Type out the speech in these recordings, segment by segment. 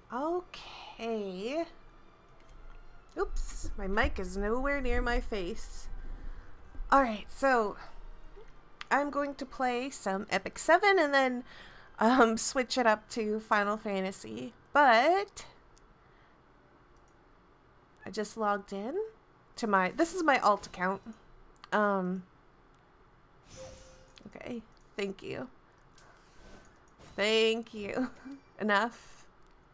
Okay. Oops, my mic is nowhere near my face. Alright, so I'm going to play some FFXIV and then switch it up to Final Fantasy. But I just logged in to my, this is my alt account. Okay, thank you. Thank you. Enough.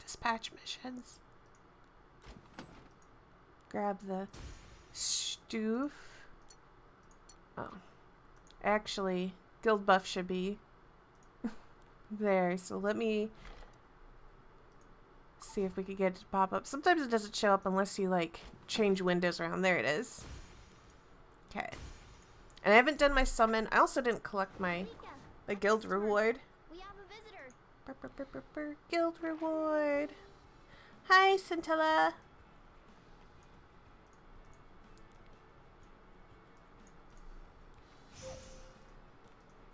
Dispatch missions. Grab the stoof. Oh. Actually, guild buff should be there. So let me see if we could get it to pop up. Sometimes it doesn't show up unless you like change windows around. There it is. Okay. And I haven't done my summon. I also didn't collect my guild reward. We have a visitor. Guild reward. Hi, Scintilla.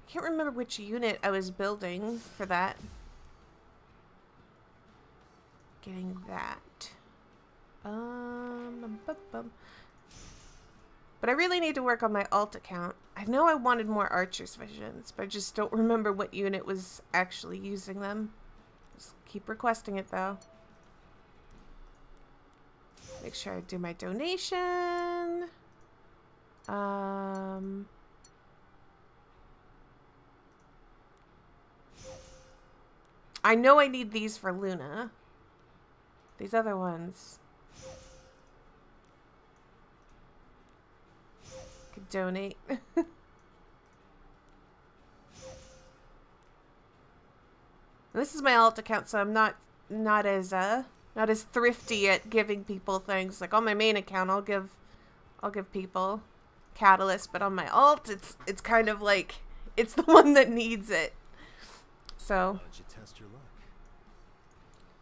I can't remember which unit I was building for that. Getting that. But I really need to work on my alt account. I know I wanted more archer's visions, but I just don't remember what unit was actually using them. Just keep requesting it though. Make sure I do my donation. I know I need these for Luna. These other ones. Could donate. This is my alt account, so I'm not as thrifty at giving people things. Like on my main account, I'll give people catalyst, but on my alt, it's kind of like it's the one that needs it. So. Why don't you test your luck?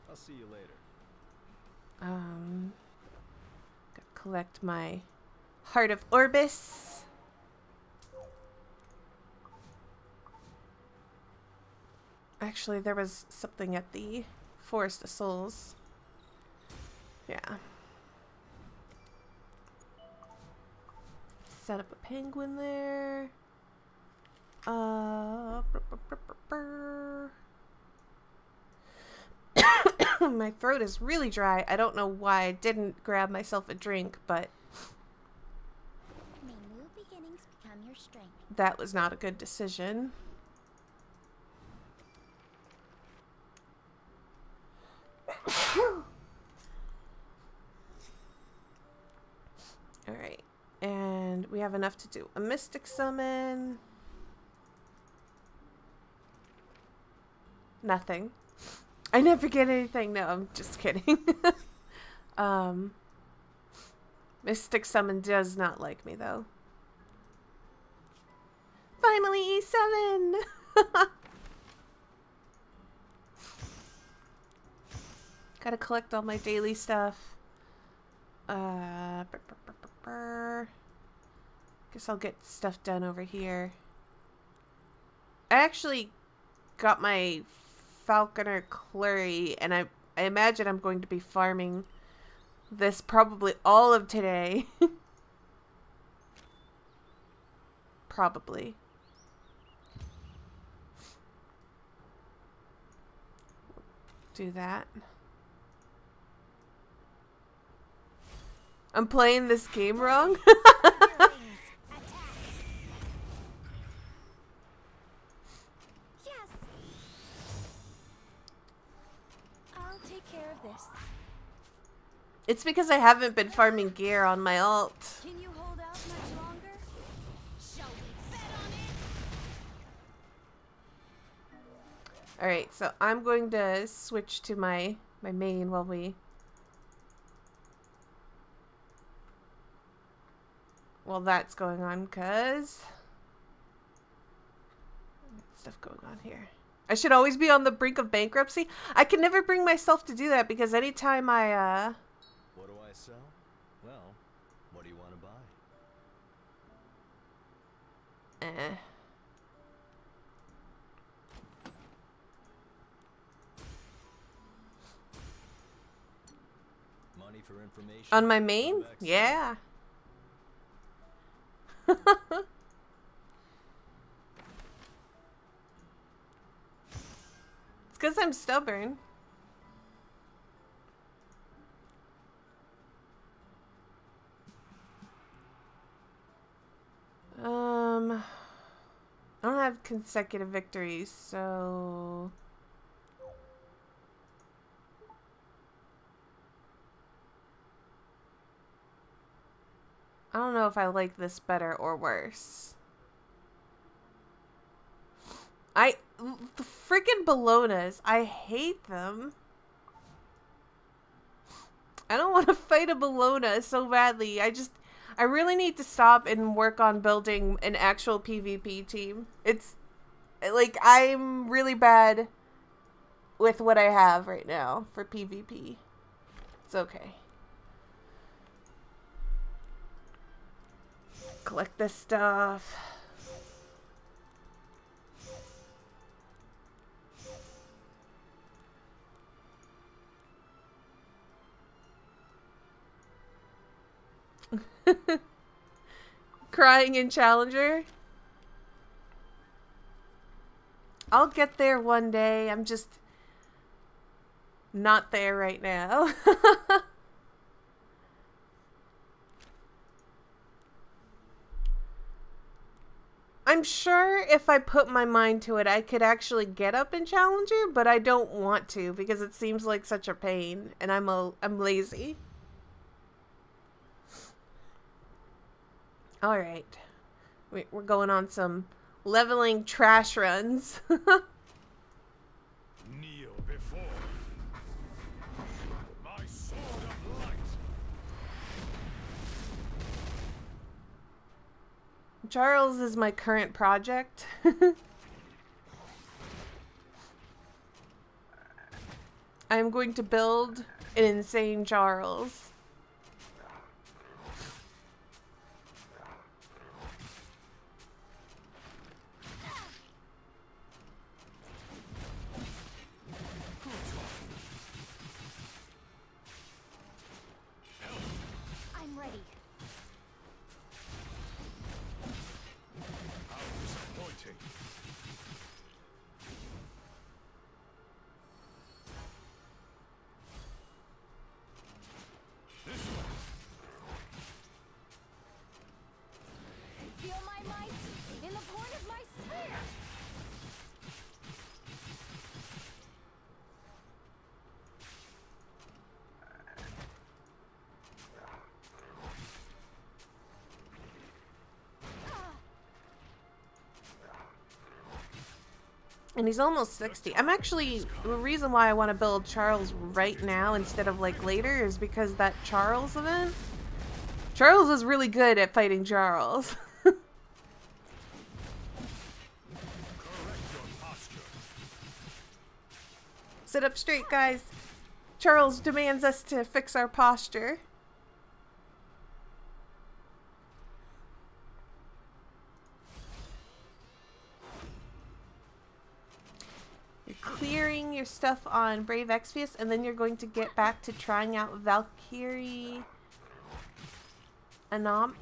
I'll see you later. Gotta collect my Heart of Orbis. Actually, there was something at the Forest of Souls. Yeah. Set up a penguin there. My throat is really dry. I don't know why I didn't grab myself a drink, but May new beginnings become your strength. That was not a good decision. Alright, and we have enough to do a mystic summon. Nothing. I never get anything. No, I'm just kidding. Mystic summon does not like me though. Finally, 7! Gotta collect all my daily stuff. Guess I'll get stuff done over here. I actually got my Falconer Clury, and I imagine I'm going to be farming this probably all of today. Probably. Do that. I'm playing this game wrong. Yes. I'll take care of this. It's because I haven't been farming gear on my alt. Can you hold out much longer? Shall we bet on it? Alright, so I'm going to switch to my main while that's going on, because stuff going on here. I should always be on the brink of bankruptcy. I can never bring myself to do that because anytime I, What do I sell? Well, what do you want to buy? Money for information? On my main? FFXIV. Yeah. It's because I'm stubborn. I don't have consecutive victories, so... I don't know if I like this better or worse. The freaking Bolognas, I hate them. I don't want to fight a Bologna so badly. I really need to stop and work on building an actual PvP team. It's, like, I'm really bad with what I have right now for PvP. It's okay. Collect this stuff. Crying in Challenger. I'll get there one day. I'm just not there right now. I'm sure if I put my mind to it, I could actually get up in Challenger, but I don't want to because it seems like such a pain, and I'm lazy. All right, we're going on some leveling trash runs. Kneel before my sword of light. Charles is my current project. I'm going to build an insane Charles. I'm ready. How disappointing. This way. Feel my might in the point of my spear. And he's almost 60. I'm actually, the reason why I want to build Charles right now instead of like later is because that Charles event, Charles is really good at fighting Charles. Correct your posture. Sit up straight, guys. Charles demands us to fix our posture. You're clearing your stuff on Brave Exvius, and then you're going to get back to trying out Valkyrie Anonymous?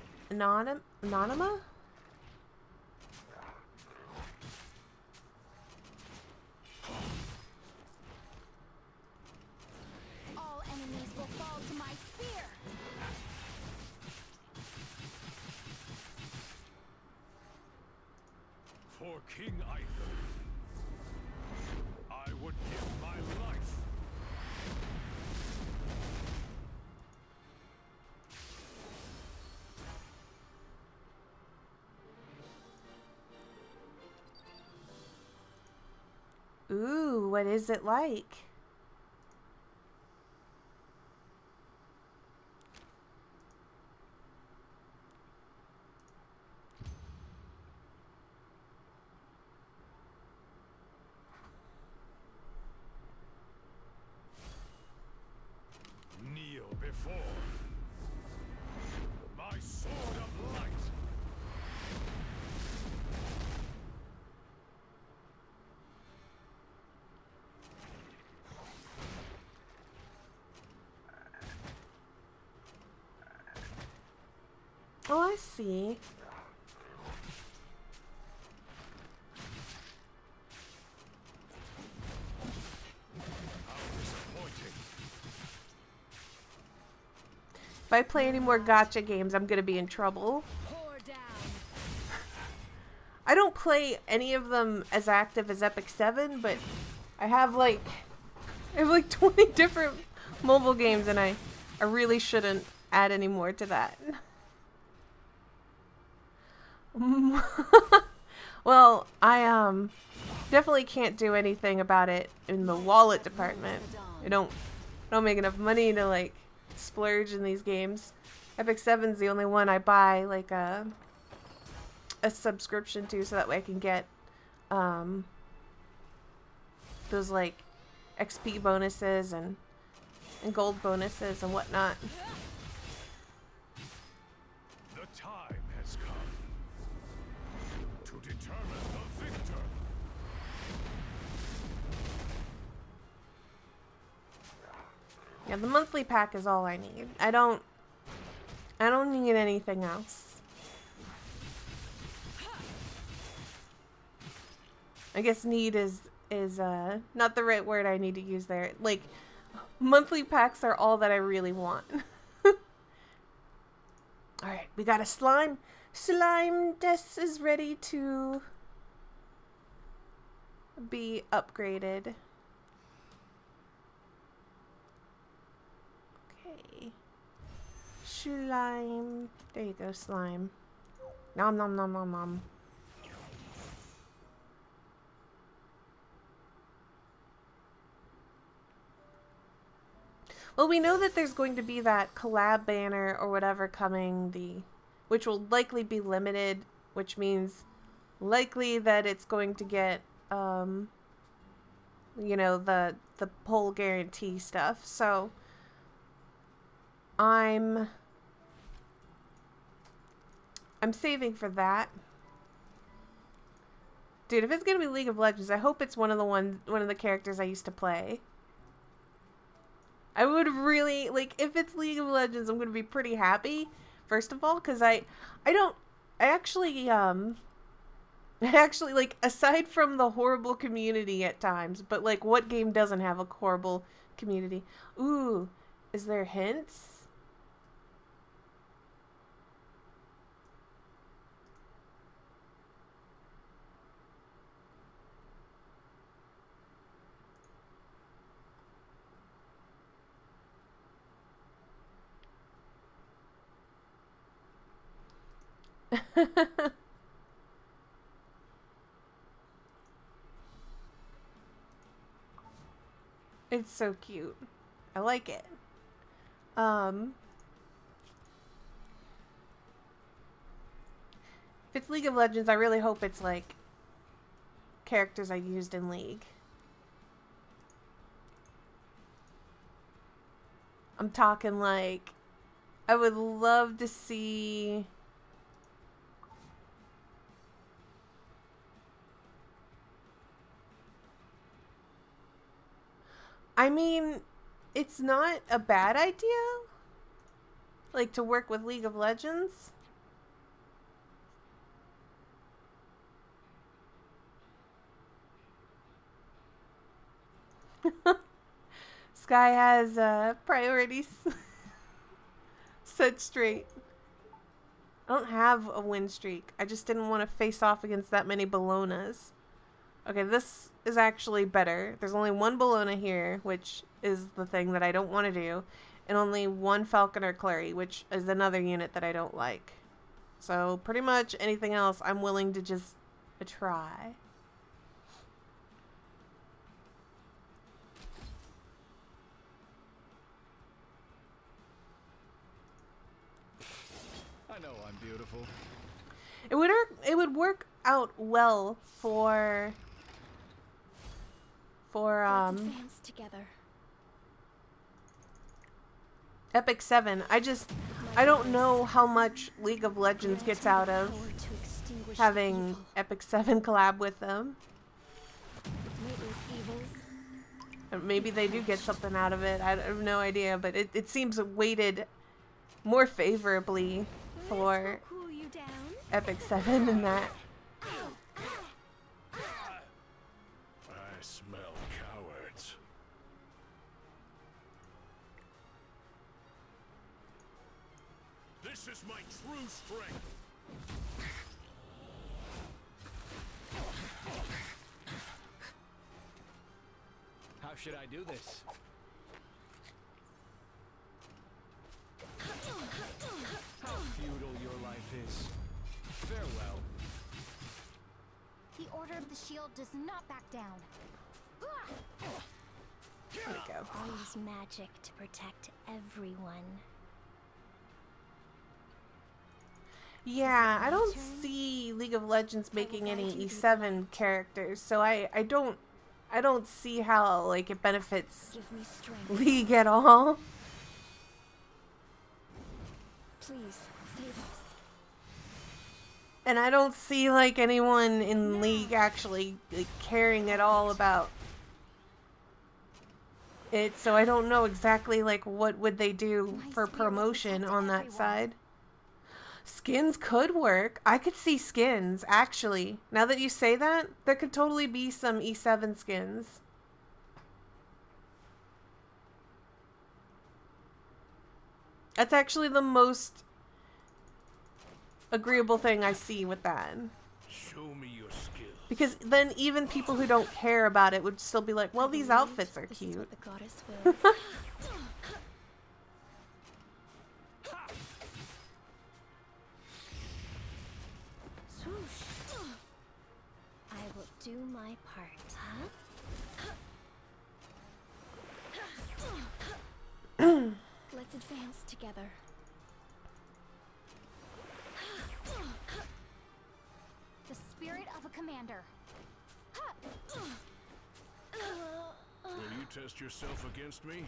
All enemies will fall to my spear. For King Arthur, I would give my life. Ooh, what is it like? before. My sword of light. Oh, I see. If I play any more gacha games, I'm gonna be in trouble. I don't play any of them as active as FFXIV, but I have like 20 different mobile games, and I really shouldn't add any more to that. Well, I definitely can't do anything about it in the wallet department. I don't make enough money to like splurge in these games. FFXIV's the only one I buy like a subscription to, so that way I can get those like XP bonuses and gold bonuses and whatnot. The time has come to determine the victor. Yeah, the monthly pack is all I need. I don't need anything else. I guess need is not the right word I need to use there. Like, monthly packs are all that I really want. Alright, we got a slime. Slime Des is ready to be upgraded. Okay. Slime. There you go, slime. Nom nom nom nom nom. Well, we know that there's going to be that collab banner or whatever coming, which will likely be limited, which means likely that it's going to get, you know, the poll guarantee stuff. So I'm saving for that. Dude, if it's gonna be League of Legends, I hope it's one of the characters I used to play. I would really, like, if it's League of Legends, I'm going to be pretty happy, first of all, because I actually, like, aside from the horrible community at times, but, like, what game doesn't have a horrible community? Ooh, is there hints? It's so cute. I like it. If it's League of Legends, I really hope it's like characters I used in League. I'm talking like, I would love to see... I mean, it's not a bad idea, like, to work with League of Legends. Sky has priorities set straight. I don't have a win streak. I just didn't want to face off against that many Bolognas. Okay, this is actually better. There's only one Bologna here, which is the thing that I don't want to do. And only one Falconer Clary, which is another unit that I don't like. So, pretty much anything else, I'm willing to just try. I know I'm beautiful. It would work out well for Let's advance together. FFXIV. I don't know how much League of Legends gets out of having FFXIV collab with them. Maybe they do get something out of it. I have no idea, but it seems weighted more favorably for FFXIV than that. I smell cowards. This is my true strength. How should I do this? How futile your life is. Farewell. The Order of the Shield does not back down. There we go. I'll use magic to protect everyone. Yeah, I don't see League of Legends making any E7 characters, so I don't see how like it benefits Give me strength. League at all. Please, save us. And I don't see like anyone in League actually like, caring at all about it, so I don't know exactly like what would they do for promotion on that side. Skins could work. I could see skins, actually. Now that you say that, there could totally be some E7 skins. That's actually the most agreeable thing I see with that. Show me your skills. Because then even people who don't care about it would still be like, well, these outfits are This is cute. what the goddess wills. Swoosh. I will do my part. Let's advance together. The spirit of a commander. Will you test yourself against me?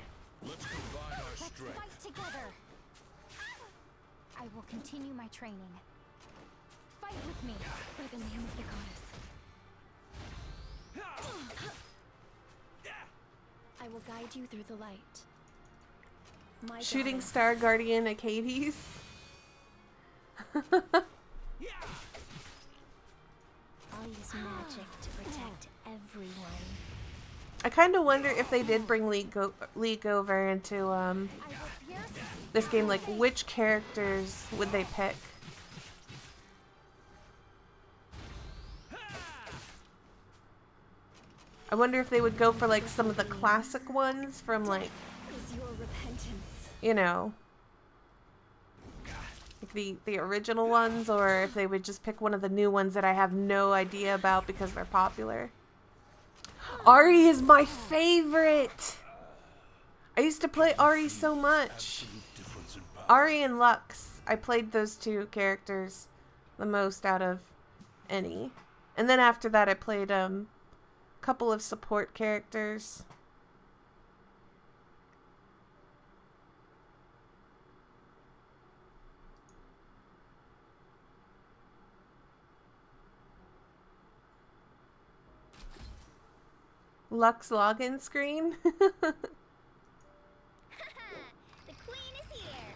Let's combine our Let's strength. fight together. I will continue my training. Fight with me by the name of the goddess. I will guide you through the light. My Shooting goddess. Star Guardian Acades. I'll use magic to protect everyone. I kind of wonder if they did bring League over into I will pierce this game, like which characters would they pick? I wonder if they would go for like some of the classic ones from like, is your repentance. you know, like the original ones, or if they would just pick one of the new ones that I have no idea about because they're popular. Ari is my favorite! I used to play Ari so much. Difference in power. Ari and Lux. I played those two characters the most out of any. And then after that I played a couple of support characters. Lux login screen. The queen is here.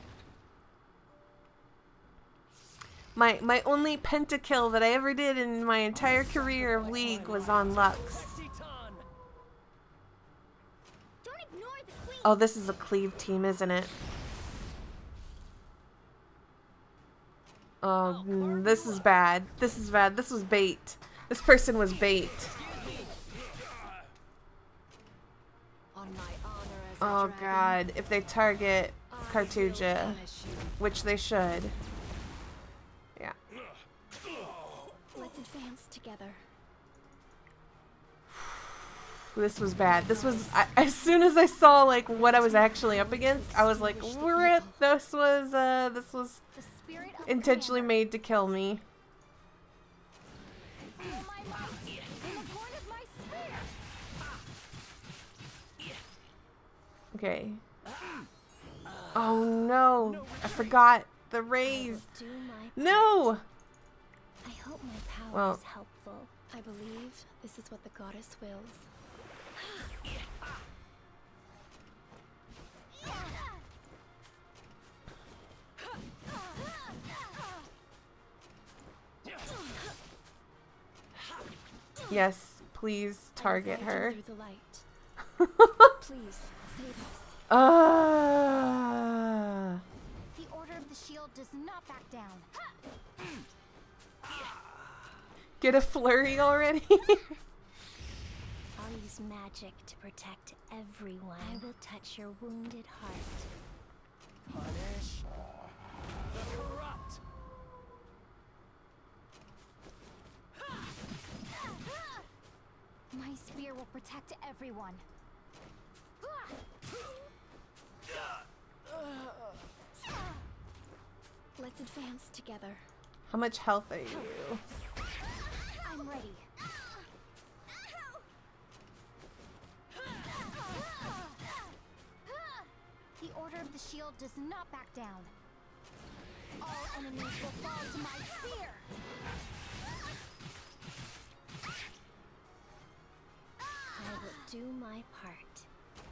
My only pentakill that I ever did in my entire career of League was on Lux. Don't ignore the queen. Oh, this is a cleave team, isn't it? Oh, this is bad. This is bad. This was bait. This person was bait. Oh god, if they target Cartuja, which they should. Yeah. Let's advance together. This was bad. This was, as soon as I saw like what I was actually up against, I was like, rip, this was The spirit of a intentionally commander. made to kill me. Feel my might in the point of my spear. Okay. Oh no! I forgot the raise. Do my No! I hope my power Well. is helpful. I believe this is what the goddess wills. Yes, please I will target guide you her. through the light. Please save us. The Order of the Shield does not back down. Get a flurry already? I'll use magic to protect everyone. I will touch your wounded heart. Punish the corrupt. My spear will protect everyone. Let's advance together. How much health are you? I'm ready. The Order of the Shield does not back down. All enemies will fall to my spear. I will do my part.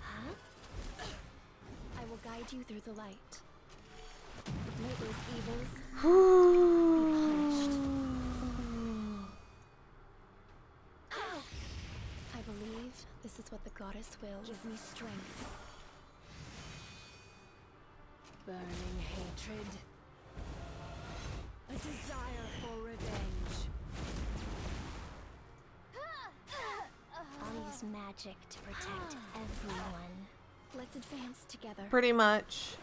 Huh? I will guide you through the light. May those evils be punished. I believe this is what the goddess wills. Give me strength. Burning hatred. A desire for revenge. I'll use magic to protect everyone. Let's advance together. Pretty much.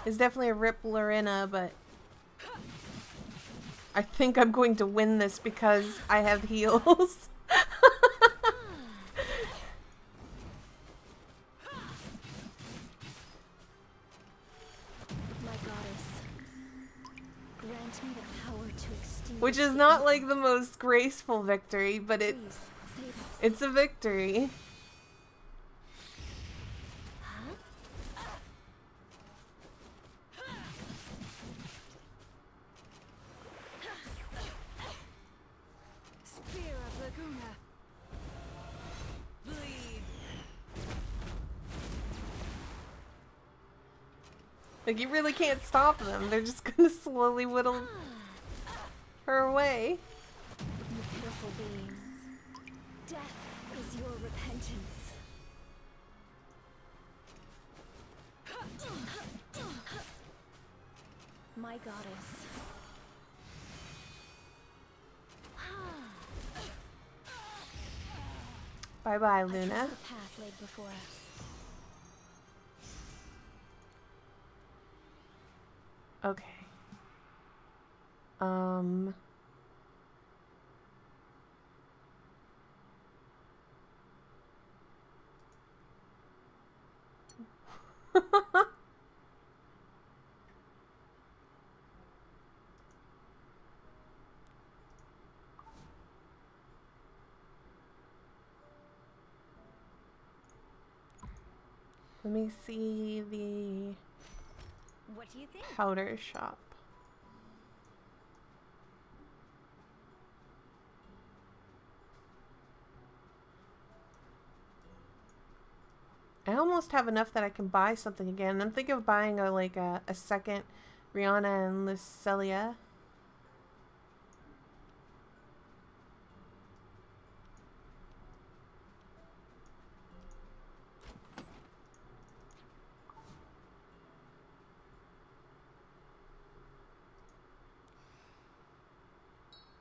It's definitely a Rip Lorena, but I think I'm going to win this because I have heals. My goddess, grant me the power to extinguish. Which is not like the most graceful victory, but Please save us. it's a victory. Huh? Spear of Laguna. Bleed. Like, you really can't stop them. They're just gonna slowly whittle her away. You pitiful beings. Death is your repentance. My goddess. Bye-bye, I trust Luna. the path laid before us. Okay. Let me see the What do you think? powder shop. I almost have enough that I can buy something again. I'm thinking of buying a second Rihanna and Lucelia.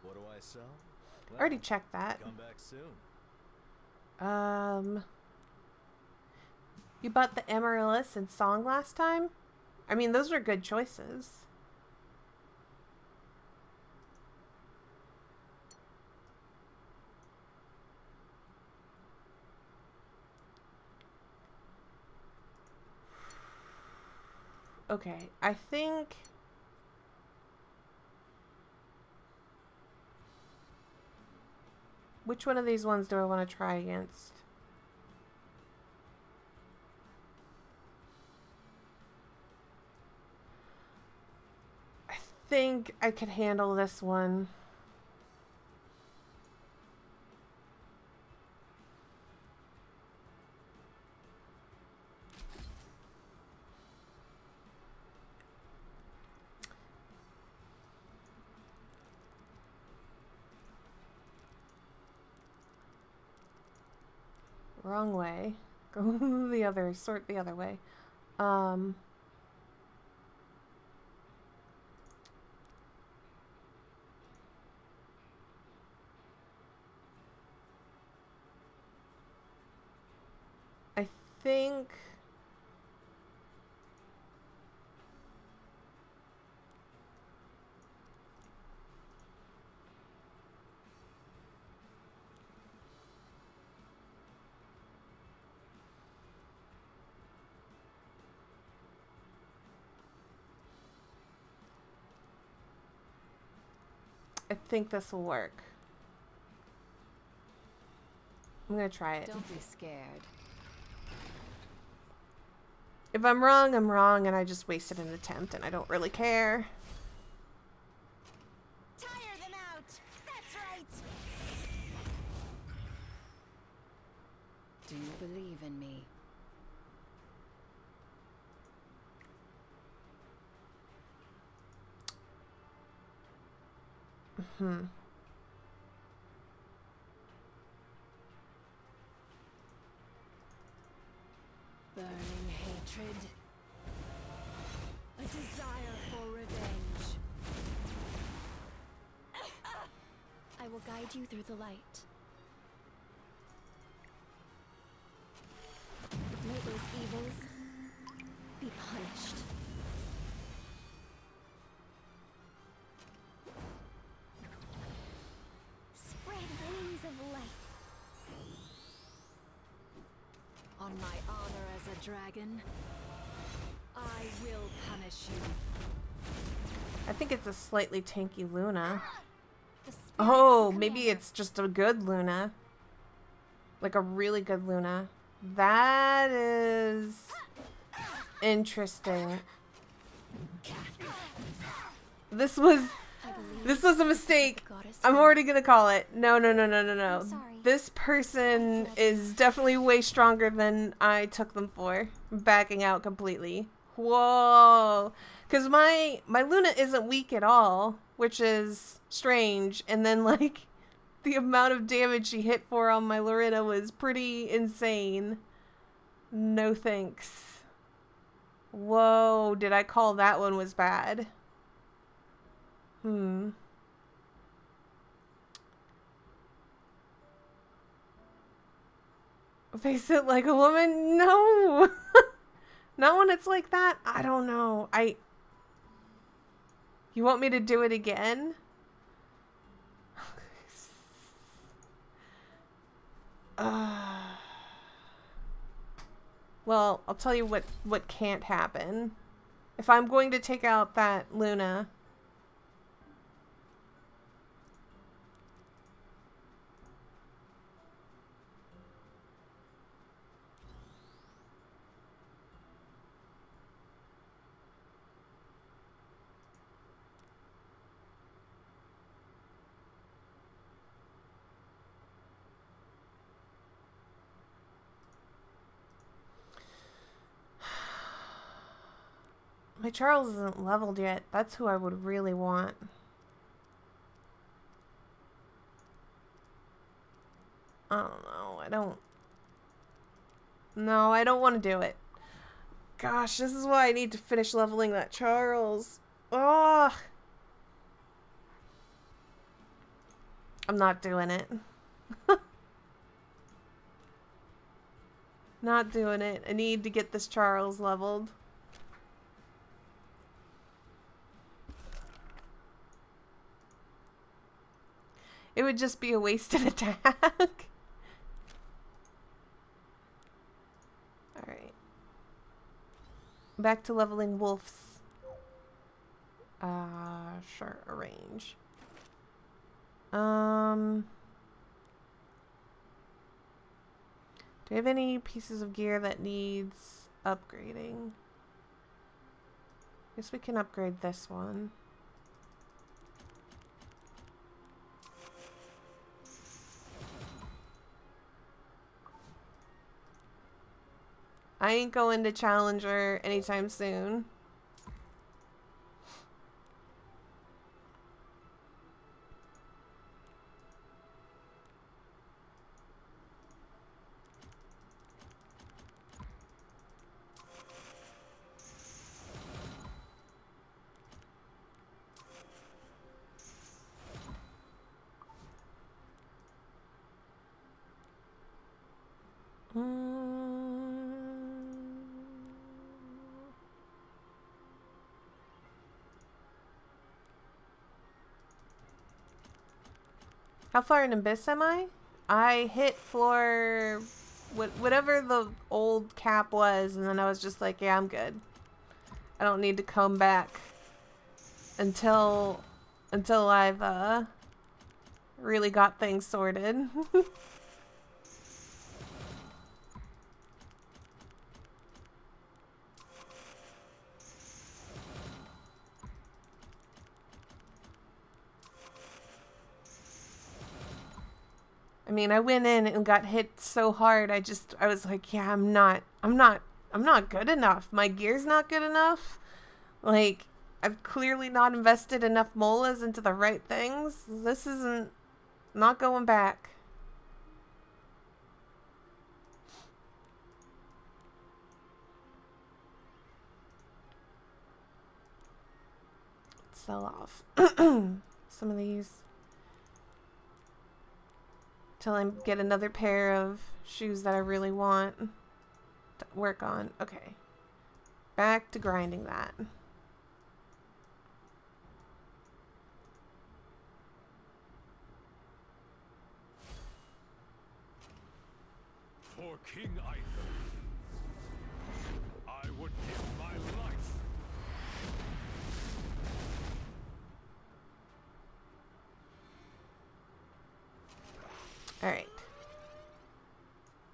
What do I sell? I already checked that. Come back soon. You bought the Amaryllis and Song last time? I mean, those were good choices. Okay, I think... Which one of these ones do I want to try against? think I could handle this one. Wrong way. Go the other, sort the other way. I think this will work. I'm gonna try it. Don't be scared. If I'm wrong, I'm wrong, and I just wasted an attempt, and I don't really care. Tire them out. That's right. Do you believe in me? Burning hatred. A desire for revenge. I will guide you through the light. May those evils be punished. Spread wings of light. On my honor as a dragon, I will punish you. I think it's a slightly tanky Luna. The spirit Oh, of the maybe commander. it's just a good Luna. Like a really good Luna. That is interesting. This was I believe This was a mistake. the goddess I'm will- already gonna call it. No. I'm sorry. This person is definitely way stronger than I took them for. I'm backing out completely. Whoa. Because my Luna isn't weak at all, which is strange. And then, like, the amount of damage she hit for on my Loretta was pretty insane. No thanks. Whoa, did I call that one was bad? Face it like a woman? No. Not when it's like that. I don't know. You want me to do it again? Well, I'll tell you what can't happen. If I'm going to take out that Luna, my Charles isn't leveled yet. That's who I would really want. I don't know. No, I don't want to do it. Gosh, this is why I need to finish leveling that Charles. Oh, I'm not doing it. Not doing it. I need to get this Charles leveled. It would just be a wasted attack. Alright. Back to leveling wolves. Sure, arrange. Do we have any pieces of gear that needs upgrading? Guess we can upgrade this one. I ain't going to Challenger anytime soon. How far in Abyss am I? I hit floor whatever the old cap was, and then I was just like, yeah, I'm good. I don't need to come back until I've really got things sorted. I mean, I went in and got hit so hard. I was like, yeah, I'm not good enough. My gear's not good enough. Like, I've clearly not invested enough molas into the right things. This isn't, not going back. Sell off some of these. Till I get another pair of shoes that I really want to work on. Okay. Back to grinding that. For King Arthur, I would give my life. Alright.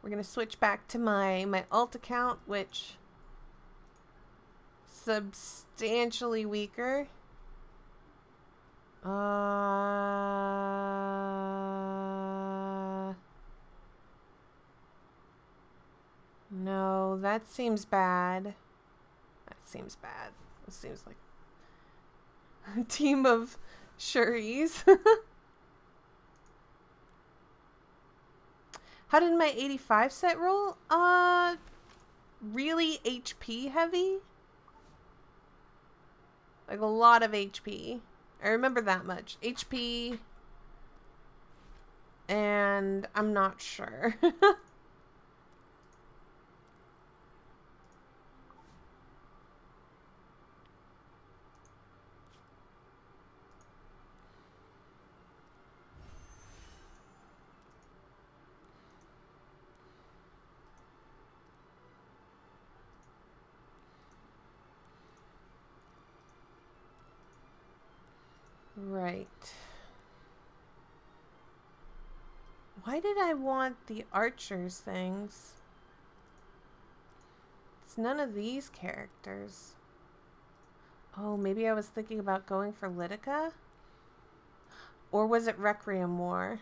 We're gonna switch back to my alt account, which substantially weaker. No, that seems bad. That seems bad. It seems like a team of Shuris. How did my 85 set roll? Really HP heavy? Like a lot of HP. I remember that much. HP. And I'm not sure. Right. Why did I want the archers things? It's none of these characters. Oh, maybe I was thinking about going for Litica? Or was it Requiem War?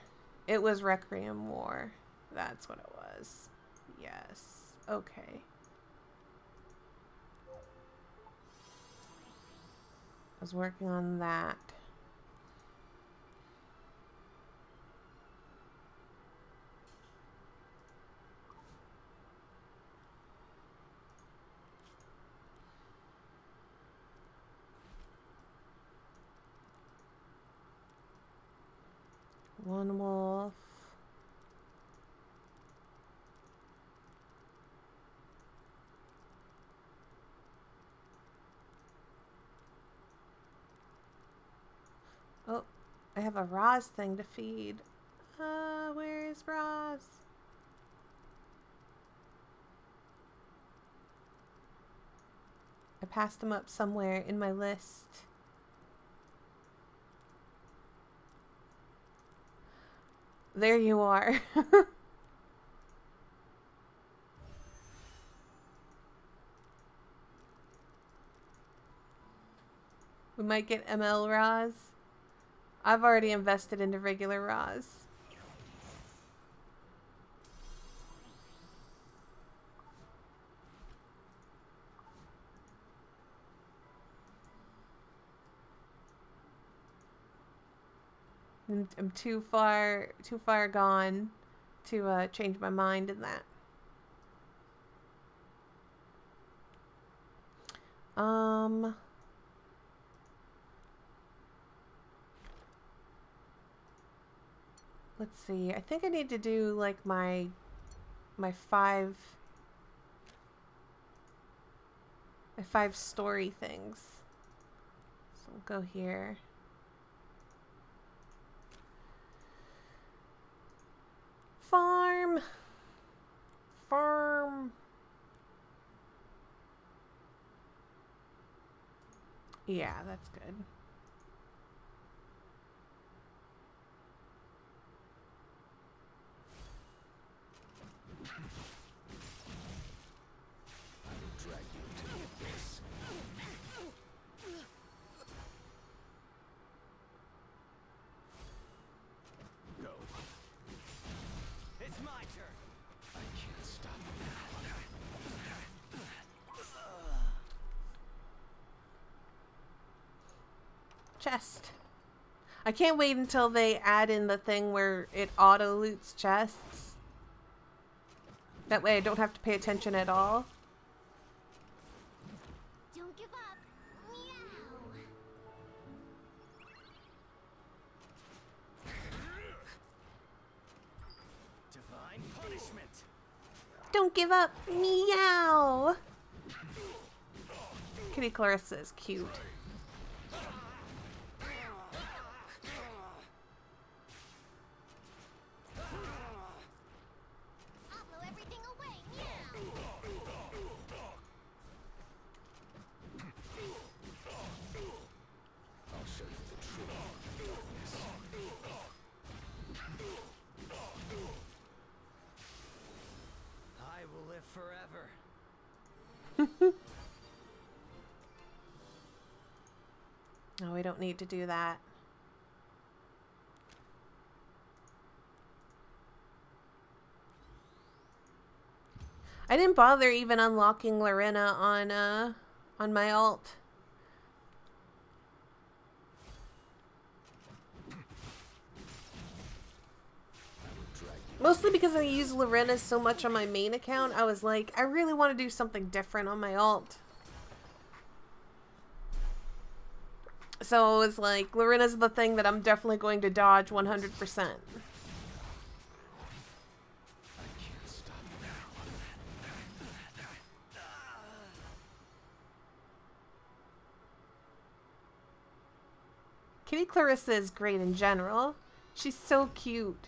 It was Requiem War. That's what it was. Yes. Okay. I was working on that. One wolf. Oh, I have a Roz thing to feed. Where is Roz? I passed him up somewhere in my list. There you are. We might get ML Roz. I've already invested into regular Roz. I'm too far gone to change my mind in that. Let's see. I think I need to do like my 5 story things. So we'll go here. Farm. Yeah, that's good. Chest. I can't wait until they add in the thing where it auto loots chests. That way I don't have to pay attention at all. Don't give up. Meow. Divine punishment. Don't give up. Meow. Kitty Clarissa is cute. No, we don't need to do that. I didn't bother even unlocking Lorena on my alt. Mostly because I use Lorena so much on my main account, I was like, I really want to do something different on my alt. So it was like, Lorena's the thing that I'm definitely going to dodge 100%. Kitty Clarissa is great in general. She's so cute.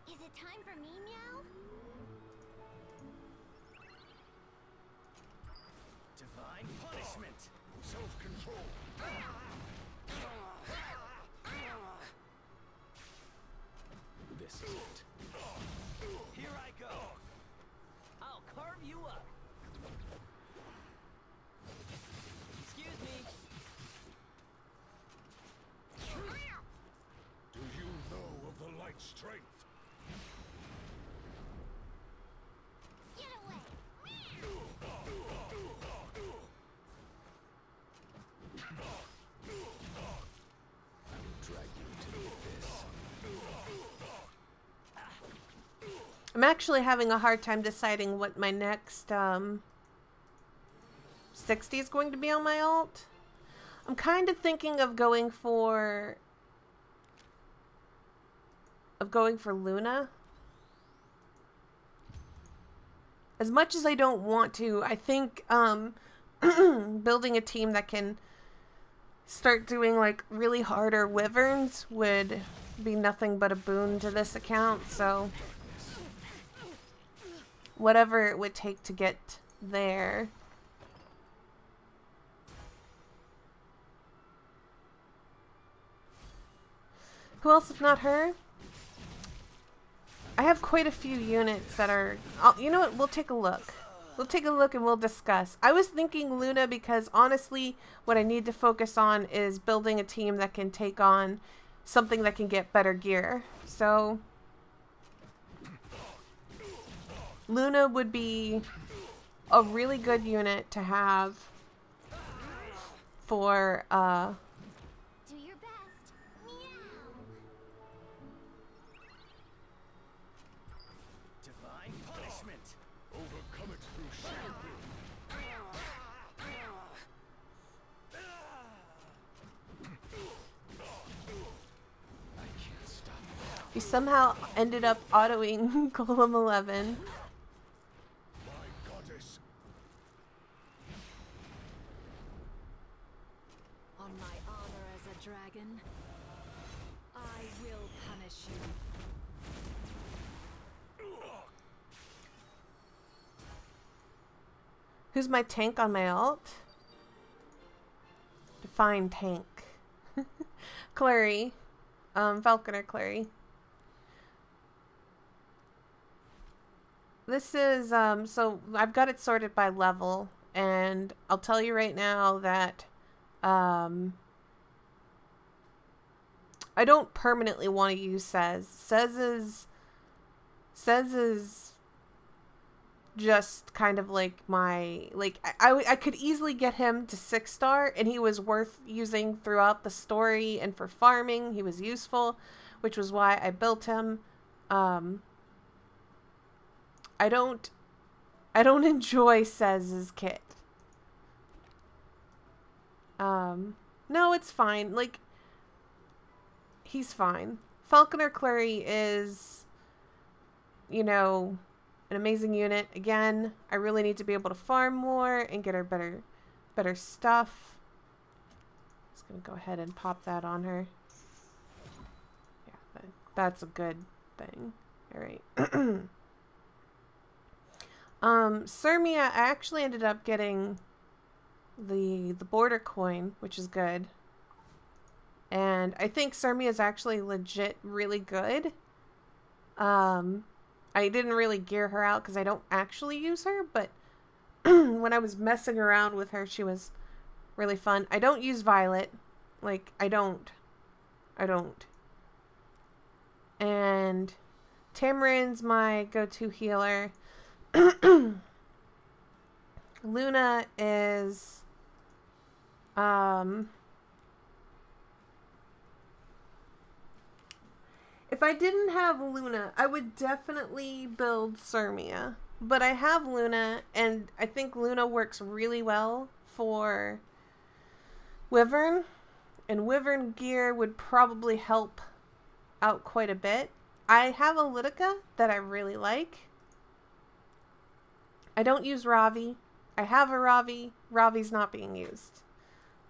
Is it time for me, Meow? Divine punishment. Self-control. This is it. Here I go. I'll carve you up. Excuse me. Do you know of the light strength? Get away! Drag you to the abyss. I'm actually having a hard time deciding what my next 60 is going to be on my alt. I'm kind of thinking of going for Luna. As much as I don't want to, I think building a team that can start doing like really harder wyverns would be nothing but a boon to this account, so whatever it would take to get there. Who else if not her? I have quite a few units that are... you know what? We'll take a look. We'll take a look and we'll discuss. I was thinking Luna because honestly, what I need to focus on is building a team that can take on something that can get better gear. So Luna would be a really good unit to have for Do your best. Meow. Divine punishment. Overcome it through shadow. I can't stop. we somehow ended up autoing Golem 11. My goddess. On my honor as a dragon, I will punish you. Who's my tank on my alt? Define tank. Clary. Falconer Clary. This is, so I've got it sorted by level, and I'll tell you right now that, I don't permanently want to use Sez. Sez is just kind of like my, like, I could easily get him to 6-star, and he was worth using throughout the story, and for farming, he was useful, which was why I built him. I don't enjoy Sez's kit. No, it's fine. Like, he's fine. Falconer Clary is, you know, an amazing unit. Again, I really need to be able to farm more and get her better stuff. Just gonna go ahead and pop that on her. Yeah, that's a good thing. All right. Sirmia, I actually ended up getting the border coin, which is good. And I think Sirmia is actually legit really good. I didn't really gear her out because I don't actually use her, but when I was messing around with her, she was really fun. I don't use Violet. Like, I don't. And Tamarin's my go-to healer. Luna is if I didn't have Luna, I would definitely build Sirmia. But I have Luna, and I think Luna works really well for Wyvern. And Wyvern gear would probably help out quite a bit. I have a Litica that I really like. I don't use Ravi. I have a Ravi. Ravi's not being used.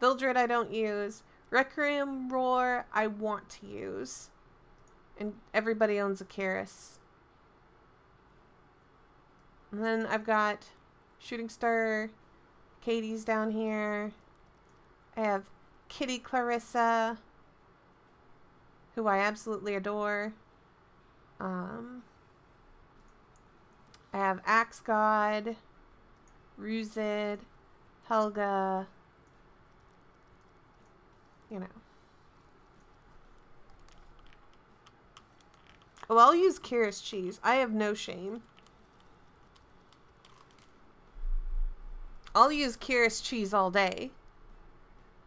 Vildred I don't use. Requiem Roar I want to use. And everybody owns a Karis. And then I've got Shooting Star. Katie's down here. I have Kitty Clarissa, who I absolutely adore. I have Axe God, Ruzid, Helga, you know. Oh, I'll use Kira's cheese. I have no shame. I'll use Kira's cheese all day.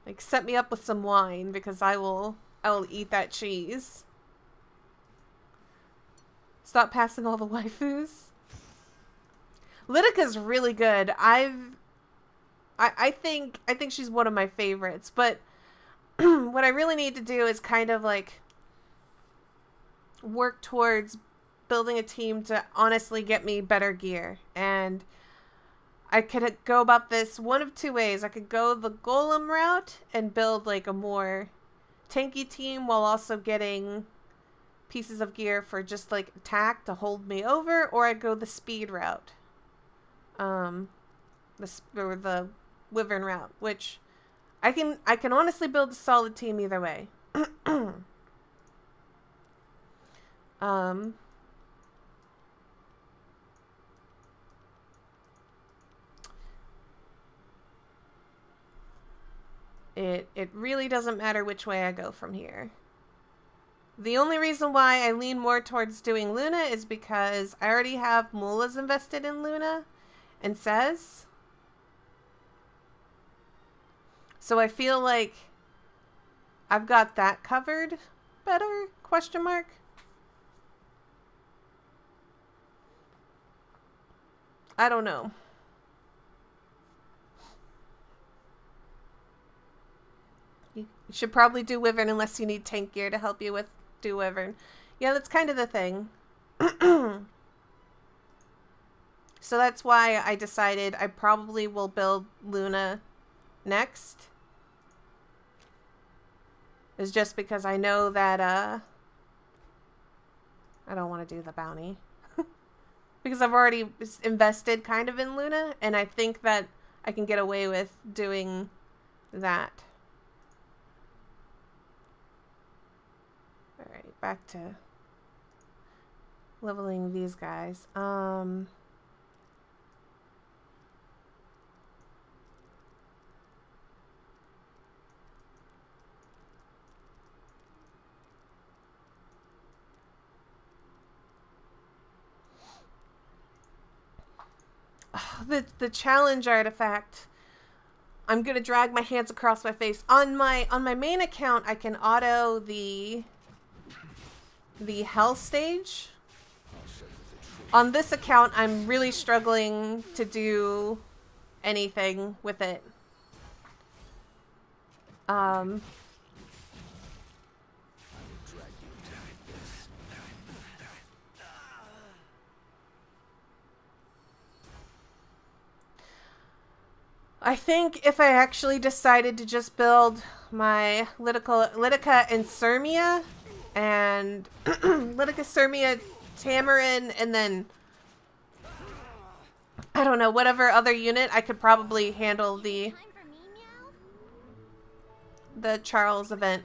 Like, set me up with some wine because I will eat that cheese. Stop passing all the waifus. Litica's really good. I think she's one of my favorites, but what I really need to do is kind of like work towards building a team to honestly get me better gear. And I could go about this one of two ways. I could go the Golem route and build like a more tanky team while also getting pieces of gear for just like attack to hold me over, or I'd go the speed route. The Wyvern route, which I can honestly build a solid team either way. It really doesn't matter which way I go from here. The only reason why I lean more towards doing Luna is because I already have Mulas invested in Luna, and says. So I feel like I've got that covered better, question mark. I don't know. You should probably do Wyvern unless you need tank gear to help you with do Wyvern. Yeah, that's kind of the thing. So that's why I decided I probably will build Luna next. Is just because I know that I don't want to do the bounty. Because I've already invested kind of in Luna, and I think that I can get away with doing that. Alright, back to leveling these guys. The challenge artifact. I'm gonna drag my hands across my face. On my main account, I can auto the hell stage. On this account, I'm really struggling to do anything with it. I think if I actually decided to just build my Litica and Sirmia and Litica, Sirmia, Tamarin, and then I don't know, whatever other unit, I could probably handle the Charles event.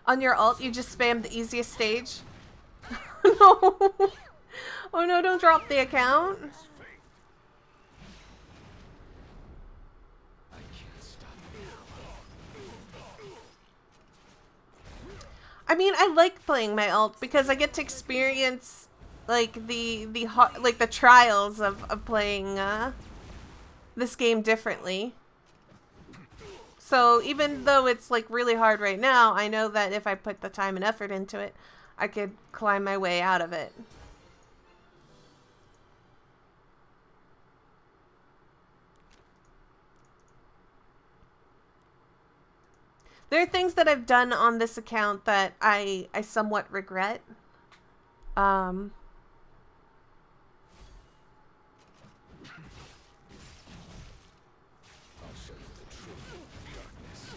On your ult, you just spam the easiest stage. No. Oh no, don't drop the account. I mean, I like playing my ult because I get to experience like the trials of playing this game differently. So even though it's like really hard right now, I know that if I put the time and effort into it, I could climb my way out of it. There are things that I've done on this account that I somewhat regret. I'll show you the truth, darkness.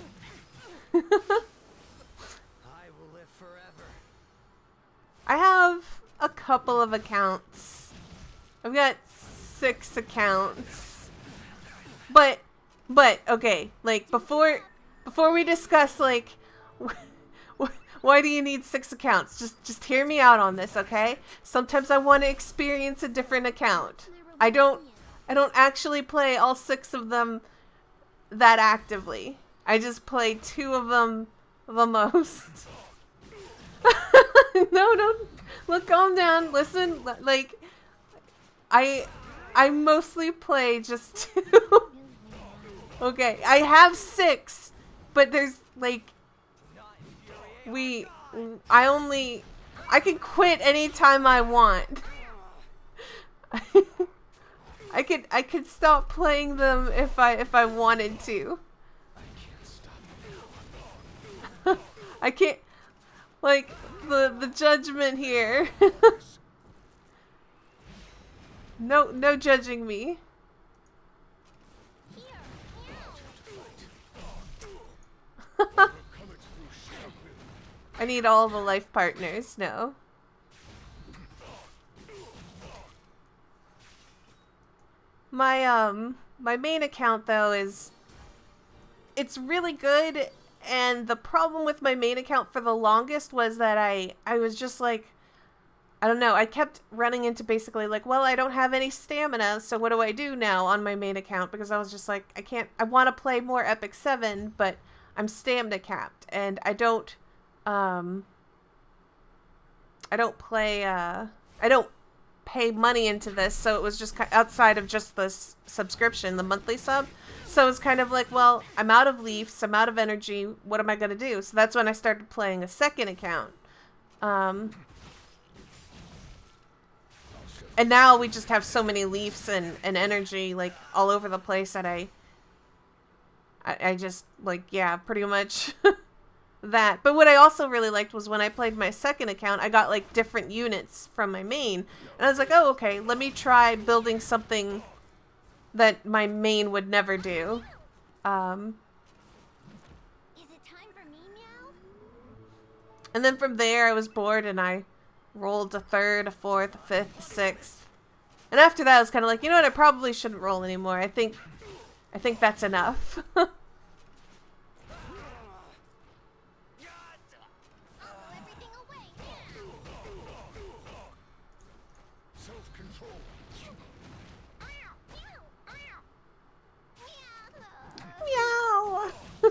I will live forever. I have a couple of accounts. I've got 6 accounts. But okay, like before we discuss like why do you need 6 accounts? Just hear me out on this, okay? Sometimes I want to experience a different account. I don't actually play all 6 of them that actively. I just play 2 of them the most. No, don't look, calm down. Listen, like I mostly play just 2. Okay, I have 6, but there's like I can quit anytime I want. I could stop playing them if I wanted to. I can't, like the judgment here. No judging me. I need all the life partners, no. My main account though it's really good, and the problem with my main account for the longest was that I was just like, I don't know, I kept running into basically like, well, I don't have any stamina, so what do I do now on my main account? Because I was just like, I want to play more FFXIV, but I'm stamina capped, and I don't play, I don't pay money into this, so it was just outside of just this subscription, the monthly sub. So it's kind of like, well, I'm out of leaves, I'm out of energy, what am I going to do? So that's when I started playing a second account. And now we just have so many leaves and energy, like, all over the place that I just, like, yeah, pretty much that. But what I also really liked was when I played my second account, I got, like, different units from my main. And I was like, oh, okay, let me try building something that my main would never do. Is it time for me, Meow? And then from there, I was bored and I rolled a third, a fourth, a fifth, a sixth. And after that, I was kind of like, you know what, I probably shouldn't roll anymore. I think that's enough. Everything away. Self-control. Meow. I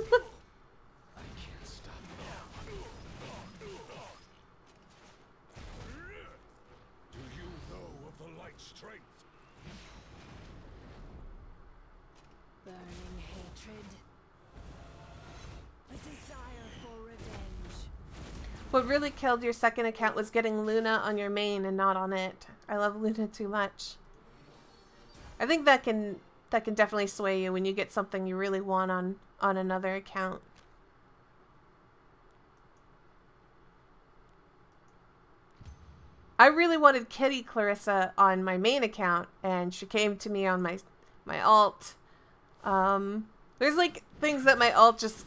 can't stop now. Do you know of the light's strength? Burning hatred. A desire for revenge. What really killed your second account was getting Luna on your main and not on it. I love Luna too much. I think that can definitely sway you when you get something you really want on another account. I really wanted Kitty Clarissa on my main account, and she came to me on my alt. There's like things that my alt just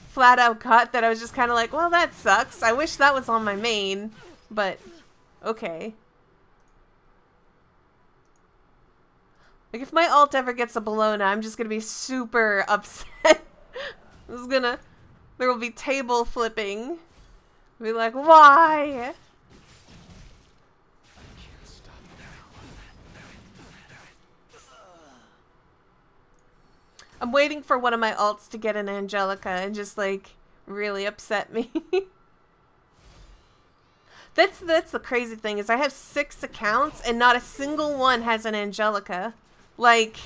flat out cut that I was just kind of like, well, that sucks. I wish that was on my main, but okay. Like, if my alt ever gets a Bologna, I'm just gonna be super upset. There will be table flipping. I'll be like, why? I can't stop now. I'm waiting for one of my alts to get an Angelica and just, like, really upset me. That's the crazy thing, is I have 6 accounts and not a single one has an Angelica. Like,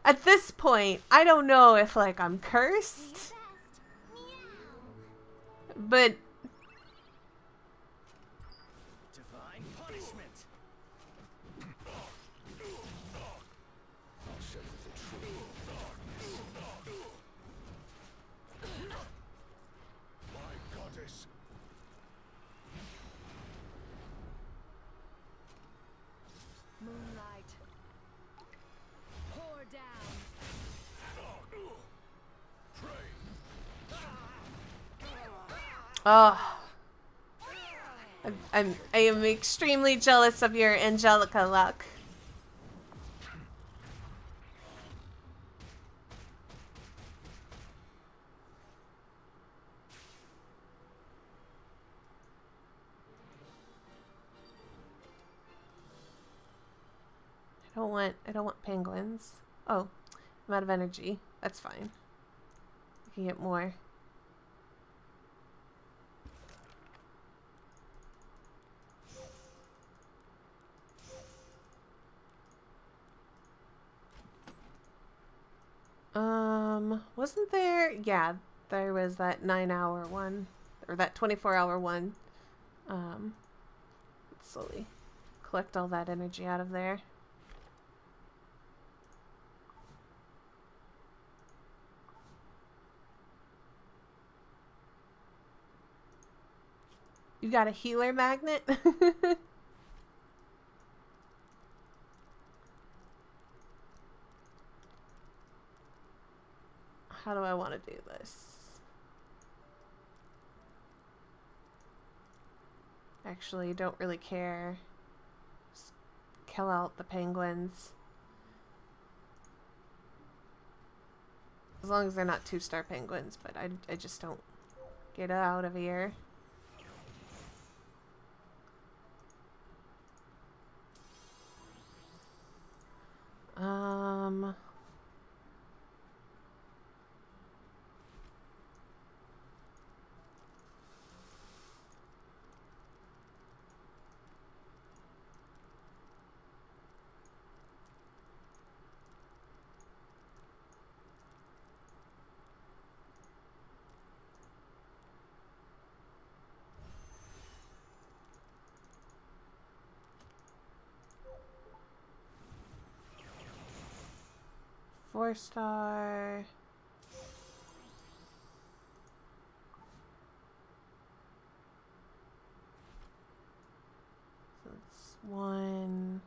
at this point, I don't know if, like, I'm cursed. But Divine punishment. I'll show you the truth. My goddess. Moonlight. Pour down. Pray. oh, I am extremely jealous of your Angelica luck. I don't want penguins. Oh, I'm out of energy. That's fine. I can get more. Wasn't there? Yeah, there was that 9-hour one, or that 24-hour one. Let's slowly collect all that energy out of there. You got a healer magnet? How do I want to do this? Actually, don't really care. Just kill out the penguins. As long as they're not 2-star penguins, but I just don't get out of here. 4-star. So it's 1.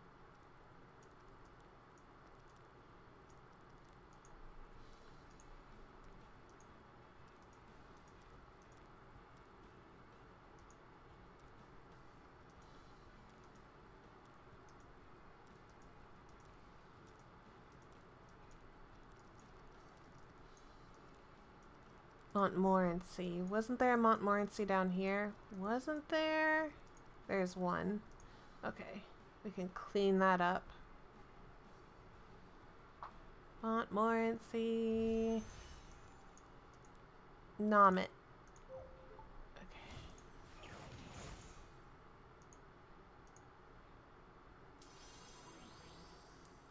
Montmorency. Wasn't there a Montmorency down here? Wasn't there? There's one. Okay. We can clean that up. Montmorency. Nom it. Okay.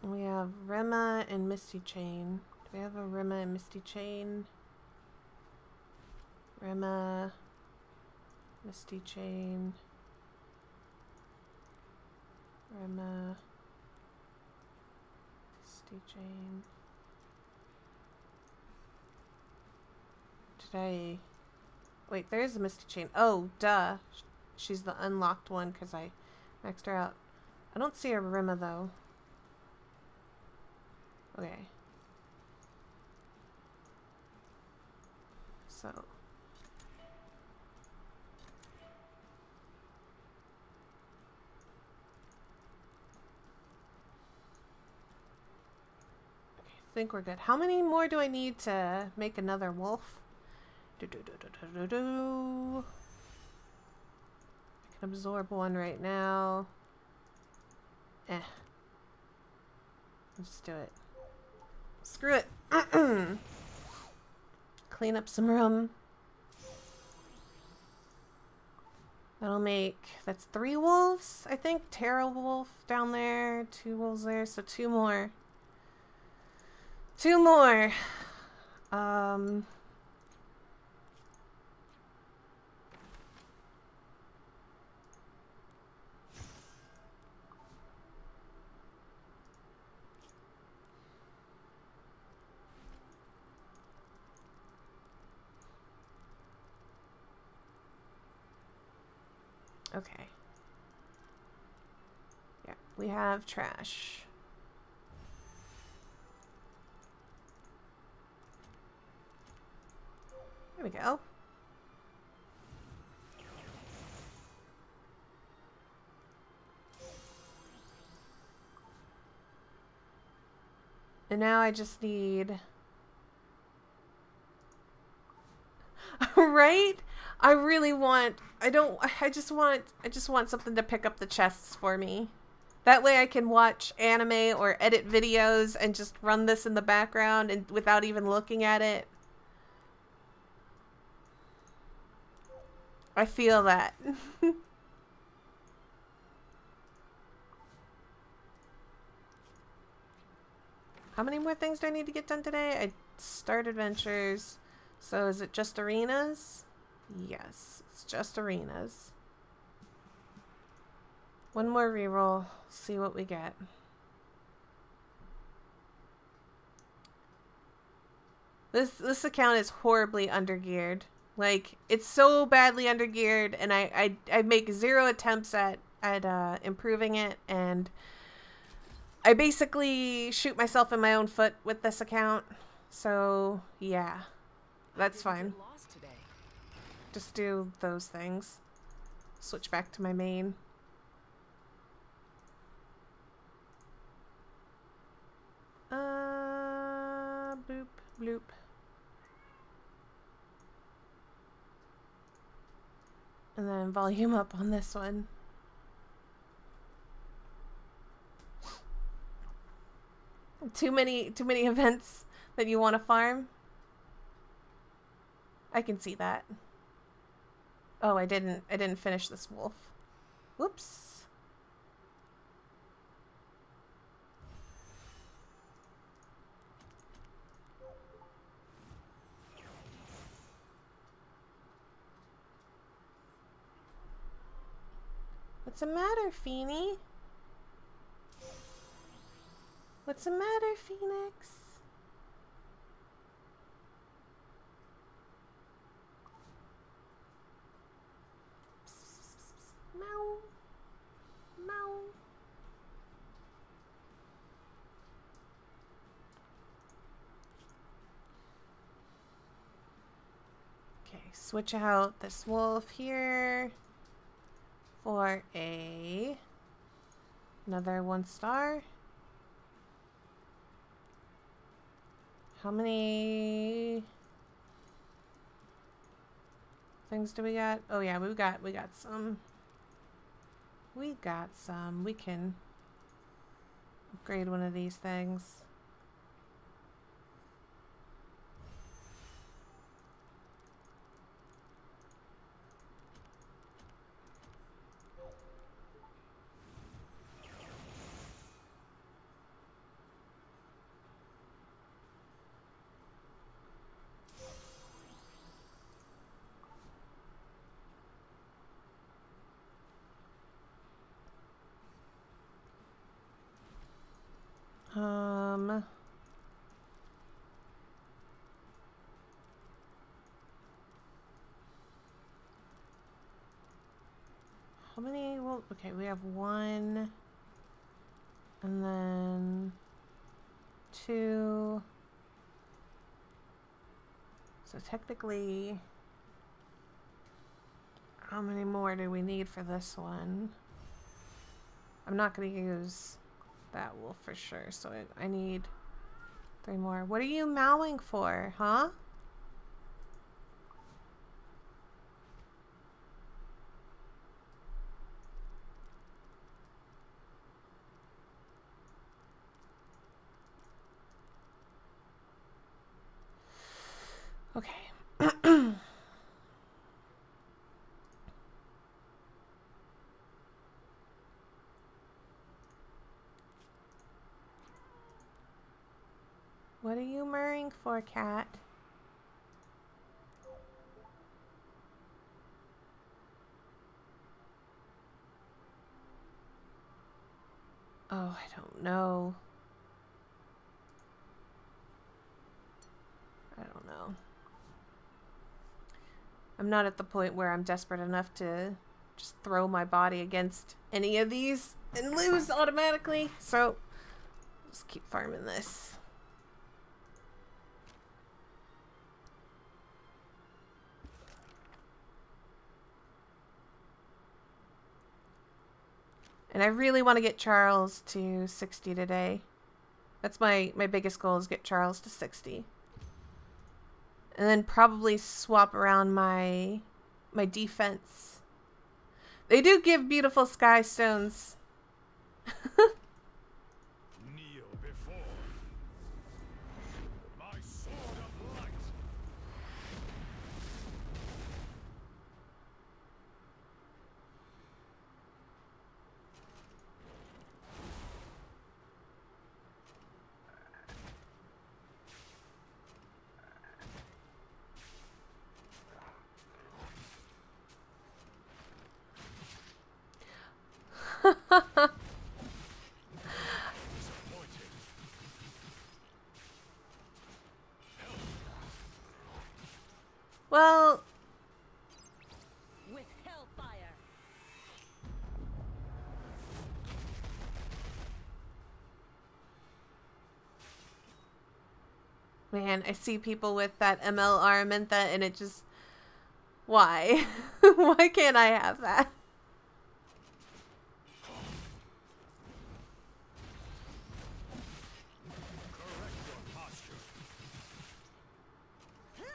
We have Rema and Misty Chain. Do we have a Rema and Misty Chain? Rema, Misty Chain, Rema, Misty Chain. Did I... Wait, there is a Misty Chain. Oh, duh. She's the unlocked one because I maxed her out. I don't see a Rema though. Okay. So... I think we're good. How many more do I need to make another wolf? I can absorb one right now. Let's just do it. Screw it. Clean up some room. That'll make... That's 3 wolves, I think. Terra wolf down there. 2 wolves there. So 2 more. 2 more. Okay. Yeah, we have trash. There we go. And now I just need... Right? I really want... I just want something to pick up the chests for me. That way I can watch anime or edit videos and just run this in the background and without even looking at it. I feel that. How many more things do I need to get done today? I start adventures. So is it just arenas? Yes, it's just arenas. One more reroll. See what we get. This account is horribly undergeared. Like, it's so badly undergeared, and I make 0 attempts at improving it, and I basically shoot myself in my own foot with this account. So, yeah. That's fine. Just do those things. Switch back to my main. Bloop, bloop. And then volume up on this one. Too many events that you want to farm. I can see that. Oh, I didn't finish this wolf. Whoops. What's the matter, Feeny? What's the matter, Phoenix? switch out this wolf here for another 1 star. How many things do we got? Oh yeah, we got some. We got some. We can upgrade one of these things. How many? Well, okay, we have 1, and then 2. So technically, how many more do we need for this one? I'm not going to use that wolf for sure, so I need 3 more. What are you mowing for, huh? Okay. What are you murring for, cat? Oh, I don't know. I don't know. I'm not at the point where I'm desperate enough to just throw my body against any of these and lose automatically. So, just keep farming this. And I really want to get Charles to 60 today. That's my biggest goal, is get Charles to 60. And then probably swap around my defense. They do give beautiful sky stones. Kneel before my sword of light. Well, With hellfire. man, I see people with that ML Araminta and it just... Why? Why can't I have that?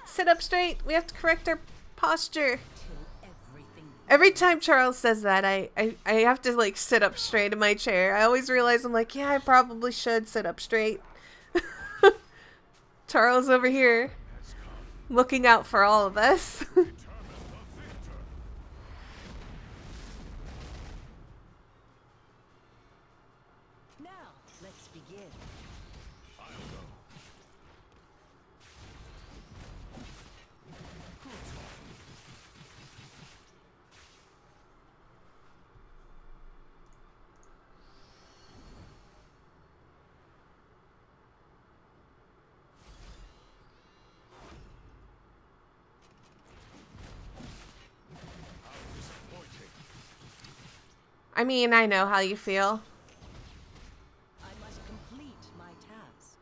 Sit up straight. We have to correct our posture. Every time Charles says that, I have to like sit up straight in my chair. I always realize I'm like, yeah, I probably should sit up straight. Charles over here looking out for all of us. Now, let's begin. I'll go. I mean, I know how you feel. I must complete my task.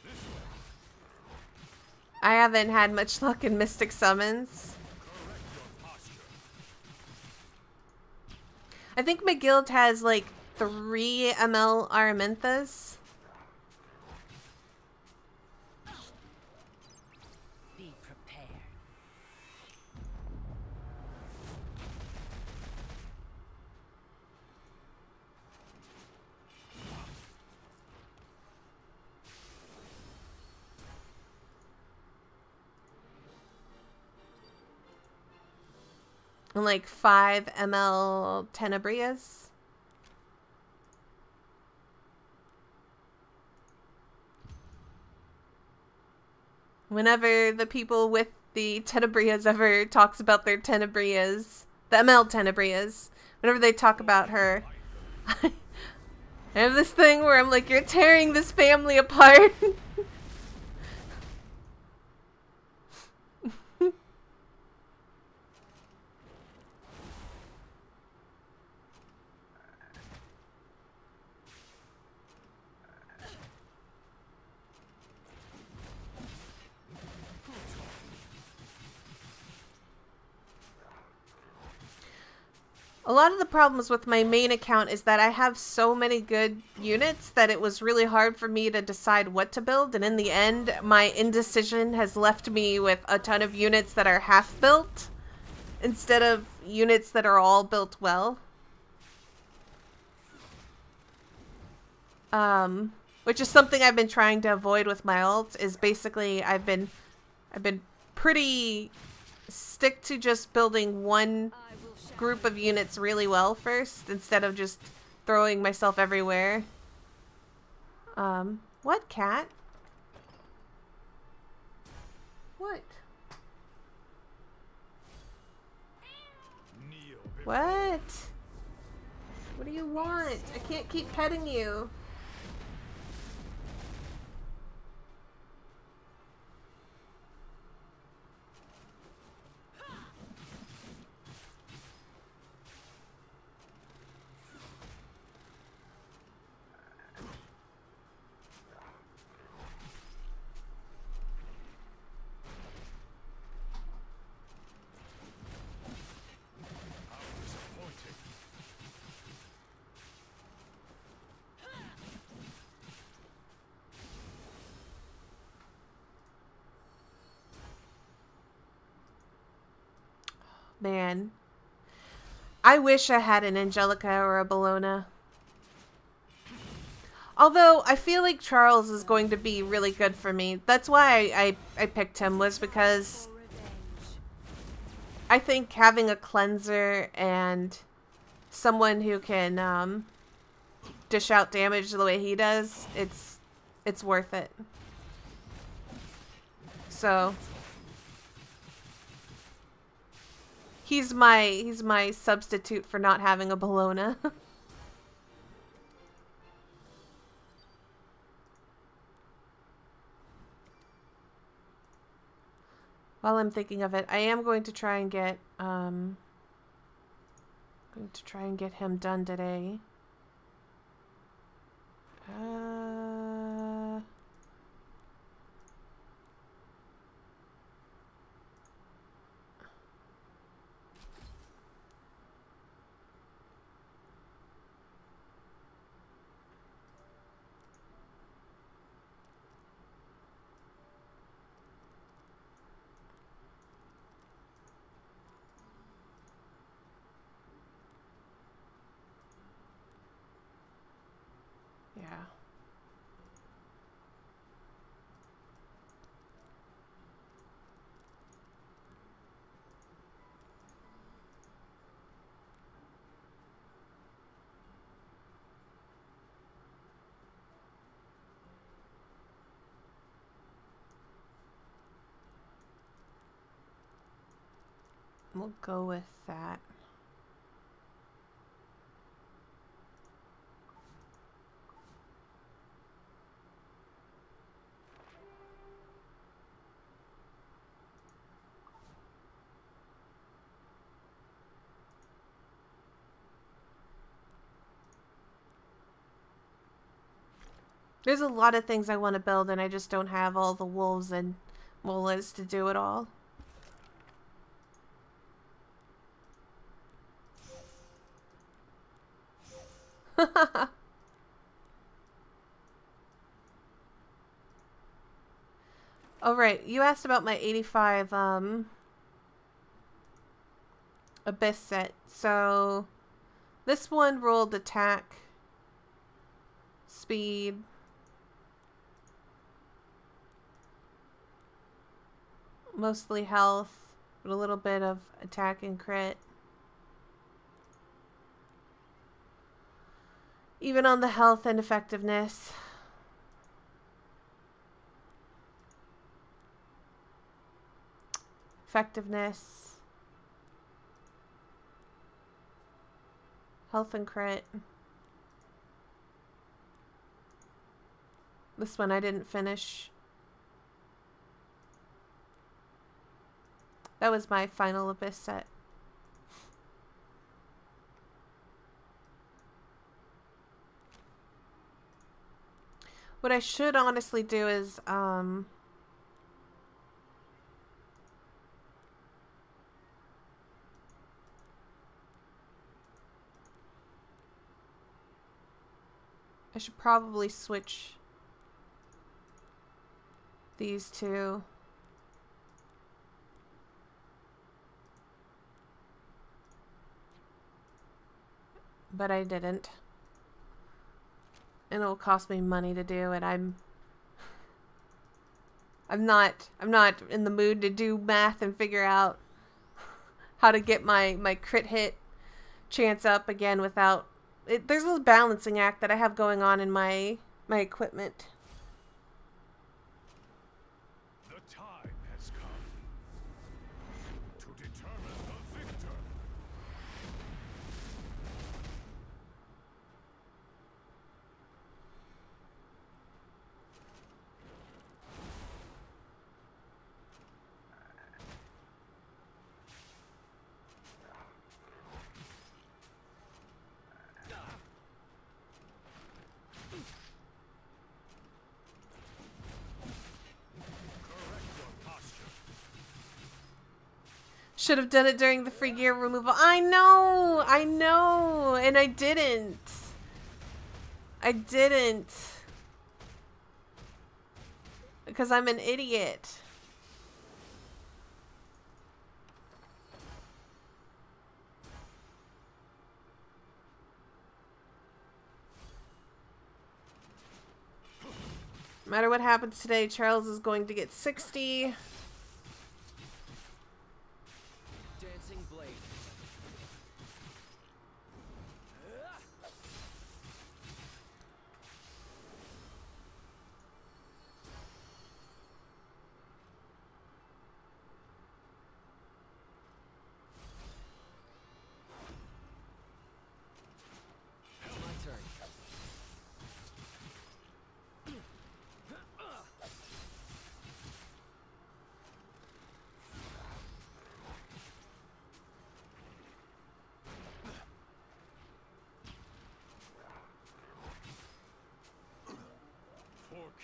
This way. I haven't had much luck in Mystic Summons. I think my guild has like 3 ML Araminthas. Be prepared. And like 5 ML Tenebrias. Whenever the people with the Tenebrias ever talks about their Tenebrias, the ML Tenebrias, whenever they talk about her, I have this thing where I'm like, you're tearing this family apart. A lot of the problems with my main account is that I have so many good units that it was really hard for me to decide what to build, and in the end, my indecision has left me with a ton of units that are half built instead of units that are all built well. Which is something I've been trying to avoid with my ult, is basically I've been pretty stick to just building one group of units really well first, instead of just throwing myself everywhere. What, cat? What? What? What do you want? I can't keep petting you. Man, I wish I had an Angelica or a Bellona. Although, I feel like Charles is going to be really good for me. That's why I picked him, was because I think having a cleanser and someone who can dish out damage the way he does, it's worth it. So he's my substitute for not having a Bellona. While I'm thinking of it, I am going to try and get him done today. Yeah. We'll go with that. There's a lot of things I want to build, and I just don't have all the wolves and Well, is to do it all. Oh, right. You asked about my 85, Abyss set. So, this one rolled attack, speed, mostly health, but a little bit of attack and crit. Even on the health and effectiveness. Effectiveness. Health and crit. This one I didn't finish. That was my final Abyss set. What I should honestly do is, I should probably switch these two. But I didn't. And it'll cost me money to do it. I'm not in the mood to do math and figure out how to get my crit hit chance up again without it. There's a balancing act that I have going on in my equipment. The time has come to determine the victor. Should have done it during the free gear removal. I know, and I didn't. Because I'm an idiot. No matter what happens today, Charles is going to get 60.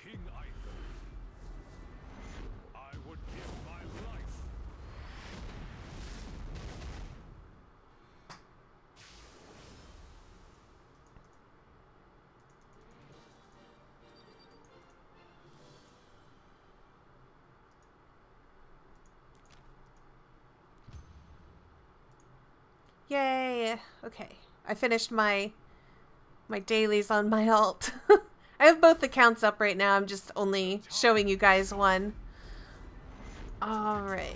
King Arthur, I would give my life. Yay! Okay, I finished my dailies on my alt. I have both accounts up right now. I'm just only showing you guys one. Alright.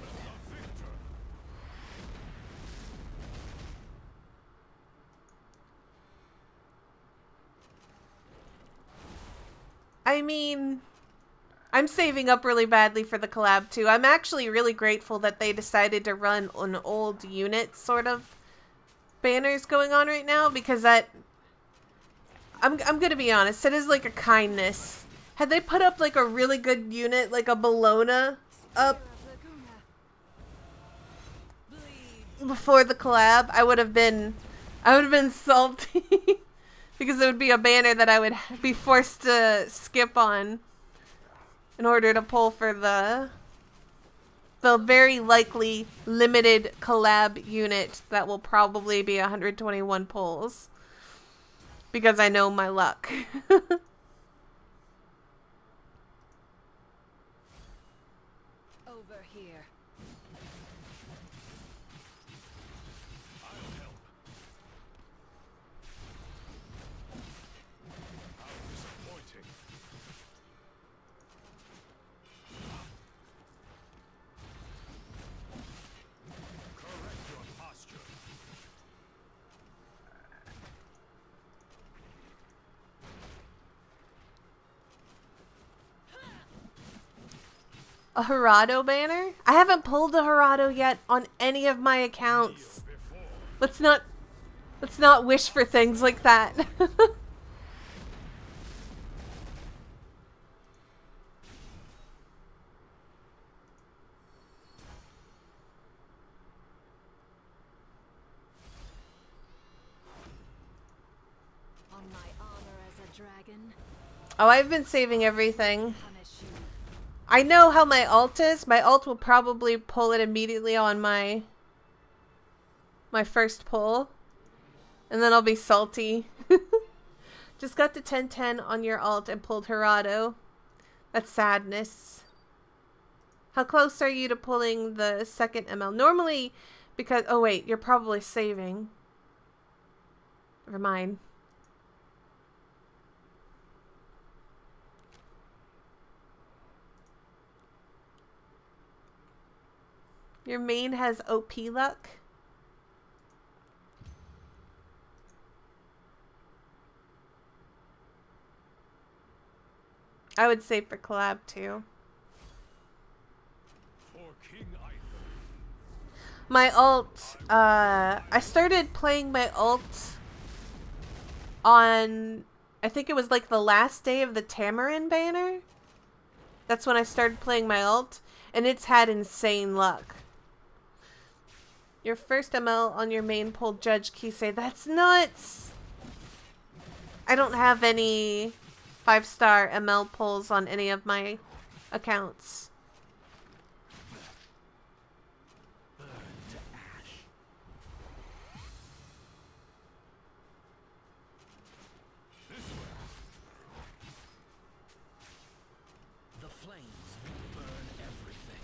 I mean, I'm saving up really badly for the collab too. I'm actually really grateful that they decided to run an old unit sort of banners going on right now, because that... I'm gonna be honest, it is like a kindness. Had they put up like a really good unit, like a Bologna up before the collab, I would have been salty because it would be a banner that I would be forced to skip on in order to pull for the the very likely limited collab unit that will probably be 121 pulls. Because I know my luck. Over here. I'll help. How disappointing. Correct your posture. A Gerardo banner? I haven't pulled a Gerardo yet on any of my accounts. Let's not wish for things like that. On my honor as a dragon, Oh, I've been saving everything. punish you. I know how my ult is. My ult will probably pull it immediately on my first pull. And then I'll be salty. Just got to 10-10 on your ult and pulled Gerardo. That's sadness. How close are you to pulling the second ML? Normally, because... Oh, wait. You're probably saving. Never mind. Your main has OP luck. I would say for collab too. For King Arthur. My ult, I started playing my ult on, I think it was like the last day of the Tamarin banner. That's when I started playing my ult, and it's had insane luck. Your first ML on your main pulled Judge Kisei. That's nuts! I don't have any 5-star ML pulls on any of my accounts. Burn to ash. This way. The flames burn everything.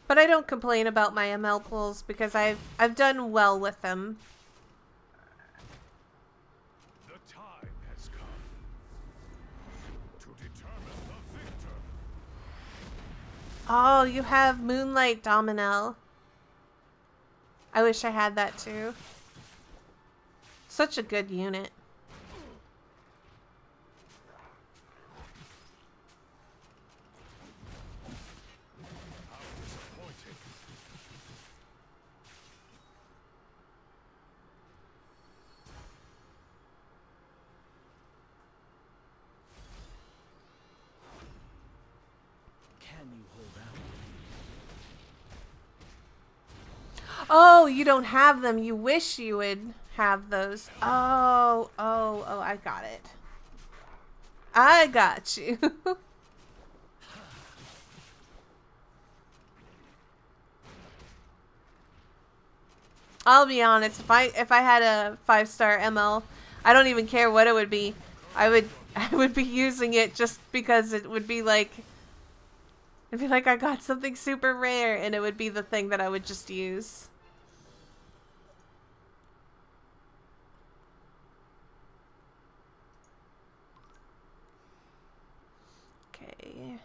But I don't complain about my ML pulls because I've done well with them. The time has come to determine the victor. Oh, you have Moonlight Dominel. I wish I had that too. Such a good unit. How disappointing. Can you hold out? Oh, you don't have them. You wish you would have those. Oh, I got it. I got you. I'll be honest, if I had a 5-star ML, I don't even care what it would be. I would be using it just because it would be like I got something super rare and it would be the thing that I would just use. Okay.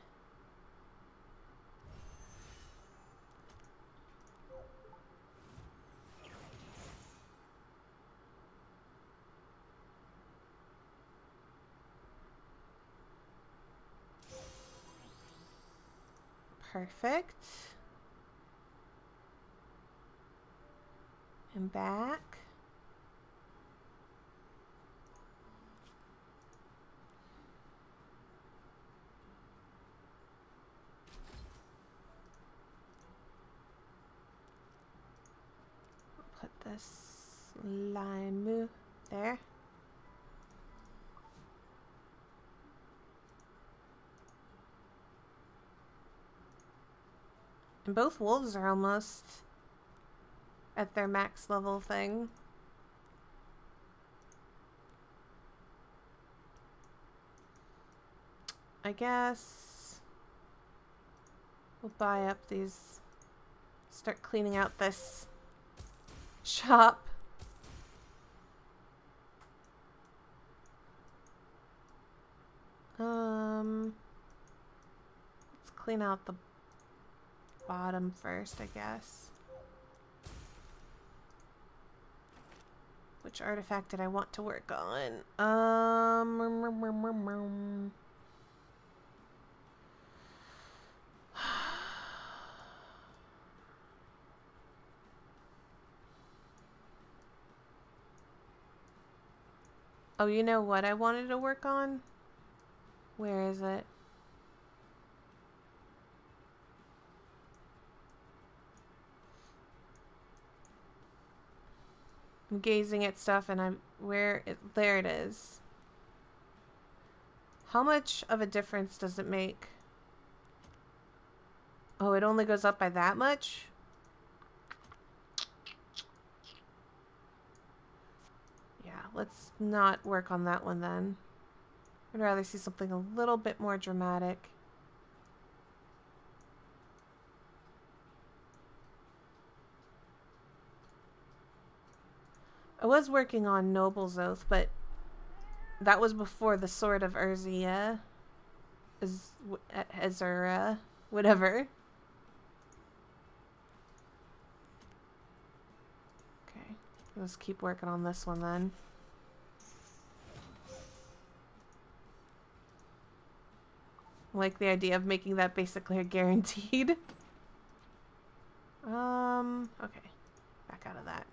Perfect. And back. slime there. And both wolves are almost at their max level thing. I guess we'll buy up these, start cleaning out this shop. Let's clean out the bottom first, I guess. Which artifact did I want to work on? Oh, you know what I wanted to work on? Where is it? I'm gazing at stuff and I'm there it is. How much of a difference does it make? Oh, it only goes up by that much? Yeah, let's not work on that one then. I'd rather see something a little bit more dramatic. I was working on Noble's Oath, but that was before the Sword of Urzia. Ezura, whatever. Okay, let's keep working on this one then. I like the idea of making that basically a guaranteed. Okay, back out of that.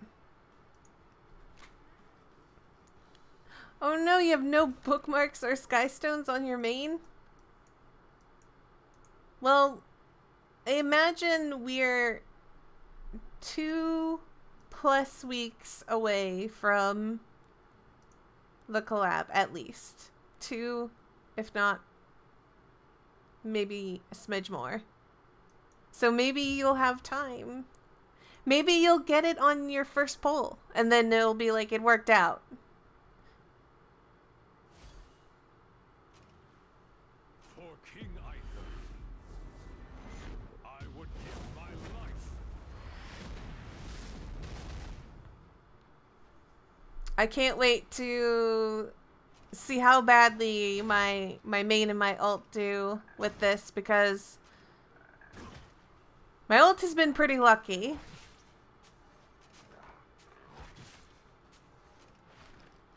Oh no, you have no bookmarks or skystones on your main? Well, I imagine we're 2+ weeks away from the collab, at least. 2, if not, maybe a smidge more. So maybe you'll have time. Maybe you'll get it on your first poll, and then it'll be like it worked out. I can't wait to see how badly my main and my ult do with this, because my ult has been pretty lucky.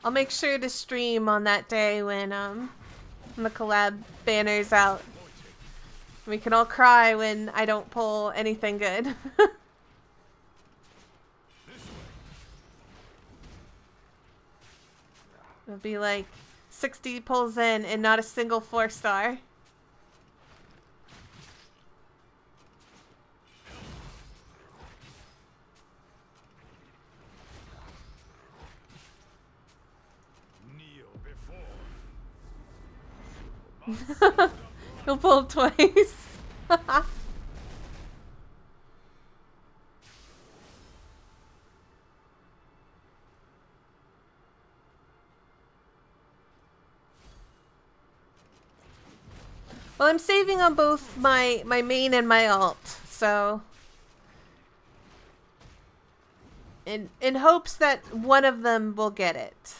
I'll make sure to stream on that day when the collab banner's out. We can all cry when I don't pull anything good. It'll be like 60 pulls in and not a single 4-star. He'll pull twice. Well, I'm saving on both my main and my ult, so in hopes that one of them will get it.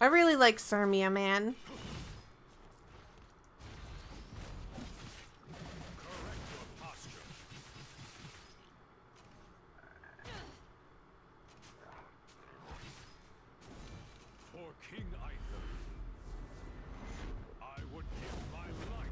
I really like Sirmia, man. For King Aether, I would give my life.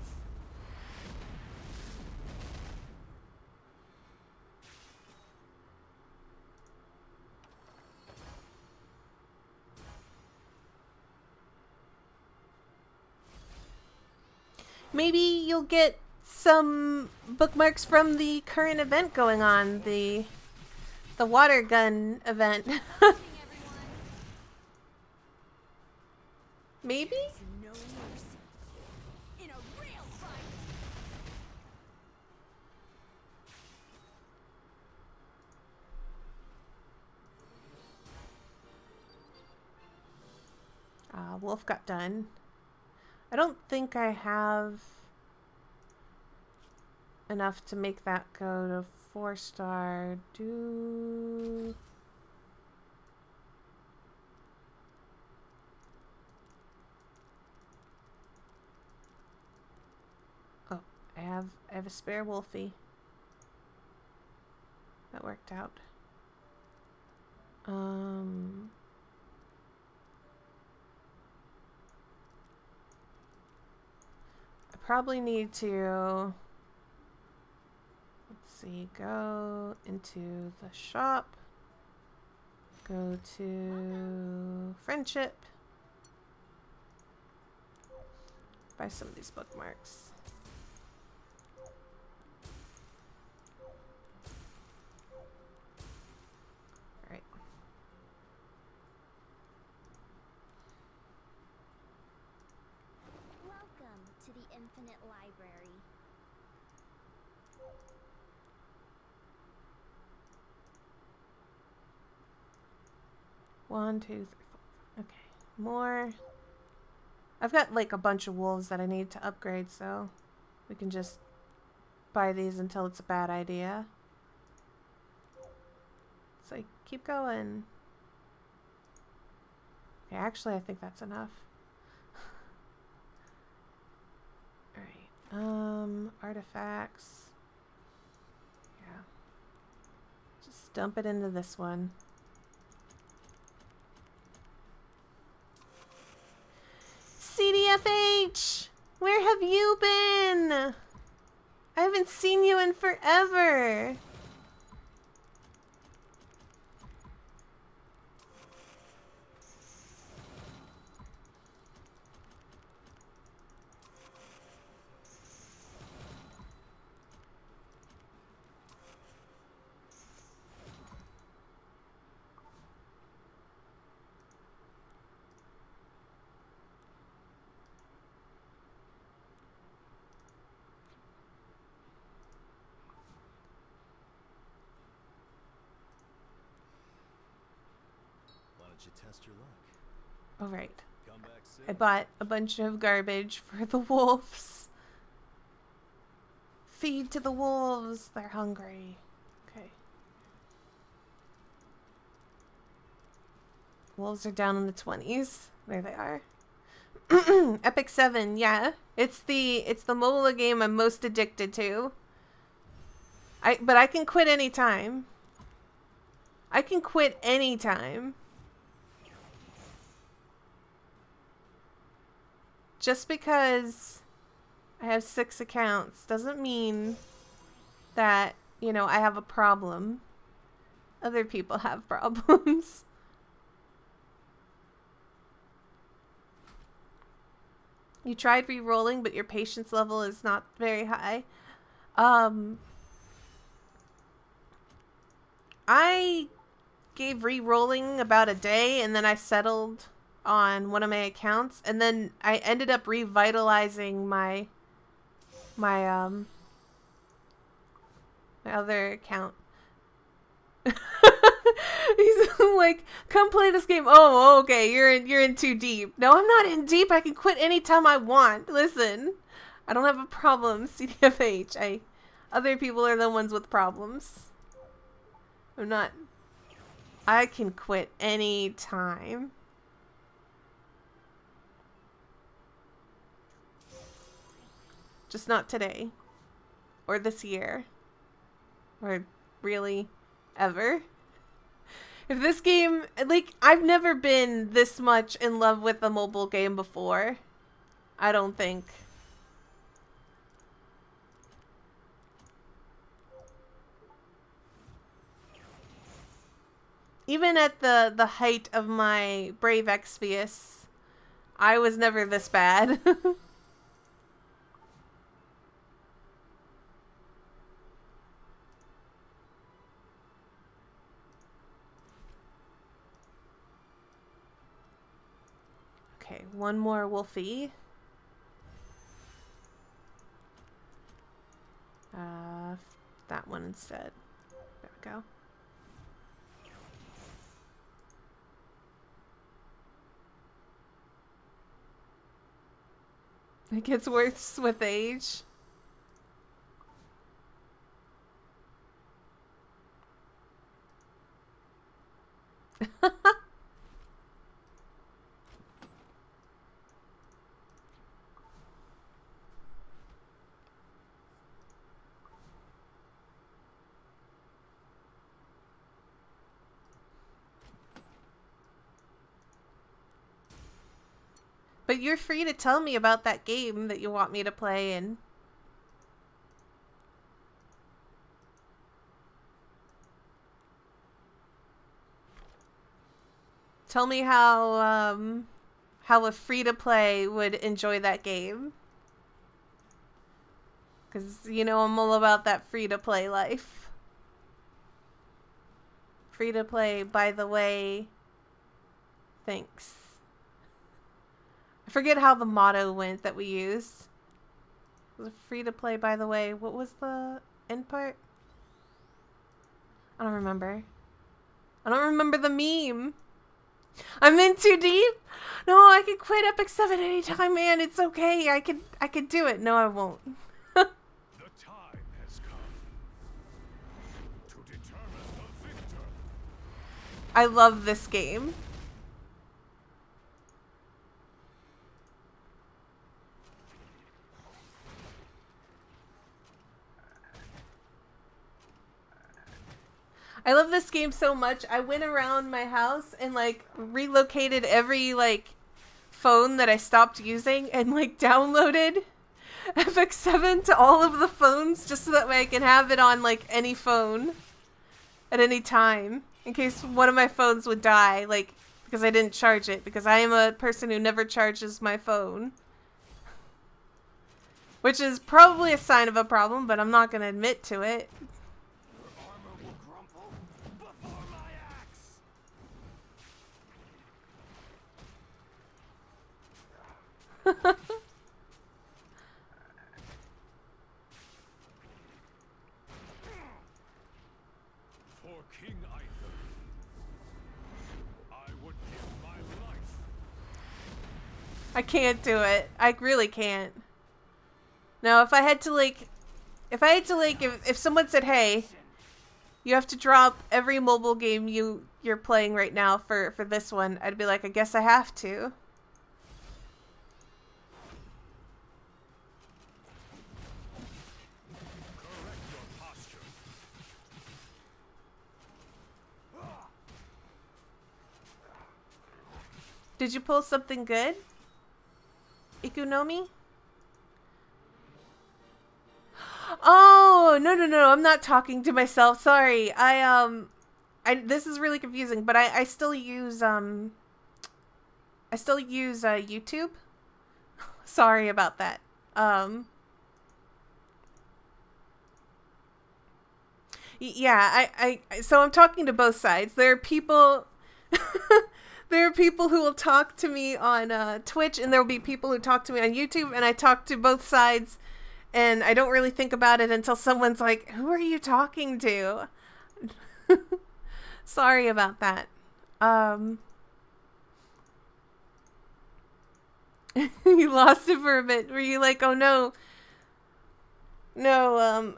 Maybe you'll get some bookmarks from the current event going on, the water gun event. Maybe? No mercy. In a real fight. Wolf got done. I don't think I have enough to make that go to 4-star. Oh, I have a spare Wolfie. That worked out. I probably need to, let's see, go into the shop, go to friendship, buy some of these bookmarks. Alright. Welcome to the Infinite Library. One, two, three, four. Okay, more. I've got like a bunch of wolves that I need to upgrade, so we can just buy these until it's a bad idea. So keep going. Okay, actually I think that's enough. Alright, artifacts. Yeah. Just dump it into this one. CDFH! Where have you been? I haven't seen you in forever. You test your luck. All right. Come back soon. I bought a bunch of garbage for the wolves. Feed to the wolves. They're hungry. Okay. Wolves are down in the 20s. There they are. FFXIV, yeah. It's the MOBA game I'm most addicted to. But I can quit anytime. I can quit anytime. Just because I have 6 accounts doesn't mean that, you know, I have a problem. Other people have problems. You tried re-rolling, but your patience level is not very high. I gave re-rolling about a day, and then I settled on one of my accounts, and then I ended up revitalizing my other account. He's like, come play this game. Oh, okay, you're in too deep. No, I'm not in deep. I can quit anytime I want. Listen, I don't have a problem, CDFH. Other people are the ones with problems. I'm not. I can quit any time. Just not today. Or this year. Or really ever. If this game, like, I've never been this much in love with a mobile game before. I don't think. Even at the height of my Brave Exvius, I was never this bad. Okay, one more Wolfie. That one instead. There we go. It gets worse with age. But you're free to tell me about that game that you want me to play and tell me how a free-to-play would enjoy that game. Because, you know, I'm all about that free-to-play life. Free-to-play, by the way, thanks. I forget how the motto went that we used. Was it free-to-play, by the way? What was the end part? I don't remember. I don't remember the meme. I'm in too deep? No, I can quit FFXIV anytime, man. It's okay. I could do it. No, I won't. The time has come to determine the victor. I love this game. I love this game so much. I went around my house and like relocated every like phone that I stopped using and like downloaded FX7 to all of the phones just so that way I can have it on like any phone at any time in case one of my phones would die, like because I didn't charge it, because I am a person who never charges my phone. Which is probably a sign of a problem, but I'm not going to admit to it. For King Arthur, I would give my life. I can't do it. I really can't. No, if I had to like, if someone said, hey, you have to drop every mobile game you're playing right now for this one, I'd be like, I guess I have to. Did you pull something good, Ikunomi? Oh, no, I'm not talking to myself. Sorry. This is really confusing, but I still use YouTube. Sorry about that. Yeah, so I'm talking to both sides. There are people there are people who will talk to me on Twitch, and there will be people who talk to me on YouTube, and I talk to both sides, and I don't really think about it until someone's like, who are you talking to? Sorry about that. You lost it for a bit. Were you like, oh no? No,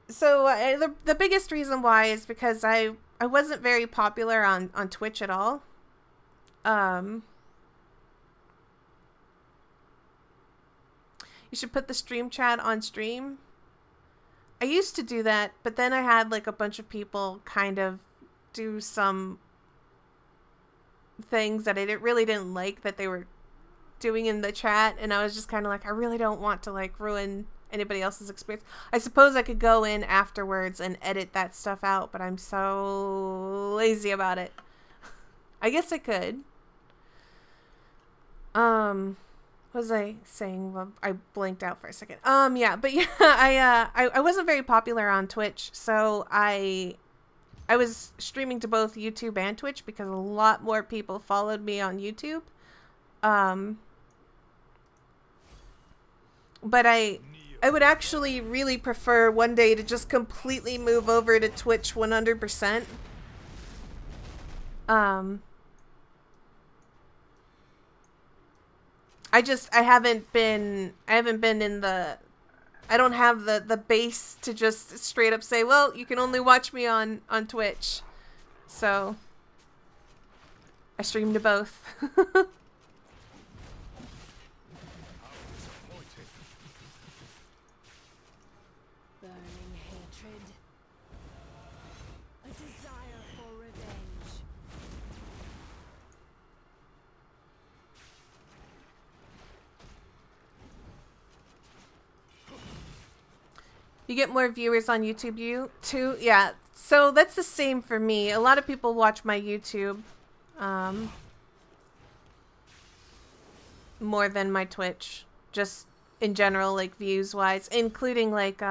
so the biggest reason why is because I wasn't very popular on Twitch at all. You should put the stream chat on stream. I used to do that, but then I had like a bunch of people kind of do some things that I really didn't like that they were doing in the chat, and I was just kind of like, I really don't want to like ruin anybody else's experience. I suppose I could go in afterwards and edit that stuff out, but I'm so lazy about it. I guess I could. What was I saying? Well, I blanked out for a second. Yeah, but yeah, I wasn't very popular on Twitch, so I was streaming to both YouTube and Twitch because a lot more people followed me on YouTube. But I would actually really prefer one day to just completely move over to Twitch 100%. I haven't been in the, I don't have the base to just straight up say, well, you can only watch me on Twitch. So I stream to both. Burning hatred. A desire for revenge. You get more viewers on YouTube, too? Yeah, so that's the same for me. A lot of people watch my YouTube more than my Twitch. Just in general, like, views-wise. Including, like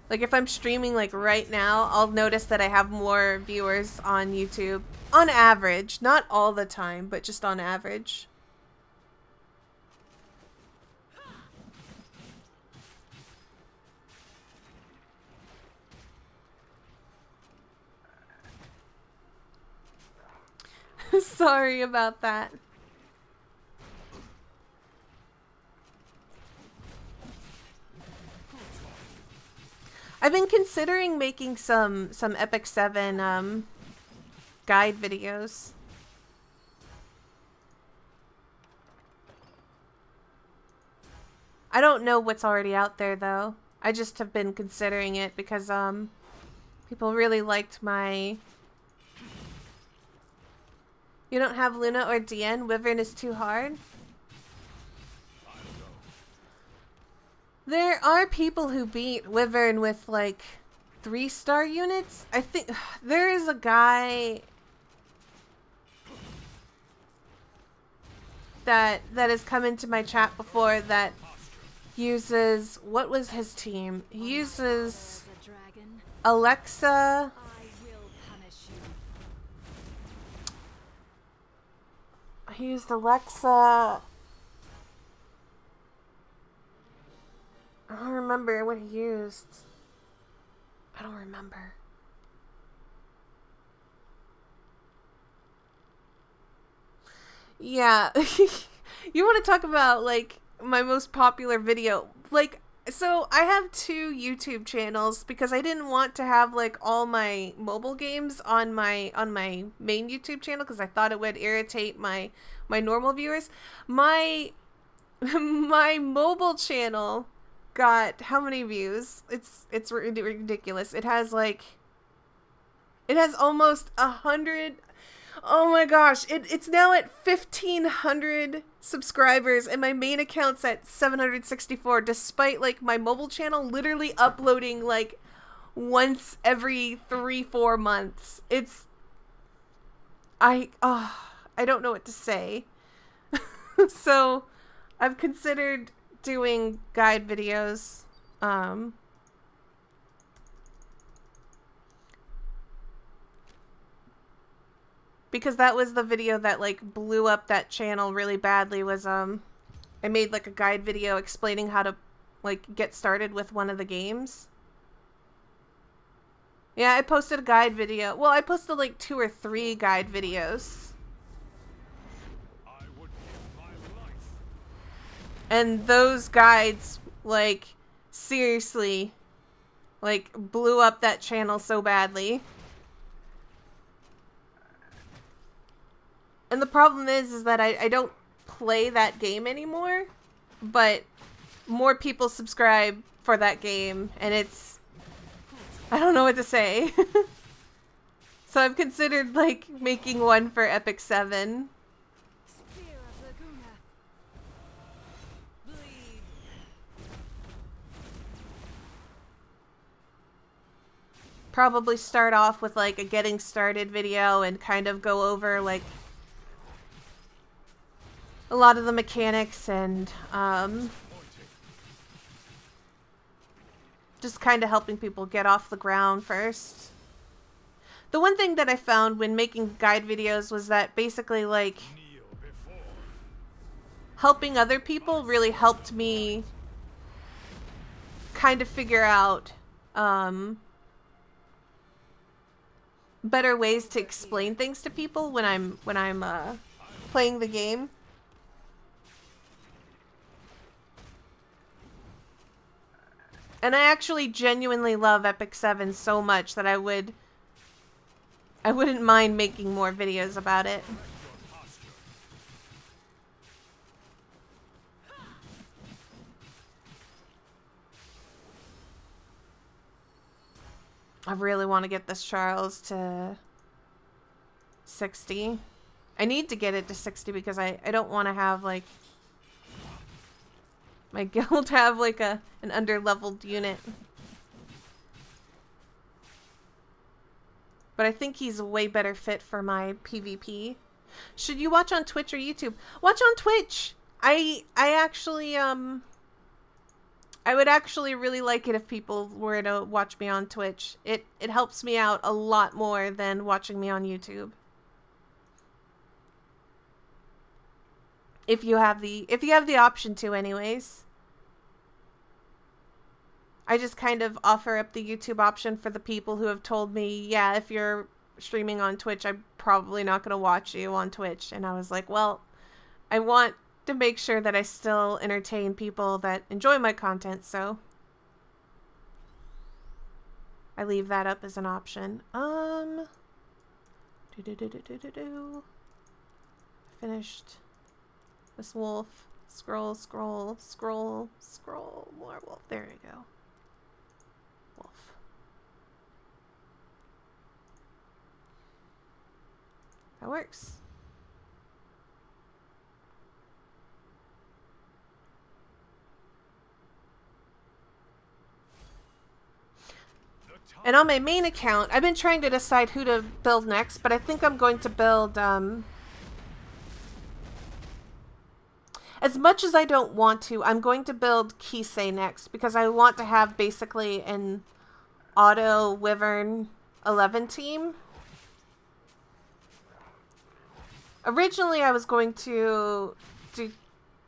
if I'm streaming, like, right now, I'll notice that I have more viewers on YouTube. On average. Not all the time, but just on average. Sorry about that. I've been considering making some FFXIV guide videos. I don't know what's already out there though. I just have been considering it because people really liked my. You don't have Luna or DN? Wyvern is too hard? There are people who beat Wyvern with, like, 3-star units. I think there is a guy that has come into my chat before that uses, what was his team? He uses Alexa. He used Alexa. I don't remember what he used. I don't remember. Yeah. You want to talk about, like, my most popular video? Like, so I have 2 YouTube channels because I didn't want to have, like, all my mobile games on my main YouTube channel because I thought it would irritate my normal viewers. My mobile channel got how many views? It's ridiculous. It has almost 100. Oh my gosh, it's now at 1,500 subscribers and my main account's at 764 despite, like, my mobile channel literally uploading, like, once every 3-4 months. I don't know what to say. So I've considered doing guide videos. Because that was the video that, like, blew up that channel really badly was, I made, like, a guide video explaining how to, like, get started with one of the games. Yeah, I posted a guide video. Well, I posted, like, 2 or 3 guide videos. I would give my life. And those guides, like, seriously, like, blew up that channel so badly. And the problem is that I don't play that game anymore, but more people subscribe for that game, and it's, I don't know what to say. So I've considered, like, making one for FFXIV. Probably start off with, like, a getting started video and kind of go over, like, a lot of the mechanics and just kind of helping people get off the ground first. The one thing that I found when making guide videos was that basically, like, helping other people really helped me kind of figure out better ways to explain things to people when I'm playing the game. And I actually genuinely love FFXIV so much that I wouldn't mind making more videos about it. I really want to get this Charles to 60. I need to get it to 60 because I don't want to have, like, my guild have, like, an under-leveled unit. But I think he's a way better fit for my PvP. Should you watch on Twitch or YouTube? Watch on Twitch! I actually, I would actually really like it if people were to watch me on Twitch. It helps me out a lot more than watching me on YouTube. If you have the option to, anyways. I just kind of offer up the YouTube option for the people who have told me, yeah, if you're streaming on Twitch, I'm probably not going to watch you on Twitch. And I was like, well, I want to make sure that I still entertain people that enjoy my content, so I leave that up as an option. Finished this wolf. Scroll, scroll, scroll, scroll. More wolf. There we go. Wolf. That works. And on my main account, I've been trying to decide who to build next, but I think I'm going to build, as much as I don't want to, I'm going to build Kisei next, because I want to have basically an auto Wyvern 11 team. Originally, I was going to do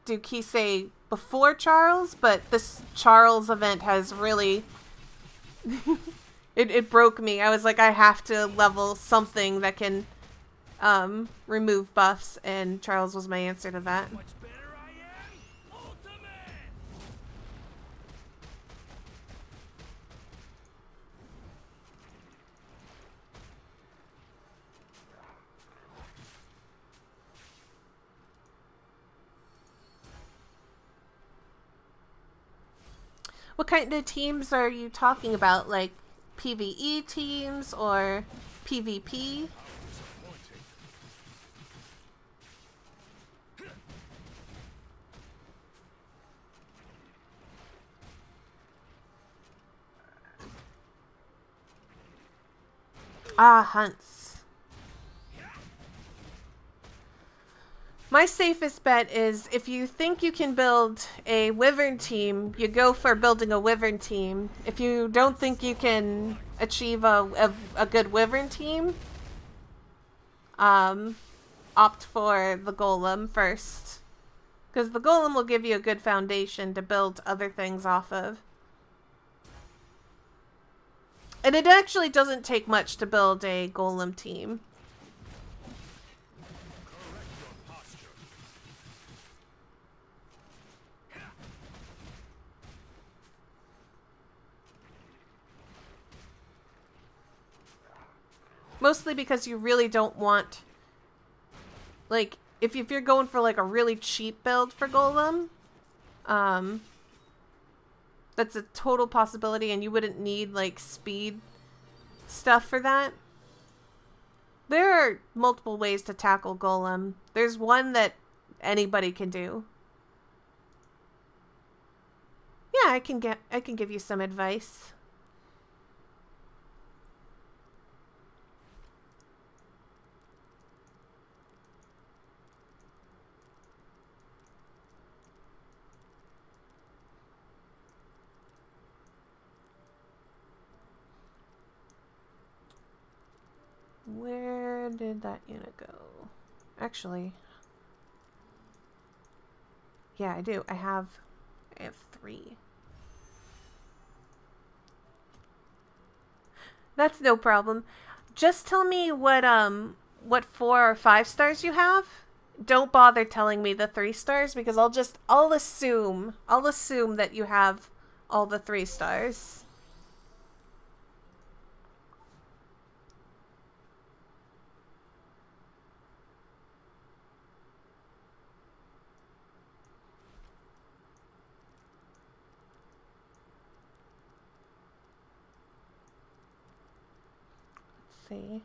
Kisei before Charles, but this Charles event has really... it broke me. I was like, I have to level something that can remove buffs, and Charles was my answer to that. What kind of teams are you talking about? Like PvE teams or PvP? Ah, hunts. My safest bet is if you think you can build a Wyvern team, you go for building a Wyvern team. If you don't think you can achieve a good Wyvern team, opt for the Golem first. Because the Golem will give you a good foundation to build other things off of. And it actually doesn't take much to build a Golem team. Mostly because you really don't want, like, if you're going for like a really cheap build for Golem, that's a total possibility, and you wouldn't need like speed stuff for that. There are multiple ways to tackle Golem. There's one that anybody can do. Yeah, I can give you some advice. did that unit go? Actually, yeah, I do. I have 3. That's no problem. Just tell me what 4 or 5 stars you have. Don't bother telling me the 3 stars because I'll assume that you have all the 3 stars. Let's see.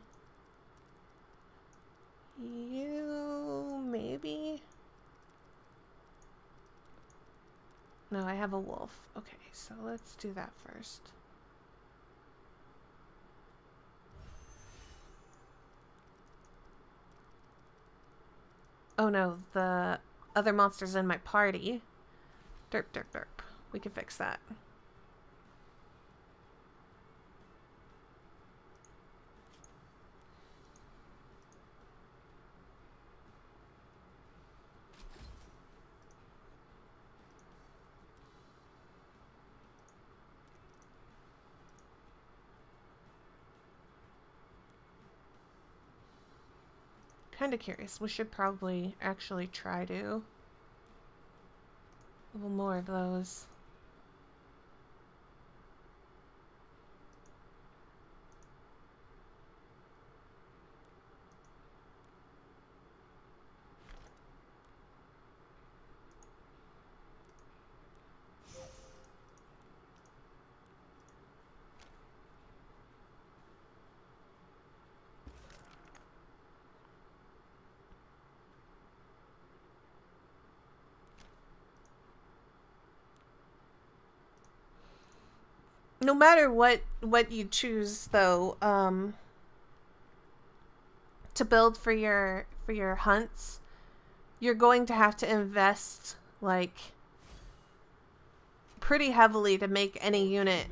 You maybe? No, I have a wolf. Okay, so let's do that first. Oh no, the other monster's in my party. Derp, derp, derp. We can fix that. Kind of curious. We should probably actually try to. A little more of those. No matter what you choose though, to build for your hunts, you're going to have to invest like pretty heavily to make any unit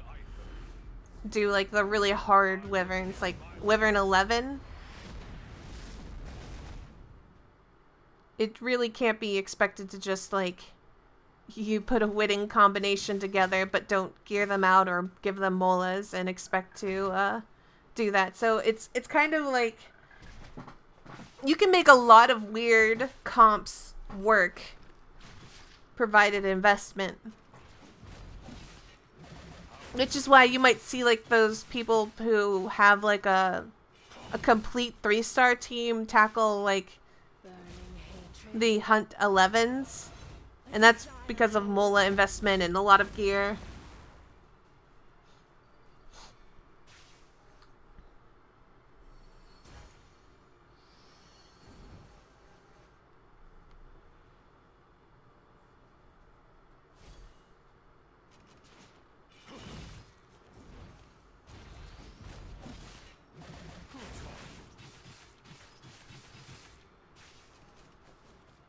do like the really hard wyverns, like Wyvern 11. It really can't be expected to just like you put a winning combination together but don't gear them out or give them molas and expect to do that. So it's kind of like you can make a lot of weird comps work provided investment. Which is why you might see like those people who have like a complete 3-star team tackle like the Hunt 11s. And that's because of mola investment and a lot of gear.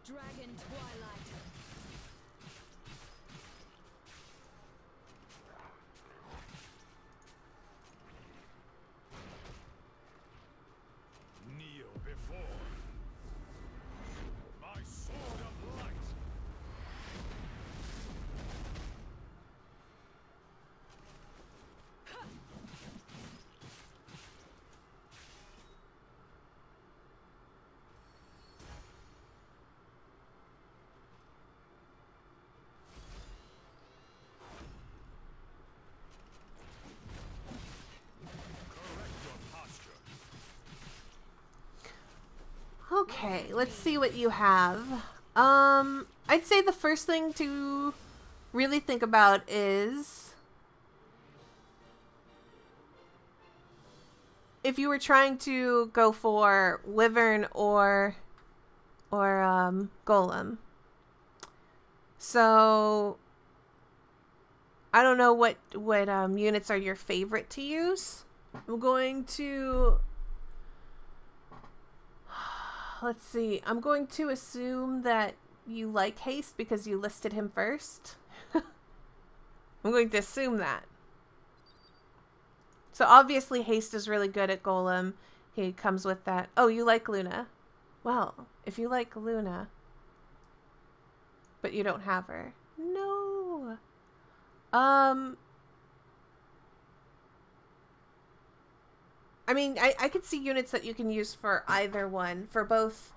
Dragon Twilight. Kneel before my sword of light. Okay, let's see what you have. I'd say the first thing to really think about is if you were trying to go for Wyvern or Golem. So I don't know what units are your favorite to use. I'm going to... Let's see. I'm going to assume that you like Haste because you listed him first. I'm going to assume that. So obviously Haste is really good at Golem. he comes with that. Oh, you like Luna? Well, if you like Luna, but you don't have her. No. I mean, I could see units that you can use for either one, for both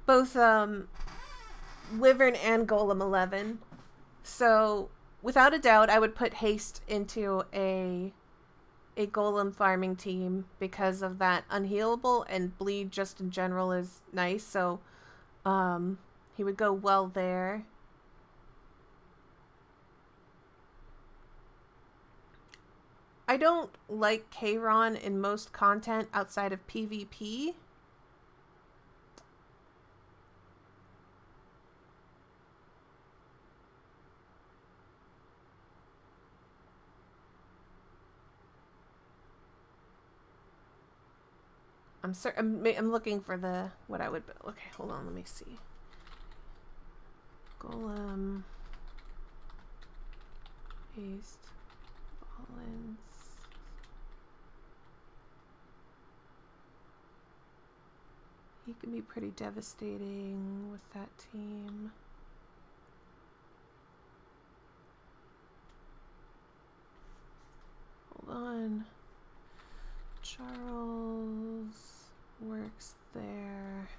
Wyvern and Golem 11. So, without a doubt, I would put Haste into a Golem farming team because of that unhealable, and Bleed just in general is nice, so he would go well there. I don't like Kayron in most content outside of PvP. I'm looking for what I would. Okay, hold on. Let me see. Golem, Haste, Balance. He can be pretty devastating with that team. Hold on. Charles works there.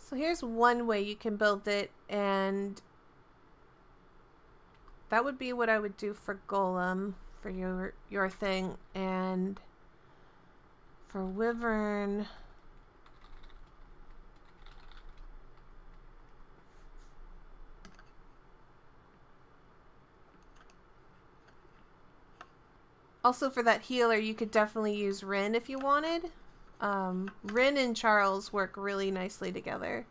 So here's one way you can build it, and that would be what I would do for Golem, for your thing, and for Wyvern. Also for that healer, you could definitely use Rin if you wanted. Rin and Charles work really nicely together. There.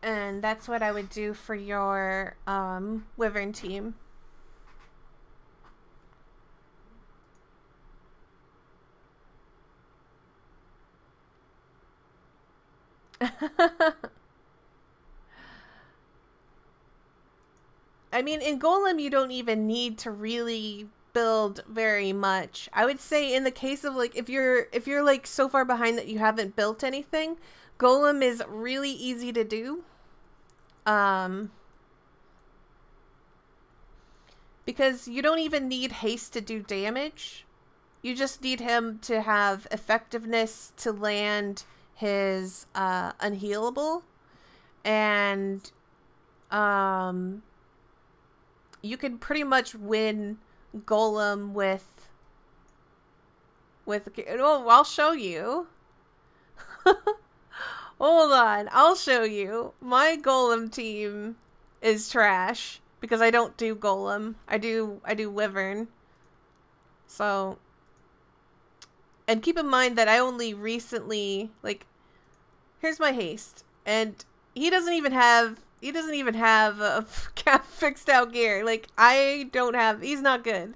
And that's what I would do for your Wyvern team. I mean, in Golem, you don't even need to really build very much. I would say in the case of like if you're like so far behind that you haven't built anything, Golem is really easy to do. Because you don't even need haste to do damage. You just need him to have effectiveness to land his unhealable, and you can pretty much win Golem with oh, I'll show you. Hold on, I'll show you. My Golem team is trash because I don't do Golem. I do Wyvern. So, and keep in mind that I only recently, like, here's my haste, and he doesn't even have he doesn't even have a fixed out gear. Like, I don't have, he's not good.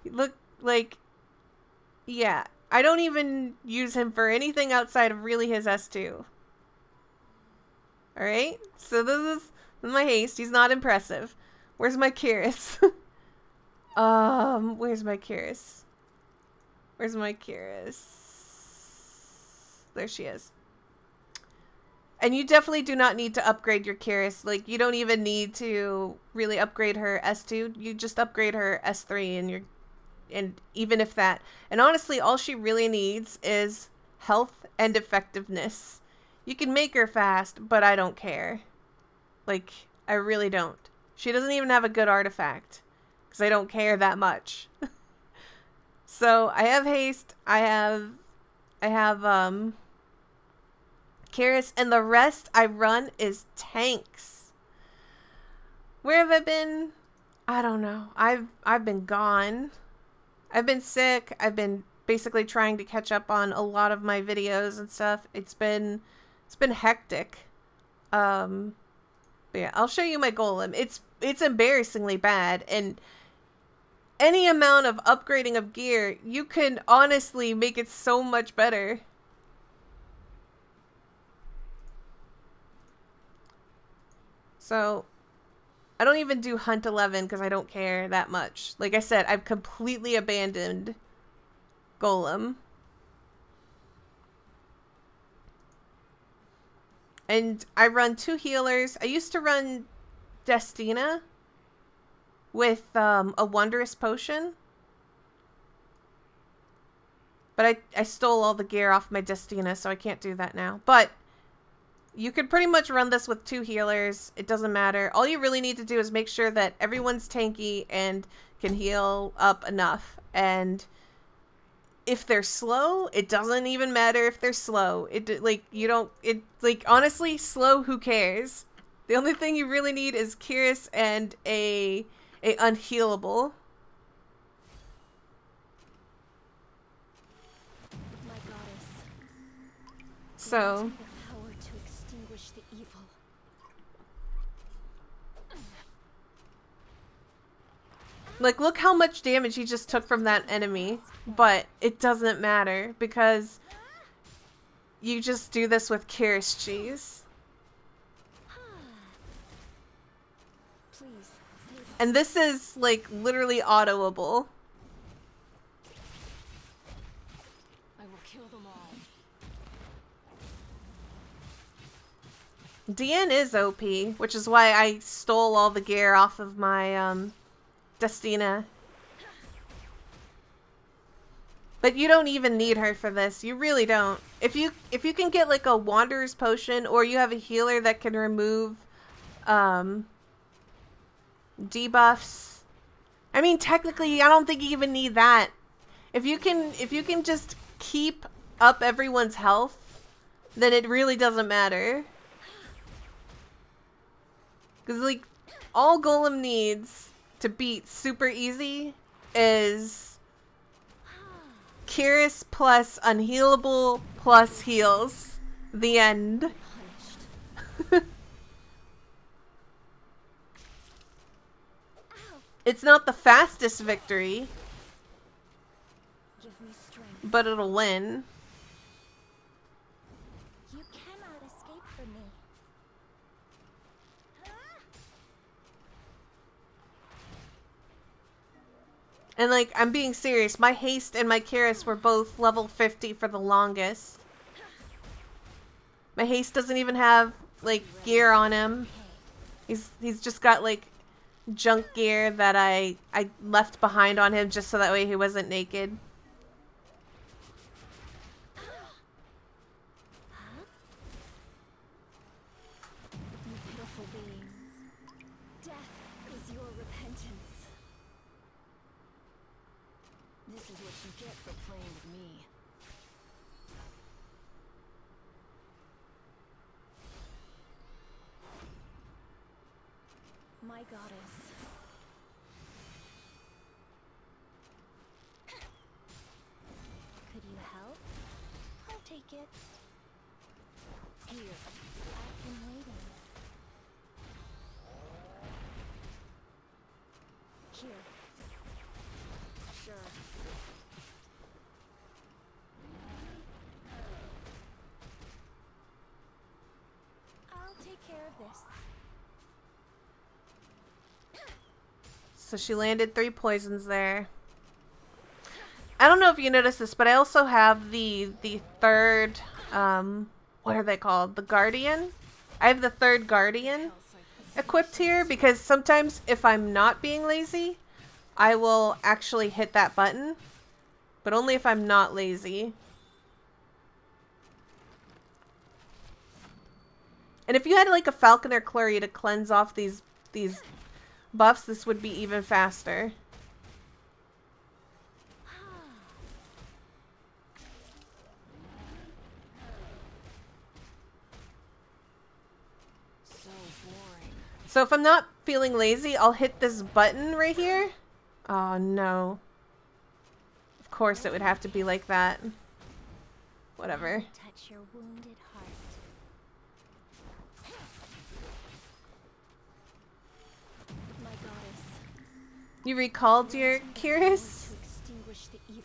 Look, like, yeah. I don't even use him for anything outside of really his S2. Alright? So this is my haste. He's not impressive. Where's my Kyrus? Where's my Kyrus? Where's my Kyrus? There she is. And you definitely do not need to upgrade your Kyrus. Like, you don't even need to really upgrade her S2. You just upgrade her S3 and you're... And even if that... And honestly, all she really needs is health and effectiveness. You can make her fast, but I don't care. Like, I really don't. She doesn't even have a good artifact. Because I don't care that much. So, I have haste. I have Kyrus, and the rest I run is tanks. Where have I been? I don't know. I've been gone. I've been sick. I've been basically trying to catch up on a lot of my videos and stuff. It's been hectic. But yeah, I'll show you my golem. It's embarrassingly bad, and any amount of upgrading of gear, you can honestly make it so much better. So, I don't even do Hunt 11 because I don't care that much. Like I said, I've completely abandoned Golem. And I run 2 healers. I used to run Destina with a Wondrous Potion. But I stole all the gear off my Destina, so I can't do that now. But you could pretty much run this with 2 healers. It doesn't matter. All you really need to do is make sure that everyone's tanky and can heal up enough. And if they're slow, it doesn't even matter if they're slow. Honestly, slow, who cares? The only thing you really need is Kyrus and a unhealable. My goddess. So... Like, look how much damage he just took from that enemy. But it doesn't matter because you just do this with Kyrus cheese. And this is, like, literally autoable. I will kill them all. DN is OP, which is why I stole all the gear off of my, Destina. But you don't even need her for this. You really don't. If you can get like a Wanderer's Potion, or you have a healer that can remove debuffs. I mean, technically, I don't think you even need that. If you can just keep up everyone's health, then it really doesn't matter. Because like all Golem needs to beat super easy is Kyrus plus unhealable plus heals. The end. It's not the fastest victory, but it'll win. You cannot escape from me. And like, I'm being serious. My haste and my Kyrus were both level 50 for the longest. My haste doesn't even have like gear on him. He's just got like junk gear that I left behind on him just so that way he wasn't naked. You pitiful beings. Death is your repentance. This is what you get for playing with me. My goddess. Could you help? I'll take it. Here. I've been waiting. here. Sure. I'll take care of this. So she landed 3 poisons there. I don't know if you noticed this, but I also have the third, what are they called? The Guardian? I have the third Guardian equipped here because sometimes if I'm not being lazy, I will actually hit that button. But only if I'm not lazy. And if you had like a Falconer Clury to cleanse off these buffs, this would be even faster. So boring. So if I'm not feeling lazy, I'll hit this button right here. Oh no. Of course it would have to be like that. Whatever. Touch your wounded heart. My goddess. You recalled your Curious? To extinguish the evil.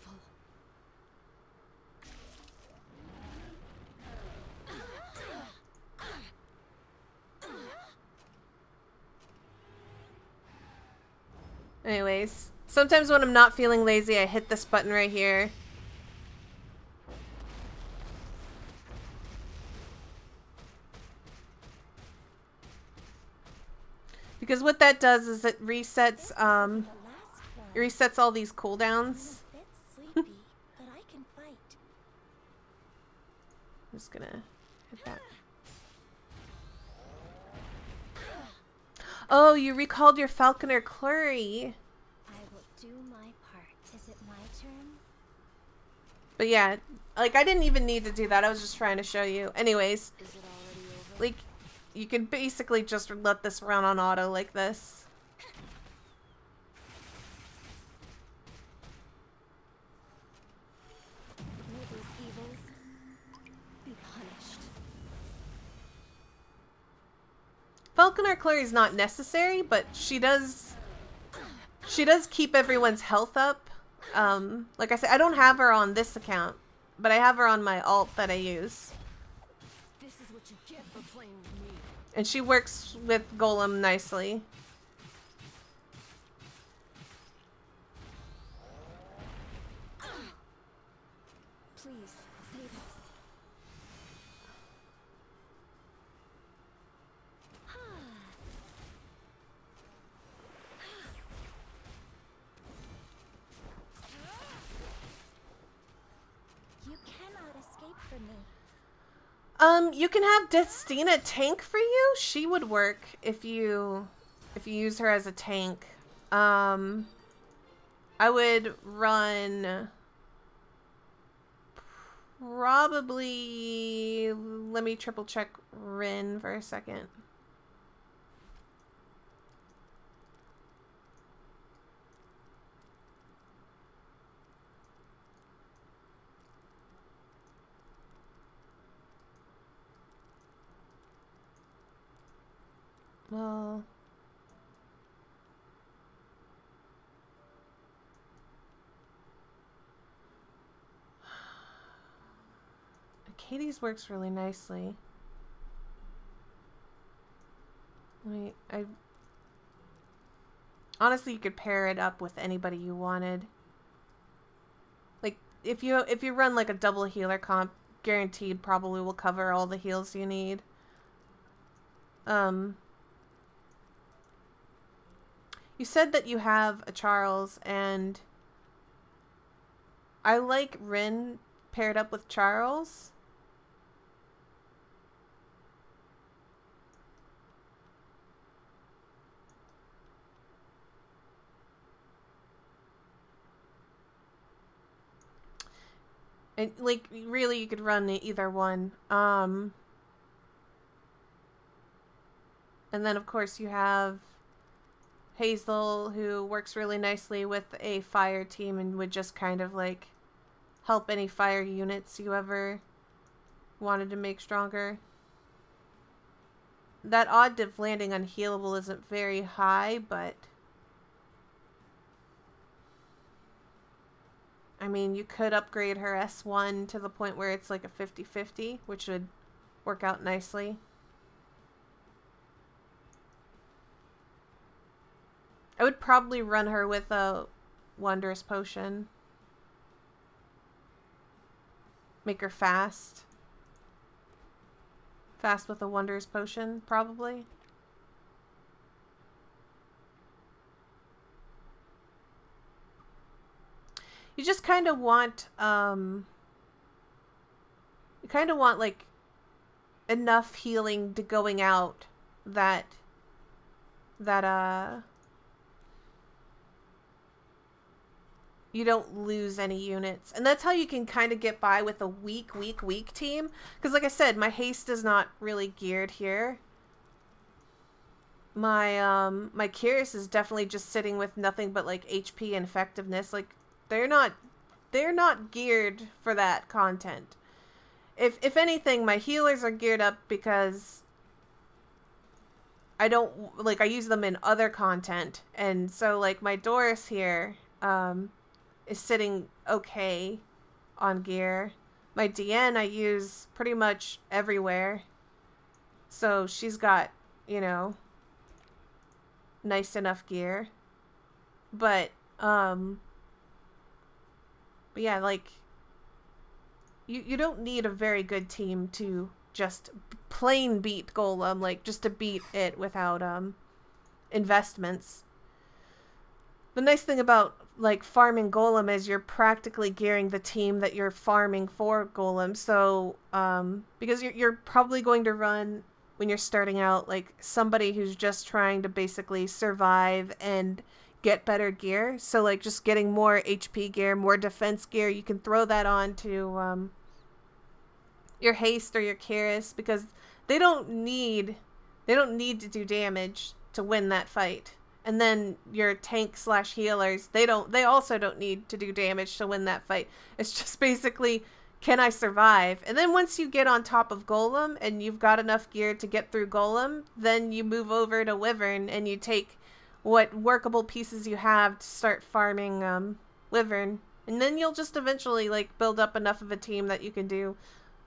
Anyways, sometimes when I'm not feeling lazy, I hit this button right here. Because what that does is it resets, The last one. it resets all these cooldowns. I'm a bit sleepy, but I can fight. I'm just gonna hit that. Oh, you recalled your Falconer Clury. I will do my part. Is it my turn? But yeah, like I didn't even need to do that. I was just trying to show you. Anyways, Is it already over? like you can basically just let this run on auto like this. May those evils be punished. Falconer Clury is not necessary, but she does keep everyone's health up. Like I said, I don't have her on this account, but I have her on my alt that I use. This is what you get for playing with me. And she works with Golem nicely. Please, save us. You cannot escape from me. You can have Destina tank for you. She would work if you use her as a tank. I would run probably, let me triple check Rin for a second. Well, Katie's works really nicely. Wait, honestly, you could pair it up with anybody you wanted. Like if you run like a double healer comp, guaranteed probably will cover all the heals you need. You said that you have a Charles, and I like Rin paired up with Charles. And like really you could run either one. And then of course you have Hazel, who works really nicely with a fire team and would just kind of like help any fire units you ever wanted to make stronger. That odd div landing unhealable isn't very high, but I mean, you could upgrade her S1 to the point where it's like a 50-50, which would work out nicely. I would probably run her with a Wondrous Potion. Make her fast. Fast with a Wondrous Potion, probably. You just kind of want, like, enough healing to going out that you don't lose any units. And that's how you can kind of get by with a weak team. Because like I said, my haste is not really geared here. My Curious is definitely just sitting with nothing but like HP and effectiveness. Like they're not geared for that content. If anything, my healers are geared up because I don't like I use them in other content. And so like my Doris here is sitting okay on gear. My DN I use pretty much everywhere. So she's got, you know, nice enough gear. But yeah, like you don't need a very good team to just plain beat Golem, like just to beat it without investments. The nice thing about like farming Golem is you're practically gearing the team that you're farming for Golem. So because you're probably going to run when you're starting out like somebody who's just trying to basically survive and get better gear. So like just getting more HP gear, more defense gear, you can throw that on to your haste or your Curious because they don't need to do damage to win that fight. And then your tank / healers, they also don't need to do damage to win that fight. It's just basically, can I survive? And then once you get on top of Golem and you've got enough gear to get through Golem, then you move over to Wyvern and you take what workable pieces you have to start farming Wyvern. And then you'll just eventually like build up enough of a team that you can do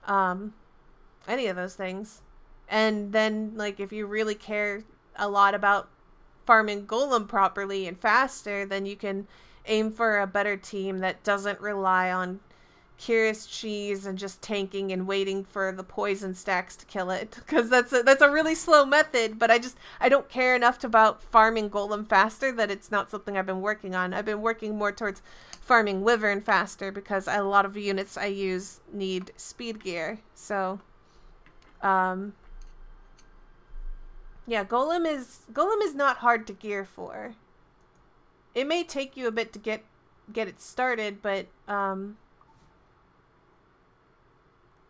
any of those things. And then like if you really care a lot about farming Golem properly and faster, then you can aim for a better team that doesn't rely on Curious Cheese and just tanking and waiting for the poison stacks to kill it, because that's a really slow method. But I don't care enough about farming Golem faster that it's not something I've been working on. I've been working more towards farming Wyvern faster because a lot of units I use need speed gear. So yeah, Golem is not hard to gear for. It may take you a bit to get it started, but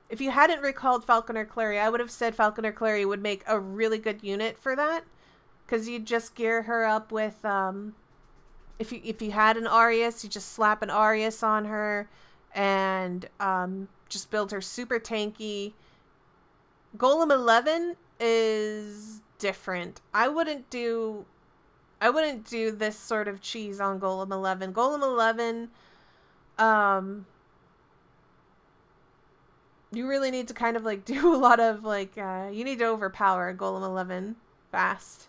if you hadn't recalled Falconer Clary, I would have said Falconer Clary would make a really good unit for that, because you'd just gear her up with if you had an Arius, you just slap an Arius on her and just build her super tanky. Golem 11 is different. I wouldn't do this sort of cheese on Golem 11. Golem 11, you really need to kind of like do a lot of like, you need to overpower Golem 11 fast.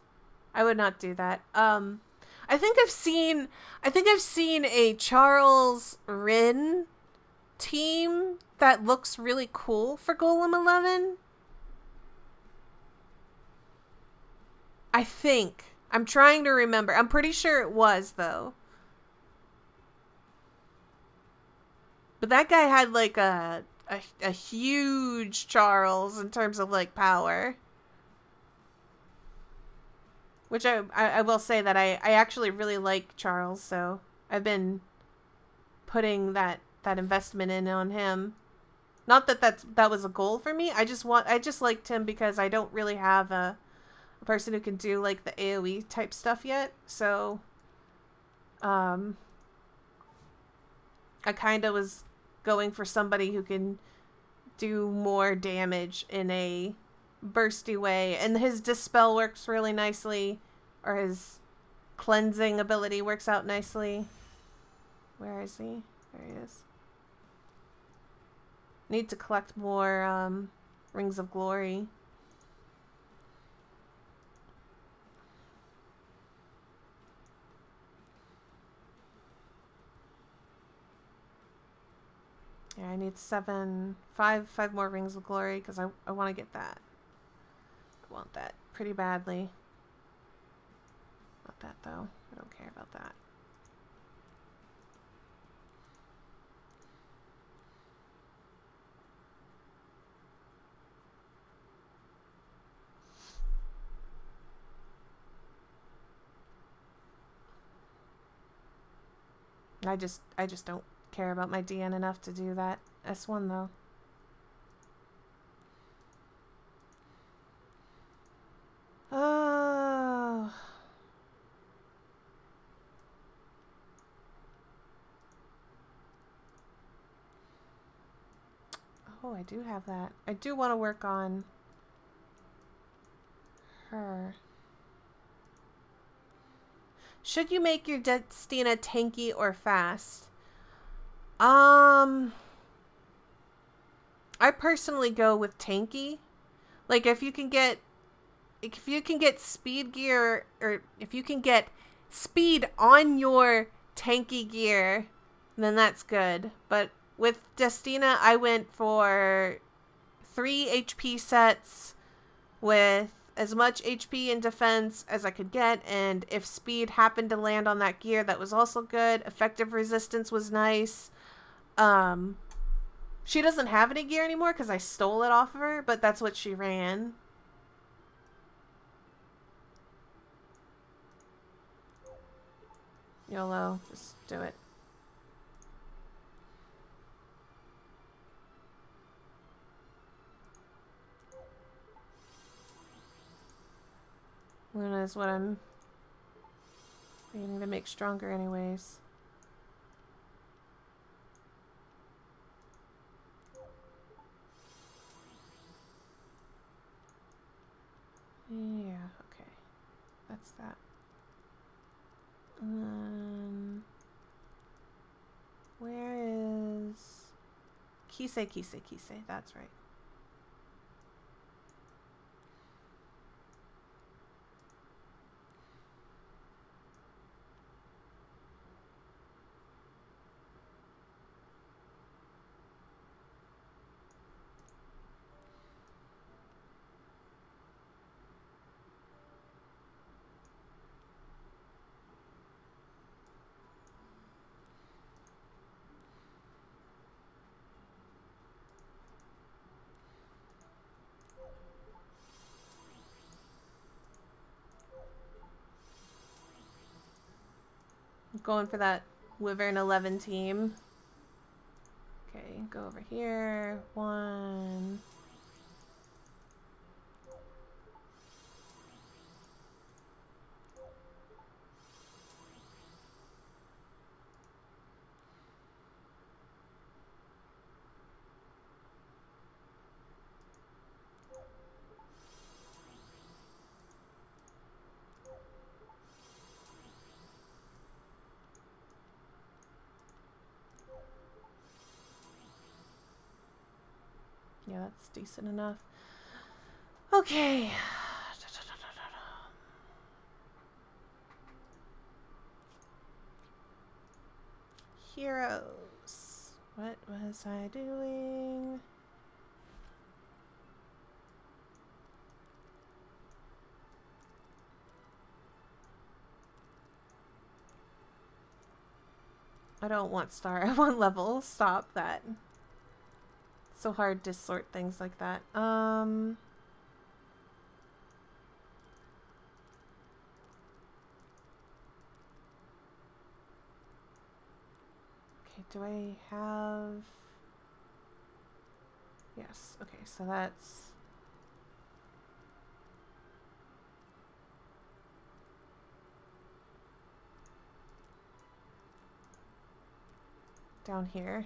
I would not do that. I think I've seen a Charles Rin team that looks really cool for Golem 11. I think. I'm trying to remember. I'm pretty sure it was, though. But that guy had, like, a huge Charles in terms of, like, power. Which I will say that I actually really like Charles, so I've been putting that investment in on him. Not that that was a goal for me. I just liked him because I don't really have a person who can do like the AoE type stuff yet, so I kind of was going for somebody who can do more damage in a bursty way, and his dispel works really nicely, or his cleansing ability works out nicely. Where is he? There he is. Need to collect more Rings of Glory. Yeah, I need five more Rings of Glory because I want to get that. I want that pretty badly. Not that though. I don't care about that. I just don't care about my DN enough to do that S1 though. Oh. Oh, I do have that. I do want to work on her. Should you make your Destina tanky or fast? I personally go with tanky. Like if you can get speed gear, or if you can get speed on your tanky gear, then that's good. But with Destina, I went for 3 HP sets with as much HP and defense as I could get, and if speed happened to land on that gear, that was also good. Effective resistance was nice. She doesn't have any gear anymore because I stole it off of her, but that's what she ran. YOLO, just do it. Luna is what I'm needing to make stronger anyways. Yeah, okay. That's that. Where is Kise? That's right. Going for that Wyvern 11 team. Okay, go over here. 1. Yeah, that's decent enough. Okay. Heroes. What was I doing? I don't want star. I want level. Stop that. It's so hard to sort things like that. Okay, do I have... Yes, okay, so that's... down here.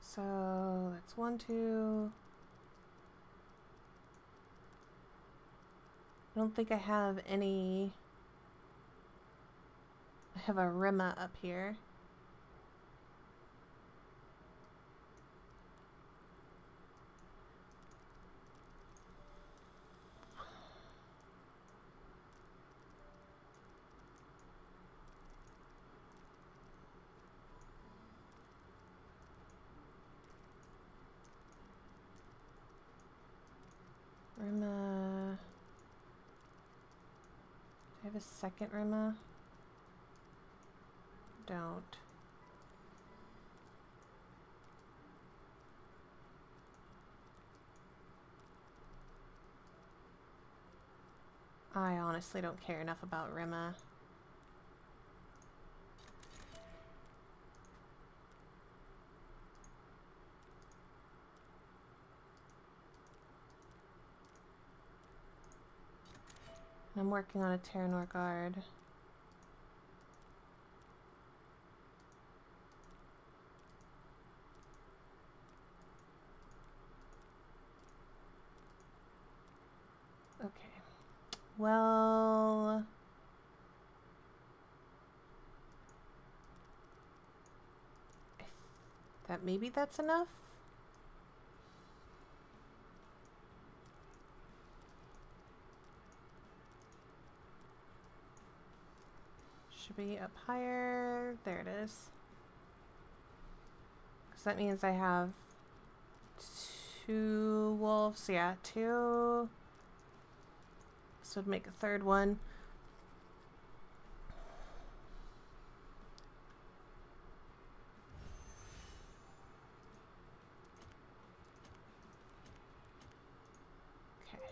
So that's 1, 2. I don't think I have any. I have a Rima up here. Rima. Do I have a second Rima? Don't. I honestly don't care enough about Rima. I'm working on a Terranor guard. Okay. Well, that maybe that's enough. Should be up higher. There it is. Because that means I have 2 wolves. Yeah, 2. This would make a third one. Okay.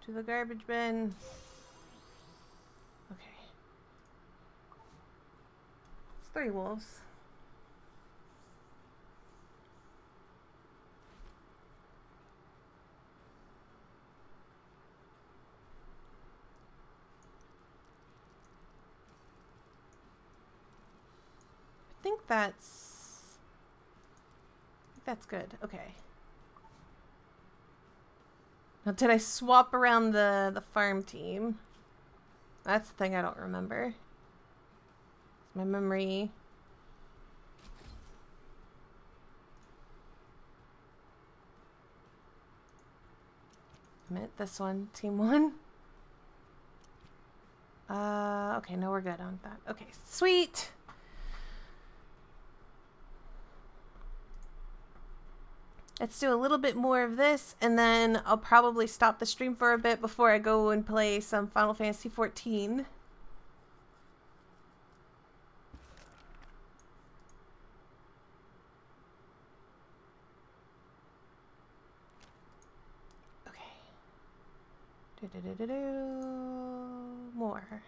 To the garbage bin. Okay. It's 3 wolves. I think that's good. Okay. Now, did I swap around the farm team? That's the thing I don't remember. My memory. I meant this one, team 1. Okay, no, we're good on that. Okay, sweet. Let's do a little bit more of this, and then I'll probably stop the stream for a bit before I go and play some Final Fantasy XIV. Okay. More.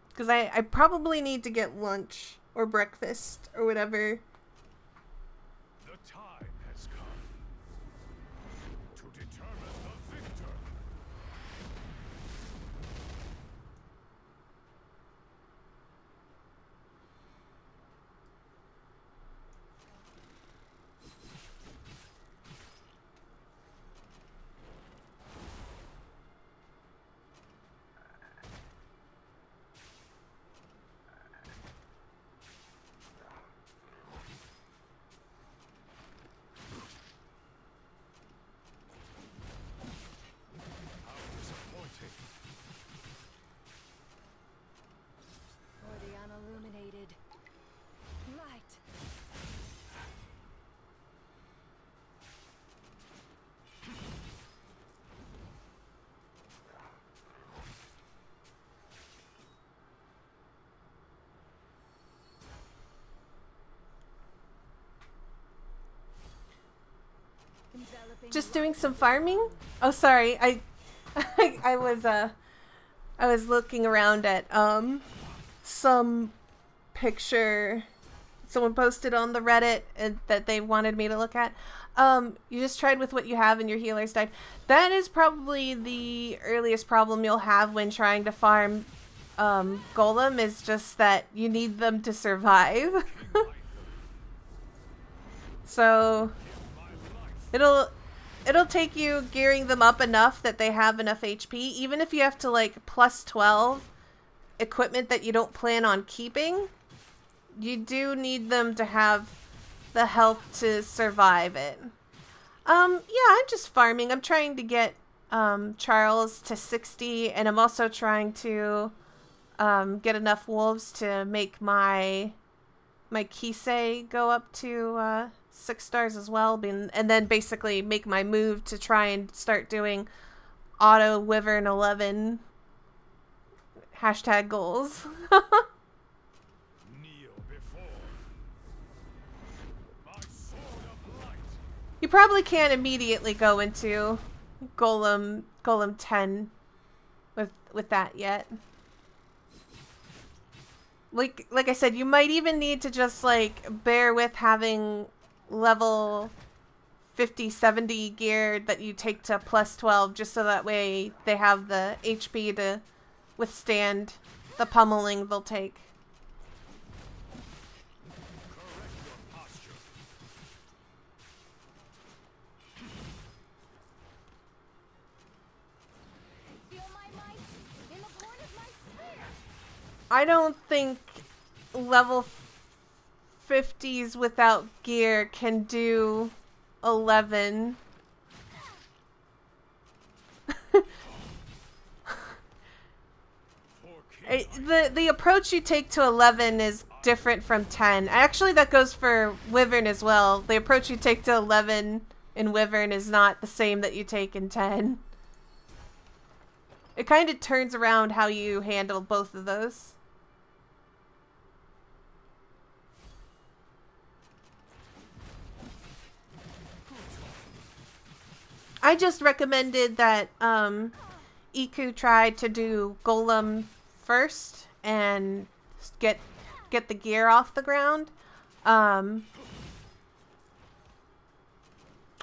Because I probably need to get lunch or breakfast or whatever. The time has come to determine the victor. Just doing some farming? Oh, sorry. I was looking around at some picture. someone posted on the Reddit that they wanted me to look at. You just tried with what you have and your healers died. That is probably the earliest problem you'll have when trying to farm Golem, is just that you need them to survive. So it'll take you gearing them up enough that they have enough HP, even if you have to like plus 12 equipment that you don't plan on keeping. You do need them to have the health to survive it. Yeah, I'm just farming. I'm trying to get Charles to 60, and I'm also trying to get enough wolves to make my Kisei go up to 6 stars as well, and then basically make my move to try and start doing auto Wyvern 11 hashtag goals. You probably can't immediately go into Golem 10 with that yet. Like I said, you might even need to just like bear with having level 50, 70 gear that you take to plus 12, just so that way they have the HP to withstand the pummeling they'll take. I don't think level 50s without gear can do 11. The approach you take to 11 is different from 10. Actually, that goes for Wyvern as well. The approach you take to 11 in Wyvern is not the same that you take in 10. It kind of turns around how you handle both of those. I just recommended that Iku try to do Golem first and get the gear off the ground.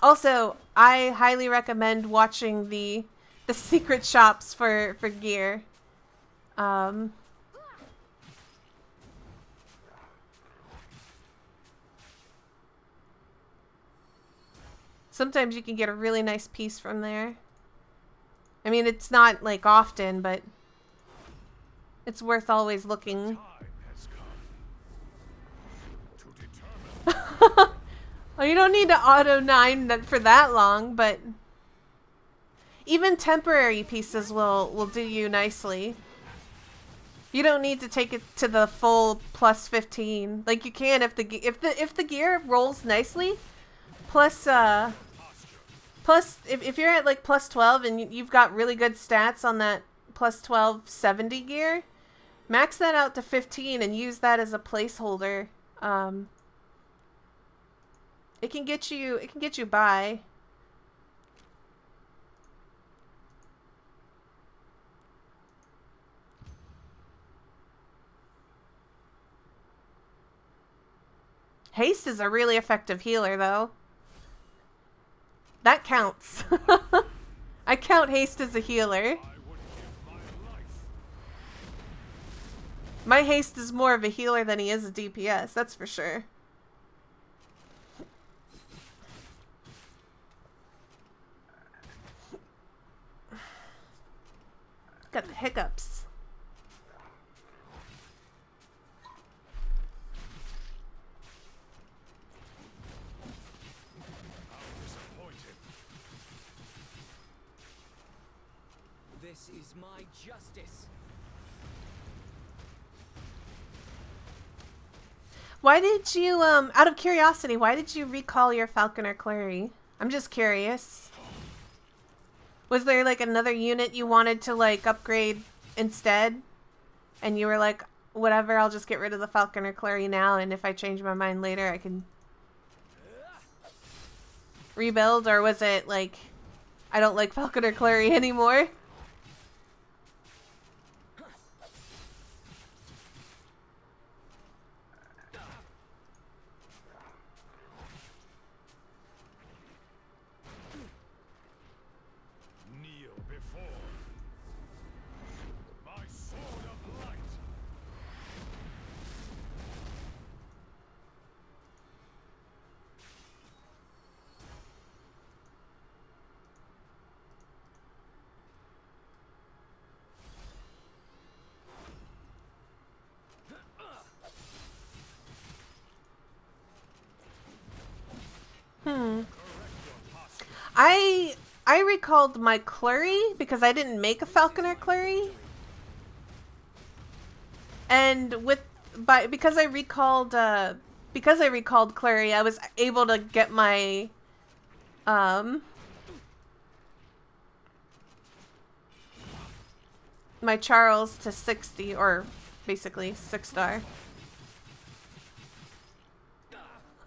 Also, I highly recommend watching the secret shops for gear. Sometimes you can get a really nice piece from there. I mean, it's not like often, but it's worth always looking. Well, you don't need to auto 9 for that long, but even temporary pieces will do you nicely. You don't need to take it to the full plus 15. Like you can if the gear rolls nicely. Plus if you're at like plus 12 and you've got really good stats on that plus 12 70 gear, max that out to 15 and use that as a placeholder. It can get you by. Haste is a really effective healer, though. That counts. I count haste as a healer. My haste is more of a healer than he is a DPS, that's for sure. Got the hiccups. This is my justice. Why did you, out of curiosity, why did you recall your Falconer Clary? I'm just curious. Was there, like, another unit you wanted to, like, upgrade instead? And you were like, whatever, I'll just get rid of the Falconer Clary now, and if I change my mind later, I can rebuild? Or was it, like, I don't like Falconer Clary anymore? I recalled my Clury because I didn't make a Falconer Clury. And because I recalled Clury, I was able to get my my Charles to 60, or basically 6-star.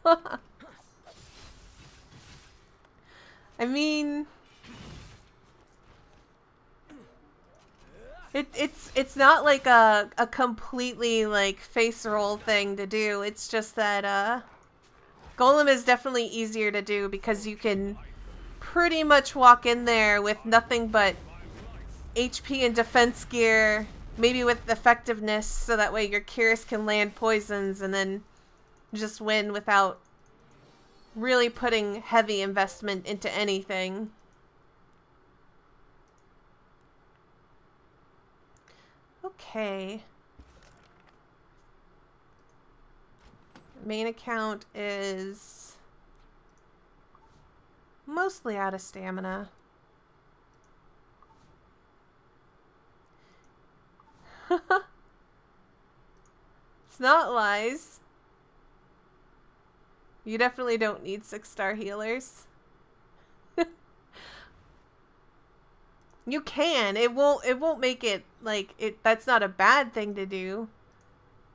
I mean, it's not like a completely like face roll thing to do. It's just that Golem is definitely easier to do because you can pretty much walk in there with nothing but HP and defense gear, maybe with effectiveness, so that way your Curious can land poisons and then just win without really putting heavy investment into anything. Okay. Main account is mostly out of stamina. It's not lies. You definitely don't need 6-star healers. You can. It won't make it like it. That's not a bad thing to do.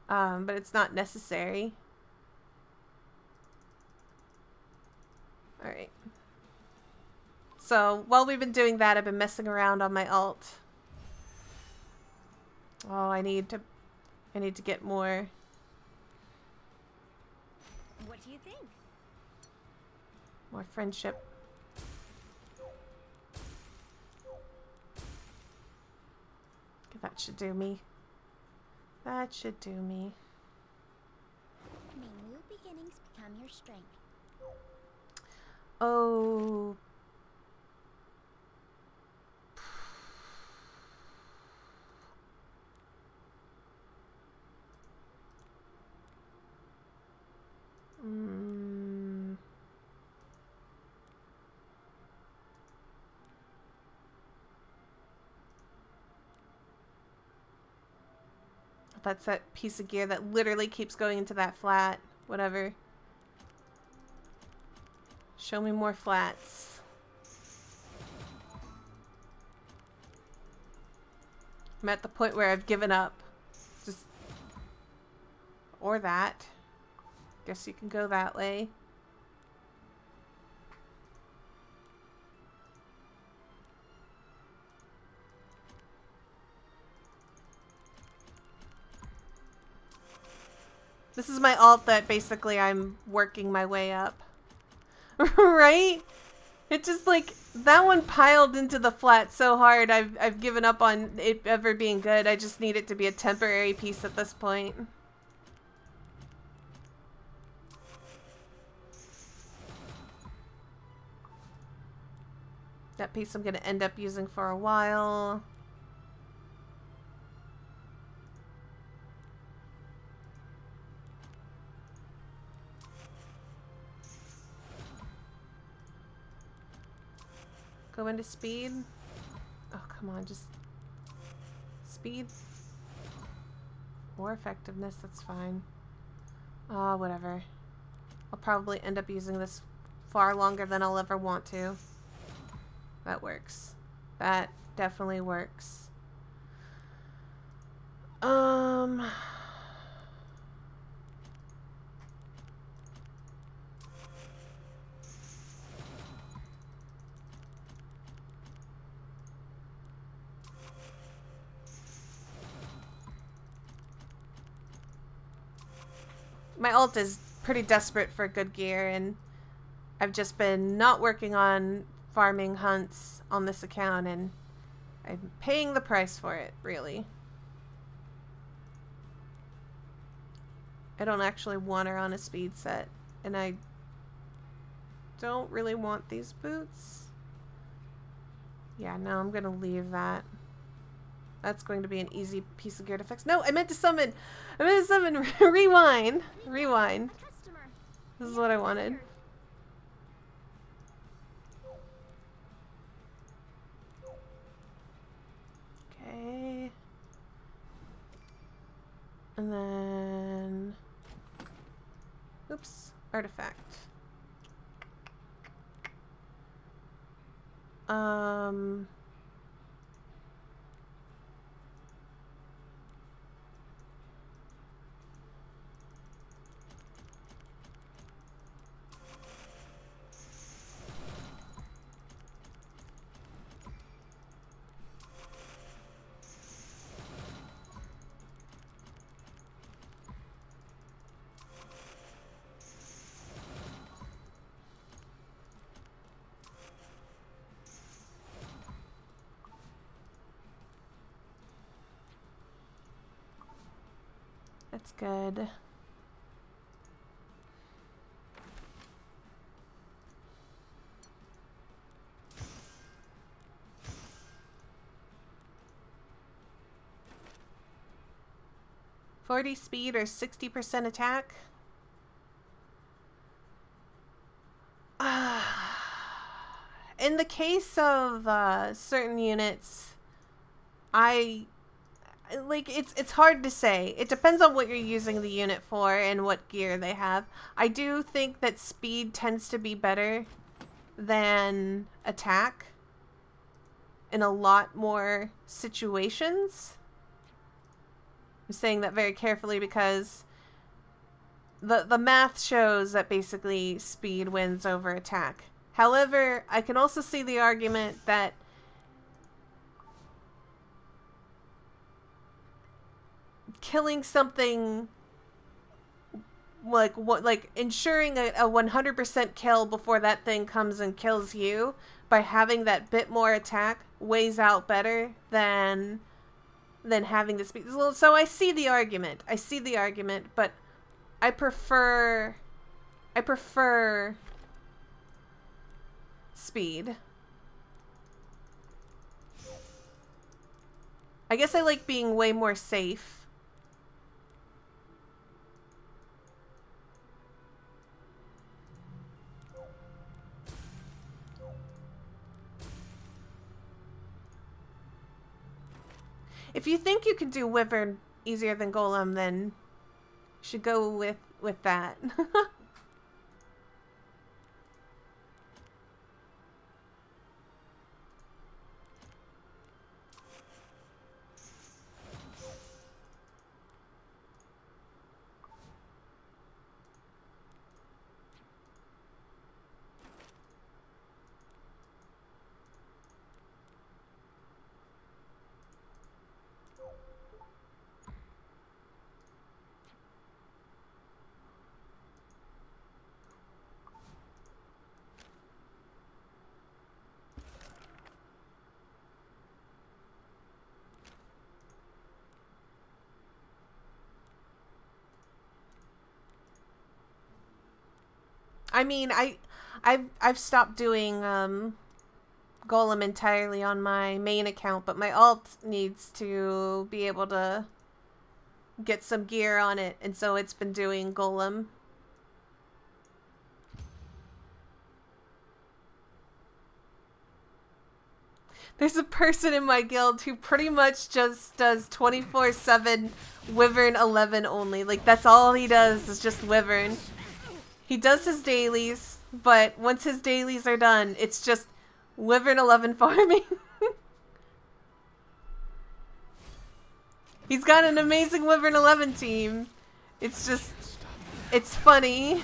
But it's not necessary. All right. So while we've been doing that, I've been messing around on my alt. Oh, I need to get more. What do you think? More friendship. Okay, that should do me. That should do me. May new beginnings become your strength. Oh. That's that piece of gear that literally keeps going into that flat. Whatever. Show me more flats. I'm at the point where I've given up. Just... Or that. Guess you can go that way. This is my alt that basically I'm working my way up. Right? It just like, that one piled into the flat so hard I've given up on it ever being good. I just need it to be a temporary piece at this point. That piece I'm going to end up using for a while. Go into speed. Oh, come on, just speed. Or effectiveness, that's fine. Whatever. I'll probably end up using this far longer than I'll ever want to. That works. That definitely works. My alt is pretty desperate for good gear, and I've just been not working on farming hunts on this account, and I'm paying the price for it, really. I don't actually want her on a speed set, and I don't really want these boots. Yeah, no, I'm gonna leave that. That's going to be an easy piece of gear to fix. No, I meant to summon. I meant to summon. Rewind. Rewind. This is what I wanted. artifact. That's good. .40 speed or 60% attack. In the case of certain units, it's hard to say. It depends on what you're using the unit for and what gear they have. I do think that speed tends to be better than attack in a lot more situations. I'm saying that very carefully because the math shows that basically speed wins over attack. However, I can also see the argument that killing something like ensuring a 100% kill before that thing comes and kills you by having that bit more attack weighs out better than having the speed. So I see the argument. But I prefer speed. I guess I like being way more safe. If you think you can do Wyvern easier than Golem, then you should go with that. I mean, I've stopped doing Golem entirely on my main account, but my alt needs to be able to get some gear on it, and so it's been doing Golem. There's a person in my guild who pretty much just does 24/7 Wyvern 11 only. Like, that's all he does is just Wyvern. He does his dailies, but once his dailies are done, it's just Wyvern 11 farming. He's got an amazing Wyvern 11 team. It's just, it's funny.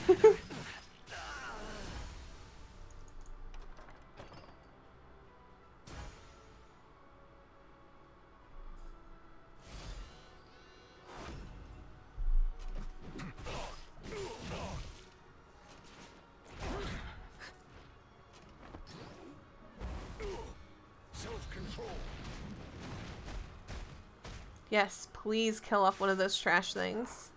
Yes, please kill off one of those trash things.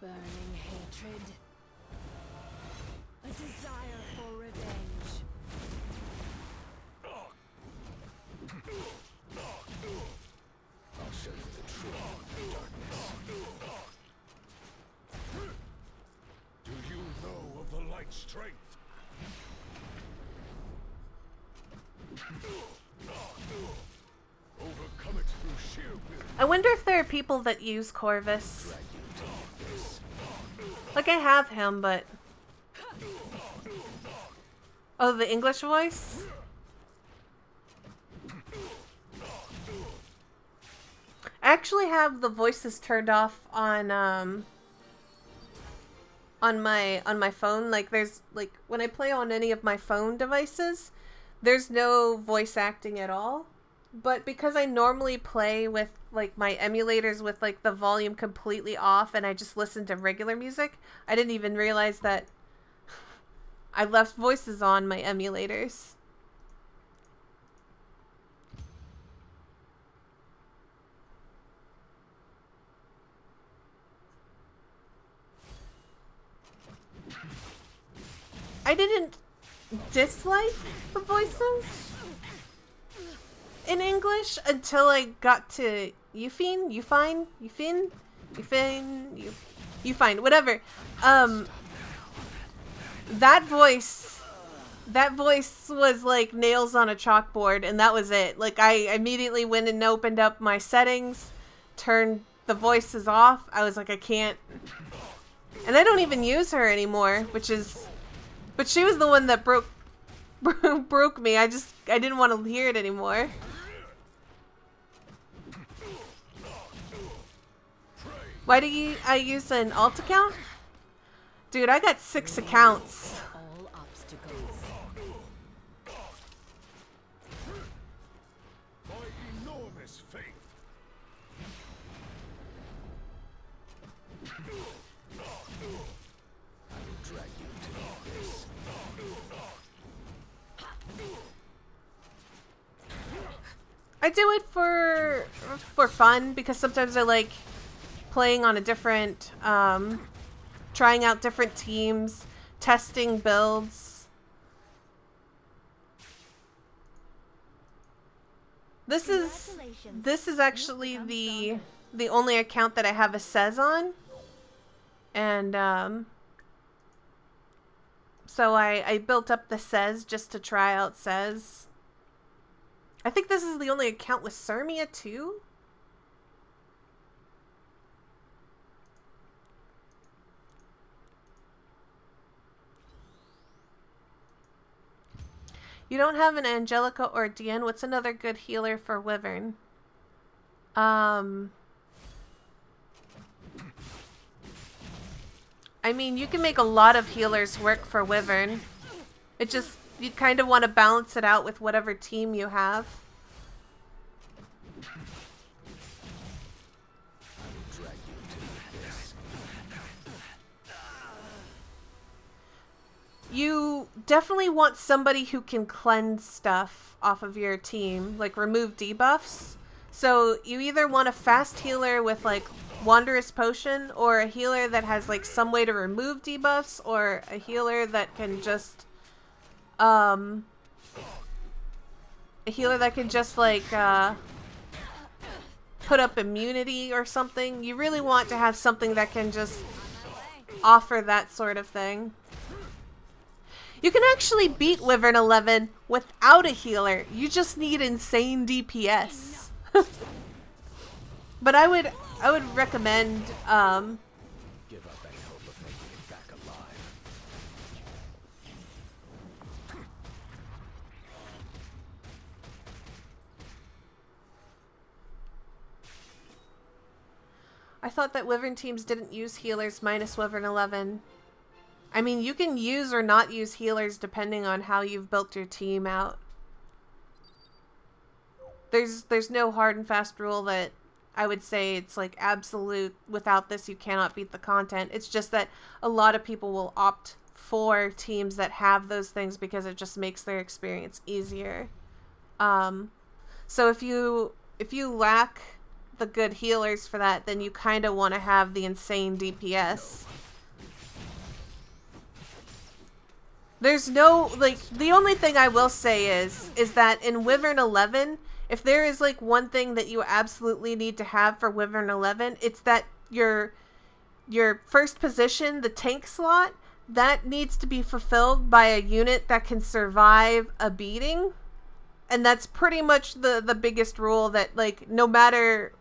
Burning hatred. A desire for revenge. I'll show you the truth, darkness. Do you know of the light strength? Overcome it through I wonder if there are people that use Corvus. Like, I have him, but... Oh, the English voice? I actually have the voices turned off on my phone. Like, there's, like, when I play on any of my phone devices, there's no voice acting at all. But because I normally play with, like, my emulators with, like, the volume completely off and I just listen to regular music, I didn't even realize that I left voices on my emulators. I didn't dislike the voices in English until I got to Ufine, whatever. That voice was like nails on a chalkboard, and that was it. Like, I immediately went and opened up my settings, turned the voices off. I was like, I can't. And I don't even use her anymore, which is... But she was the one that broke me. I didn't want to hear it anymore. Why do I use an alt account? Dude, I got 6 accounts. All obstacles. My enormous faith. I will drag you to this. I do it for fun, because sometimes I like playing on a different, trying out different teams, testing builds. This is actually the only account that I have a Sez on, and so I built up the Sez just to try out Sez. I think this is the only account with Sirmia too. You don't have an Angelica or Dian. What's another good healer for Wyvern? I mean, you can make a lot of healers work for Wyvern. It just, you kind of want to balance it out with whatever team you have. You definitely want somebody who can cleanse stuff off of your team, like remove debuffs. So you either want a fast healer with like Wanderous Potion, or a healer that has like some way to remove debuffs, or a healer that can just like put up immunity or something. You really want to have something that can just offer that sort of thing. You can actually beat Wyvern 11 without a healer. You just need insane DPS. But I would recommend Give up any hope of making it back alive. I thought that Wyvern teams didn't use healers minus Wyvern 11. I mean, you can use or not use healers depending on how you've built your team out. There's no hard and fast rule that I would say it's like absolute, without this you cannot beat the content. It's just that a lot of people will opt for teams that have those things because it just makes their experience easier. So if you lack the good healers for that, then you kind of want to have the insane DPS. There's no, like, the only thing I will say is that in Wyvern 11, if there is, like, one thing that you absolutely need to have for Wyvern 11, it's that your first position, the tank slot, that needs to be fulfilled by a unit that can survive a beating. And that's pretty much the biggest rule, that, like, no matter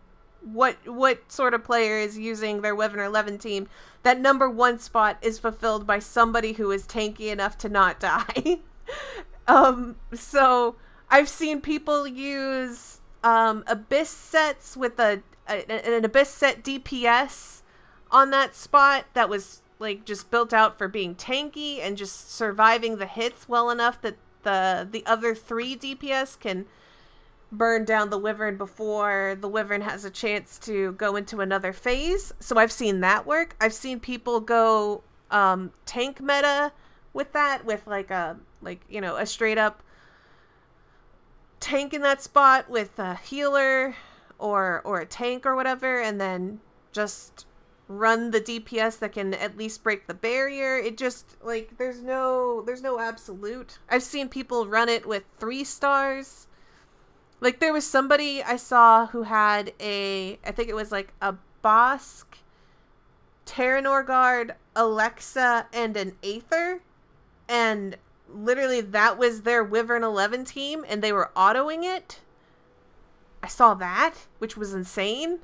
what sort of player is using their Wyvern 11 team, that number 1 spot is fulfilled by somebody who is tanky enough to not die. So I've seen people use Abyss sets with an Abyss set DPS on that spot that was like just built out for being tanky and just surviving the hits well enough that the other 3 DPS can burn down the Wyvern before the Wyvern has a chance to go into another phase. So I've seen that work. I've seen people go tank meta with that, with like a straight up tank in that spot with a healer or a tank or whatever, and then just run the DPS that can at least break the barrier. It just, like, there's no absolute. I've seen people run it with 3 stars. Like, there was somebody I saw who had I think it was like a Bosk, Terranor Guard, Alexa, and an Aether. And literally that was their Wyvern 11 team, and they were autoing it. I saw that, which was insane.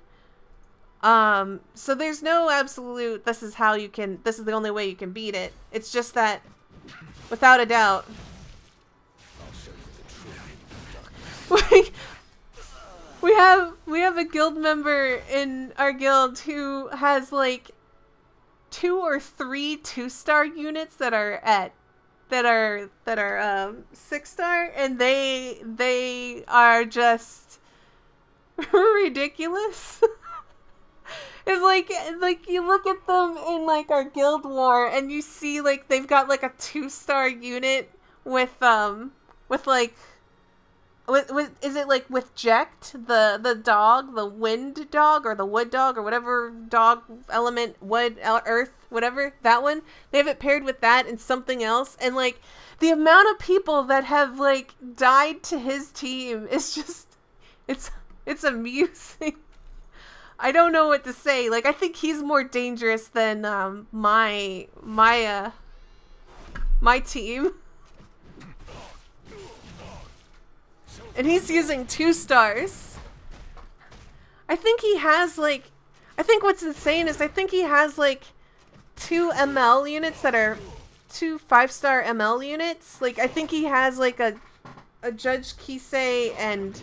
So there's no absolute, this is the only way you can beat it. It's just that, without a doubt, we have a guild member in our guild who has like 2 or 3 2-star units that are 6-star, and they are just ridiculous. It's like you look at them in like our guild war and you see like they've got like a 2-star unit with is it like with Jekt, the dog, the wind dog or the wood dog or whatever dog element, wood, earth, whatever, that one. They have it paired with that and something else, and like the amount of people that have like died to his team is just, it's amusing. I don't know what to say. Like, I think he's more dangerous than my team. And he's using 2 stars. I think he has like, I think what's insane is I think he has like 2 ML units that are 2 5-star ML units. Like, I think he has like a Judge Kisei and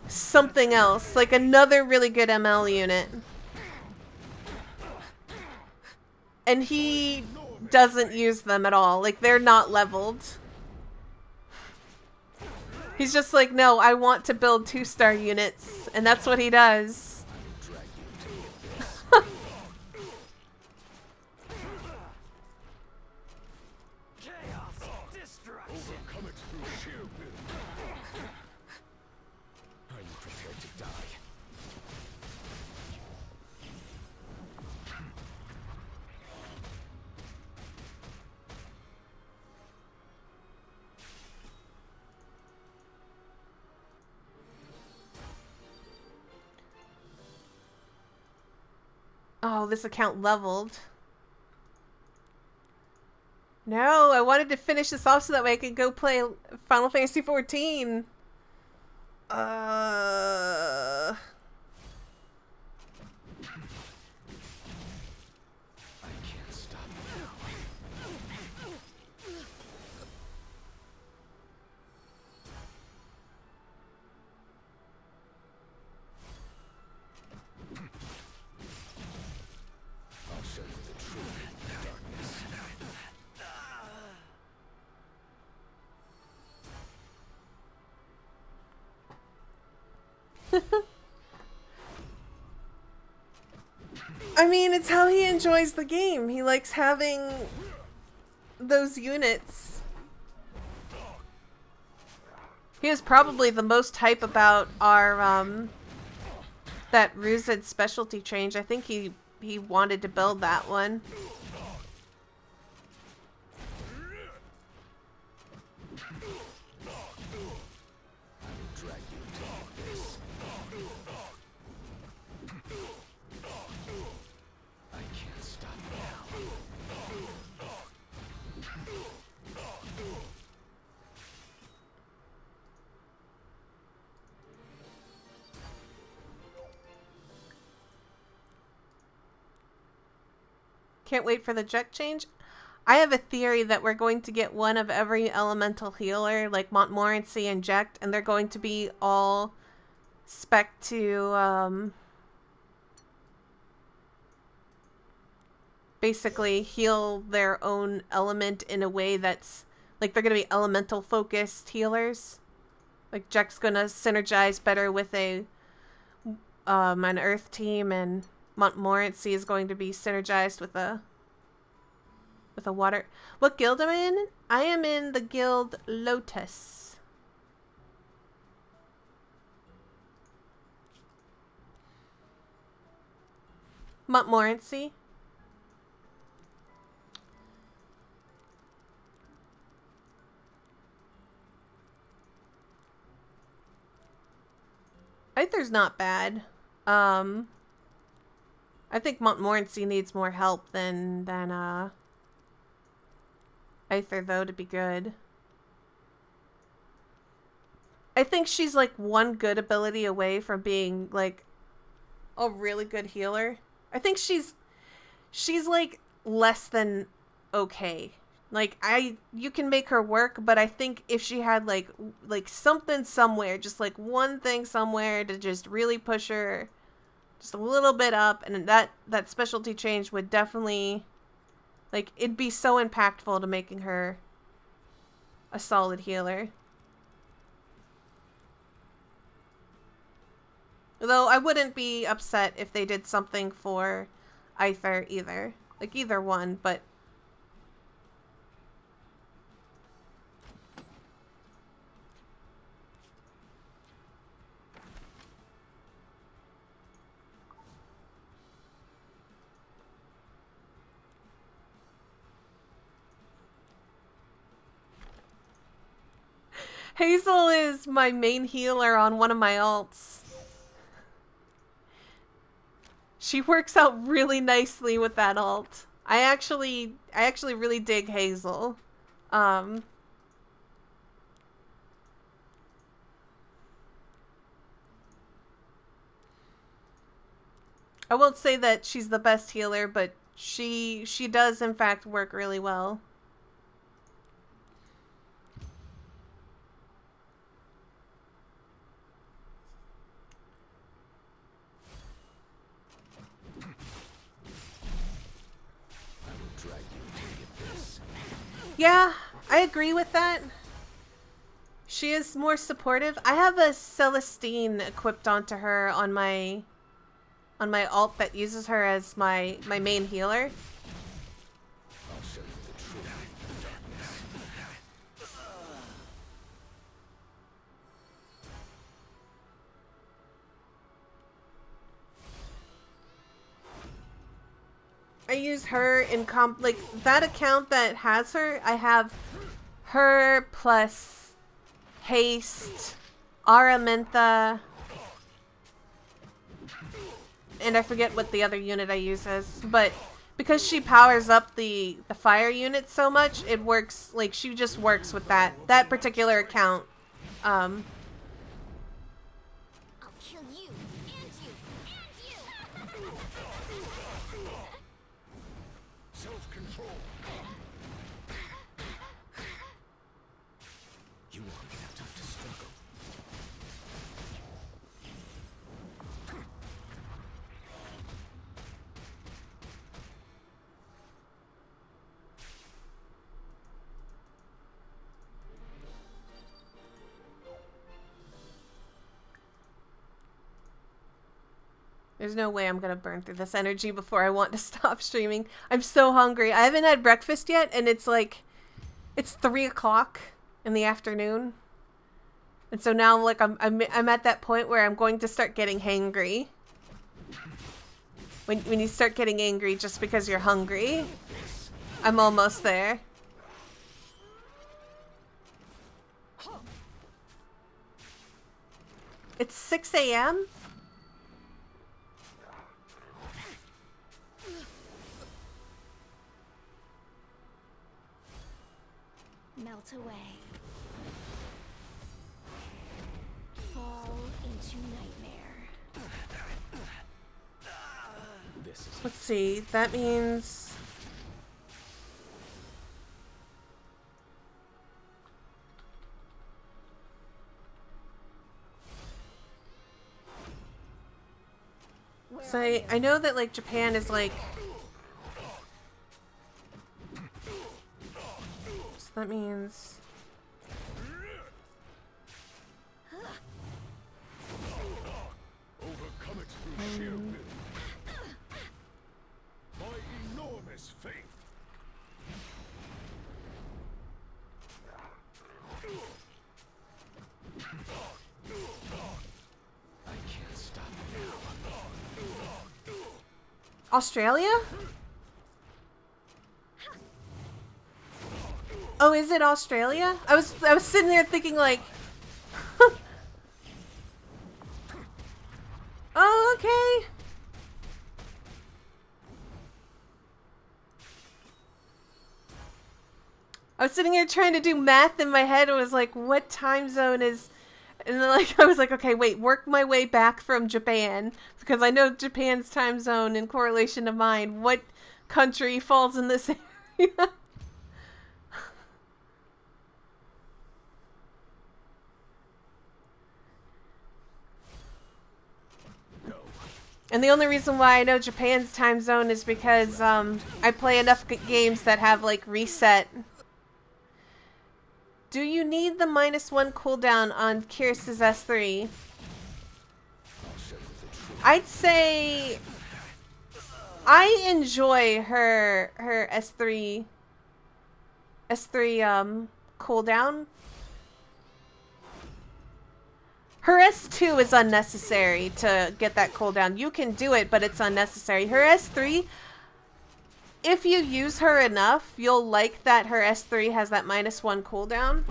something else, like another really good ML unit. And he doesn't use them at all. Like, they're not leveled. He's just like, no, I want to build 2-star units, and that's what he does. Oh, this account leveled. No, I wanted to finish this off so that way I could go play Final Fantasy XIV. I mean, it's how he enjoys the game. He likes having those units. He was probably the most hype about our, that Ruzed specialty change. I think he wanted to build that one. Can't wait for the Jet change. I have a theory that we're going to get one of every elemental healer, like Montmorency and Jekt, and they're going to be all spec to basically heal their own element in a way that's like they're going to be elemental focused healers. Like Jekt's going to synergize better with an earth team, and Montmorency is going to be synergized with a water. What guild am I in? I am in the guild Lotus. Montmorency. Aether's not bad. I think Montmorency needs more help than Aether, though, to be good. I think she's like one good ability away from being like a really good healer. I think she's like less than okay. Like you can make her work, but I think if she had like something somewhere, just like one thing somewhere to just really push her just a little bit up, and that specialty change would definitely, like, it'd be so impactful to making her a solid healer. Though I wouldn't be upset if they did something for Aether either. Like, either one, but... Hazel is my main healer on one of my alts. She works out really nicely with that alt. I actually really dig Hazel. I won't say that she's the best healer, but she does in fact work really well. Yeah, I agree with that. She is more supportive. I have a Celestine equipped onto her on my alt that uses her as my main healer. I'll show you the truth. I use her in like that account that has her. I have her plus haste, Araminta, and I forget what the other unit I use is, but because she powers up the fire unit so much, it works, like, she just works with that particular account. I'll kill you and you and you. Self-control. You won't have time to struggle. There's no way I'm gonna burn through this energy before I want to stop streaming. I'm so hungry. I haven't had breakfast yet, and it's like, it's 3 o'clock in the afternoon. And so now, like, I'm at that point where I'm going to start getting hangry. When you start getting angry just because you're hungry, I'm almost there. It's 6 a.m.? Melt away. Fall into nightmare. This is Let's see. That means So I know that like Japan is like, so that means Overcome it through sheer will. My enormous faith. I can't stop now. Australia? Oh, is it Australia? I was sitting there thinking like, oh, okay. I was sitting here trying to do math in my head and was like, what time zone is... And then, like, I was like, okay, wait, work my way back from Japan. Because I know Japan's time zone in correlation to mine. What country falls in this area? And the only reason why I know Japan's time zone is because I play enough games that have, like, reset. Do you need the -1 cooldown on Kiris's S3? I'd say I enjoy her S3 cooldown. Her S2 is unnecessary to get that cooldown. You can do it, but it's unnecessary. Her S3, if you use her enough, you'll like that her S3 has that -1 cooldown.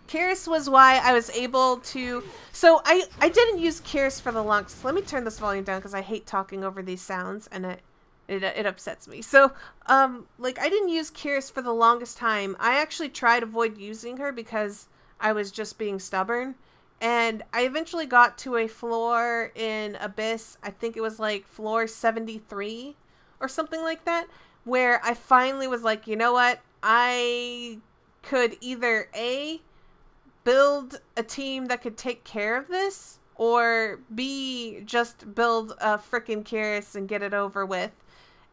Kiris was why I was able to... So I didn't use Kiris for the longest... Let me turn this volume down because I hate talking over these sounds and it upsets me. So, like, I didn't use Kiris for the longest time. I actually tried to avoid using her because I was just being stubborn. And I eventually got to a floor in Abyss, I think it was like floor 73 or something like that, where I finally was like, you know what? I could either A, build a team that could take care of this, or B, just build a frickin' Kiris and get it over with.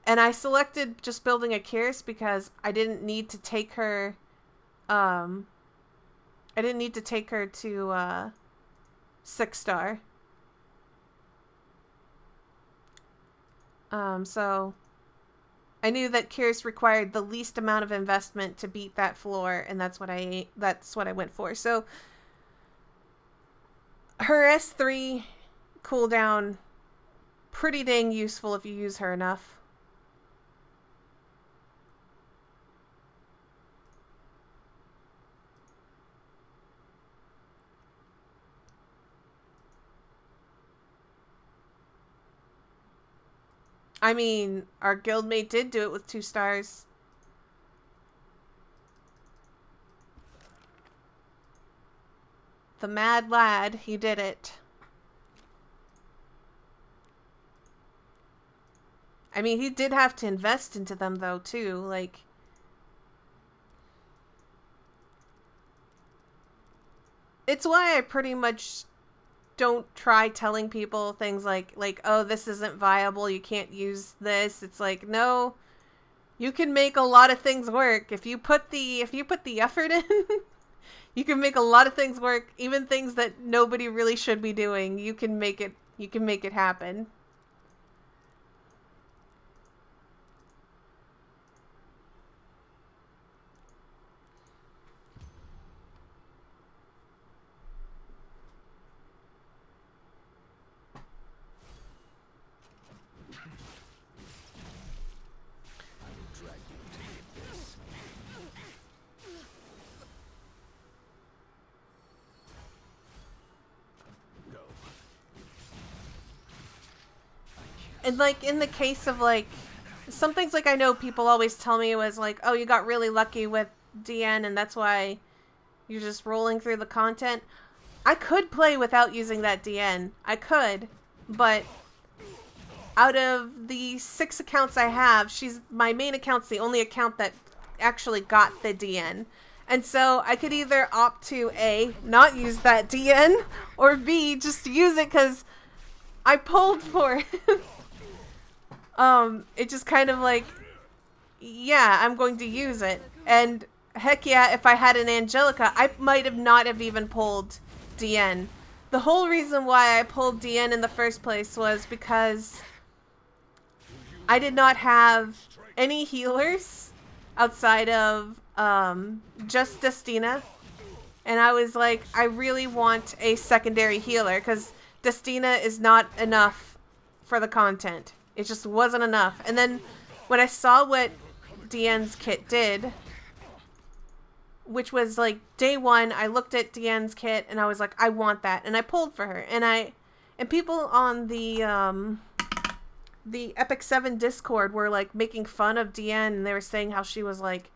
And I selected just building a Kiris because I didn't need to take her, to 6-star. So I knew that Kiris required the least amount of investment to beat that floor, and that's what I went for. So her S3 cooldown, pretty dang useful if you use her enough. I mean, our guildmate did do it with 2 stars. The mad lad, he did it. I mean, he did have to invest into them, though, too. Like, it's why I pretty much don't try telling people things like, oh, this isn't viable, you can't use this. It's like, no, you can make a lot of things work. If you put the effort in, you can make a lot of things work, even things that nobody really should be doing. You can make it happen. And, like, in the case of, like, some things, like, I know people always tell me was, like, oh, you got really lucky with DN and that's why you're just rolling through the content. I could play without using that DN. I could, but out of the 6 accounts I have, my main account's the only account that actually got the DN. And so I could either opt to A, not use that DN, or B, just use it because I pulled for it. It just kind of like, yeah, I'm going to use it. And heck yeah, if I had an Angelica, I might have not have even pulled DN. The whole reason why I pulled DN in the first place was because I did not have any healers outside of just Destina. And I was like, I really want a secondary healer because Destina is not enough for the content. It just wasn't enough. And then when I saw what Diane's kit did, which was like day one, I looked at Diane's kit and I was like, I want that. And I pulled for her. And people on the FFXIV Discord were like making fun of Diane, and they were saying how she was like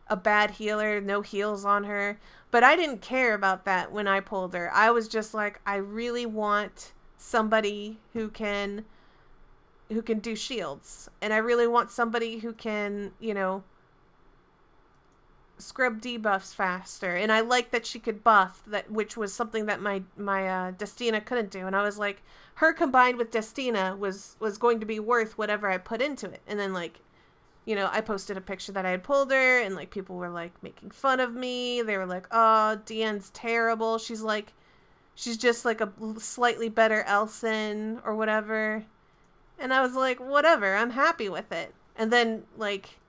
a bad healer, no heals on her. But I didn't care about that when I pulled her. I was just like, I really want somebody who can do shields. And I really want somebody who can, you know, scrub debuffs faster. And I like that she could buff, that, which was something that my Destina couldn't do. And I was like, her combined with Destina was going to be worth whatever I put into it. And then, like, you know, I posted a picture that I had pulled her, and like people were like making fun of me. They were like, oh, Deanne's terrible. She's just like a slightly better Elson or whatever. And I was like, whatever, I'm happy with it. And then, like,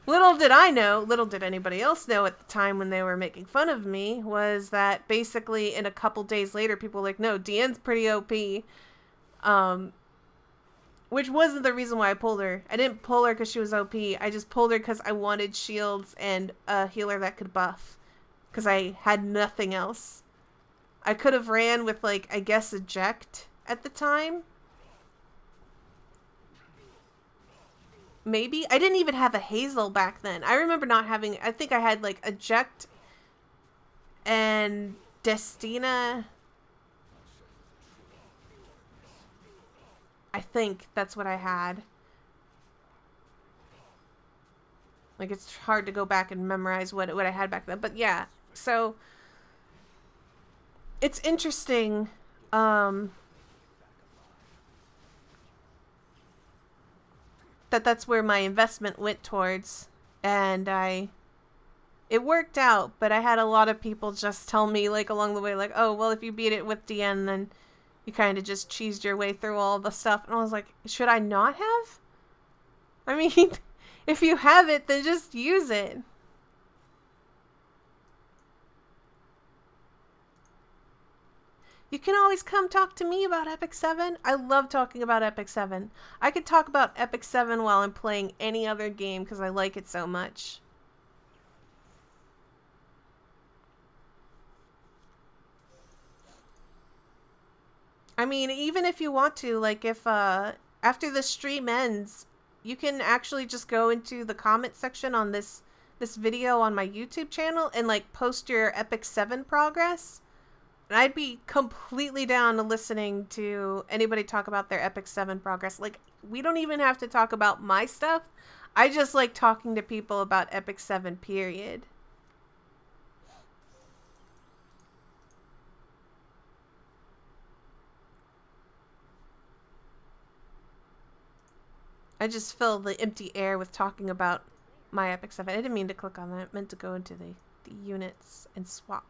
little did I know, little did anybody else know at the time when they were making fun of me, was that basically in a couple days later, people were like, no, Deanne's pretty OP. Which wasn't the reason why I pulled her. I didn't pull her because she was OP. I just pulled her because I wanted shields and a healer that could buff. Because I had nothing else. I could have ran with, like, I guess, eject at the time. Maybe? I didn't even have a Hazel back then. I remember not having... I think I had, like, eject and Destina. I think that's what I had. Like, it's hard to go back and memorize what I had back then. But yeah, so it's interesting. That's where my investment went towards. And it worked out, but I had a lot of people just tell me, like, along the way, like, oh, well, if you beat it with DN, then you kind of just cheesed your way through all the stuff. And I was like, should I not have? I mean, if you have it, then just use it. You can always come talk to me about FFXIV. I love talking about FFXIV. I could talk about FFXIV while I'm playing any other game because I like it so much. I mean, even if you want to, like, if, after the stream ends, you can actually just go into the comment section on this video on my YouTube channel and, like, post your FFXIV progress. And I'd be completely down to listening to anybody talk about their FFXIV progress. Like, we don't even have to talk about my stuff. I just like talking to people about FFXIV, period. I just fill the empty air with talking about my FFXIV. I didn't mean to click on that. I meant to go into the units and swap.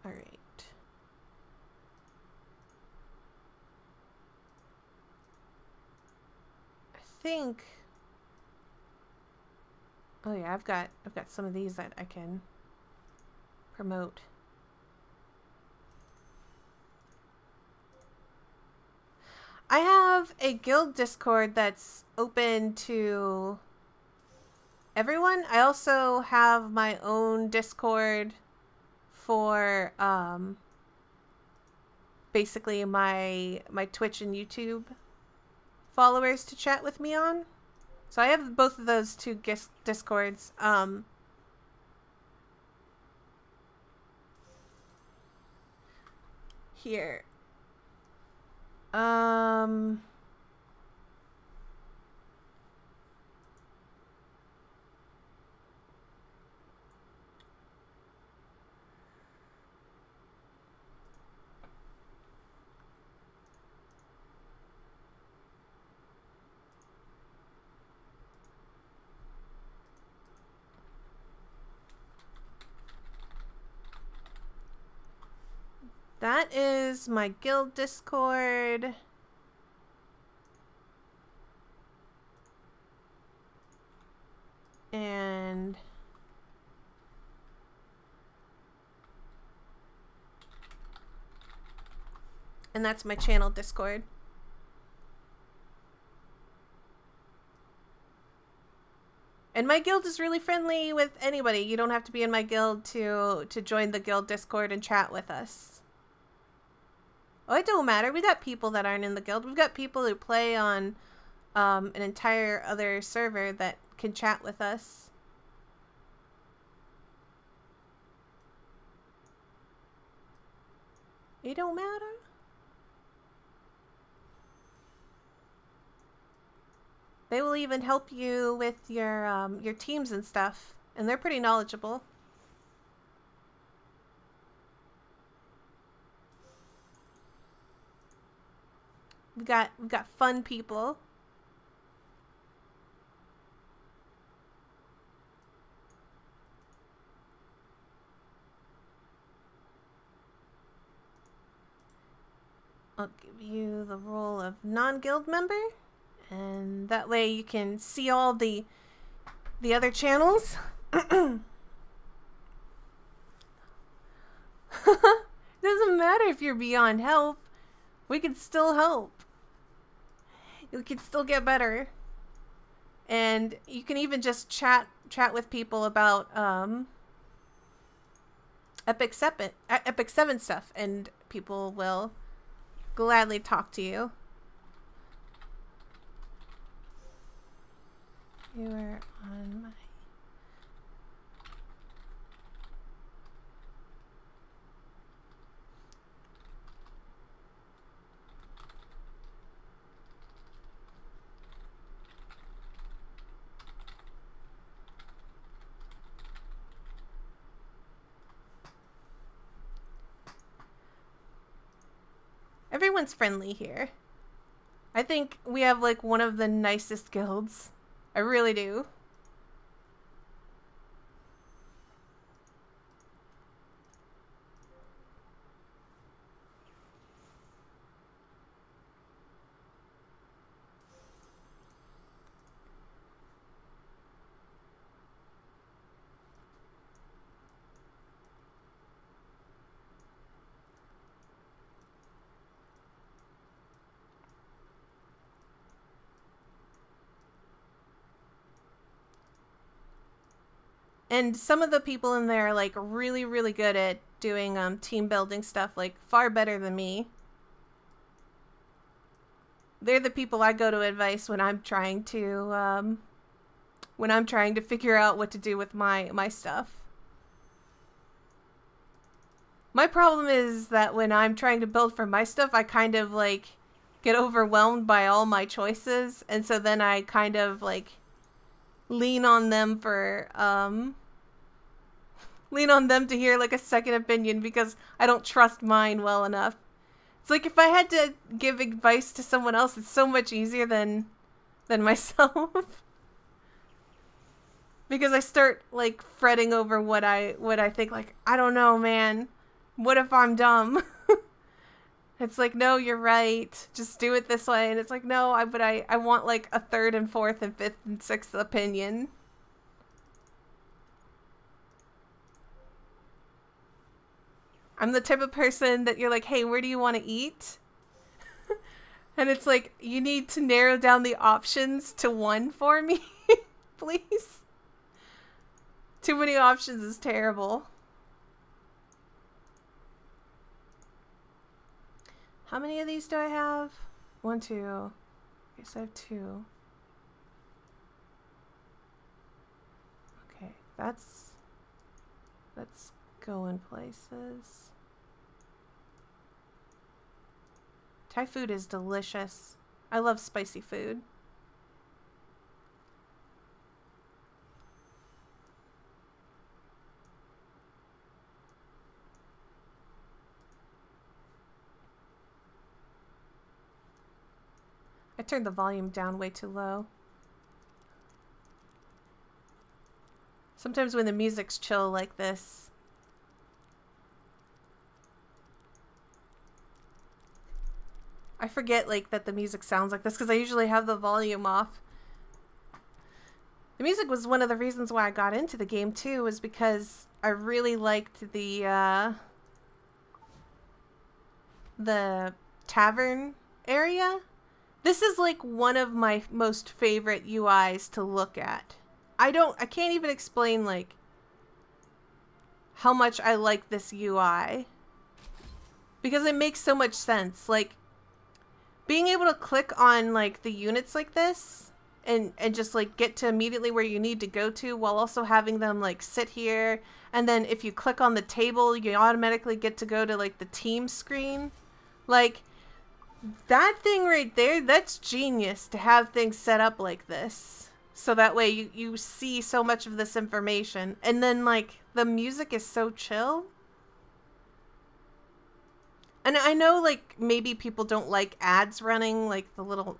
Alright. I think... Oh yeah, I've got some of these that I can promote. I have a guild Discord that's open to everyone. I also have my own Discord for basically my Twitch and YouTube followers to chat with me on. So I have both of those two Discords. Here. that is my guild Discord. And that's my channel Discord. And my guild is really friendly with anybody. You don't have to be in my guild to join the guild Discord and chat with us. Oh, it don't matter. We got people that aren't in the guild. We've got people who play on an entire other server that can chat with us. It don't matter. They will even help you with your teams and stuff, and they're pretty knowledgeable. We've got fun people. I'll give you the role of non-guild member. And that way you can see all the other channels. Doesn't matter if you're beyond help. We can still help. We can still get better. And you can even just chat with people about FFXIV stuff, and people will gladly talk to you. You are on my... Everyone's friendly here. I think we have like one of the nicest guilds. I really do. And some of the people in there are like really, really good at doing team building stuff, like far better than me. They're the people I go to advice when I'm trying to figure out what to do with my stuff. My problem is that when I'm trying to build for my stuff, I kind of like get overwhelmed by all my choices, and so then I kind of like lean on them for to hear like a second opinion because I don't trust mine well enough. It's like if I had to give advice to someone else, it's so much easier than myself. Because I start like fretting over what I think, like, I don't know, man. What if I'm dumb? It's like, no, you're right. Just do it this way. And it's like, no, but I want like a third and fourth and fifth and sixth opinion. I'm the type of person that you're like, hey, where do you want to eat? And it's like, you need to narrow down the options to one for me, please. Too many options is terrible. How many of these do I have? 1, 2. I guess I have 2. Okay, that's going places. Thai food is delicious. I love spicy food. I turned the volume down way too low. Sometimes when the music's chill like this, I forget, like, that the music sounds like this because I usually have the volume off. The music was one of the reasons why I got into the game, too, was because I really liked the tavern area. This is, like, one of my most favorite UIs to look at. I can't even explain, like, how much I like this UI. Because it makes so much sense. Like, being able to click on, like, the units like this and just, like, get to immediately where you need to go to while also having them, like, sit here. And then if you click on the table, you automatically get to go to, like, the team screen. Like, that thing right there, that's genius to have things set up like this. So that way you see so much of this information. And then, like, the music is so chill. And I know, like, maybe people don't like ads running, like the little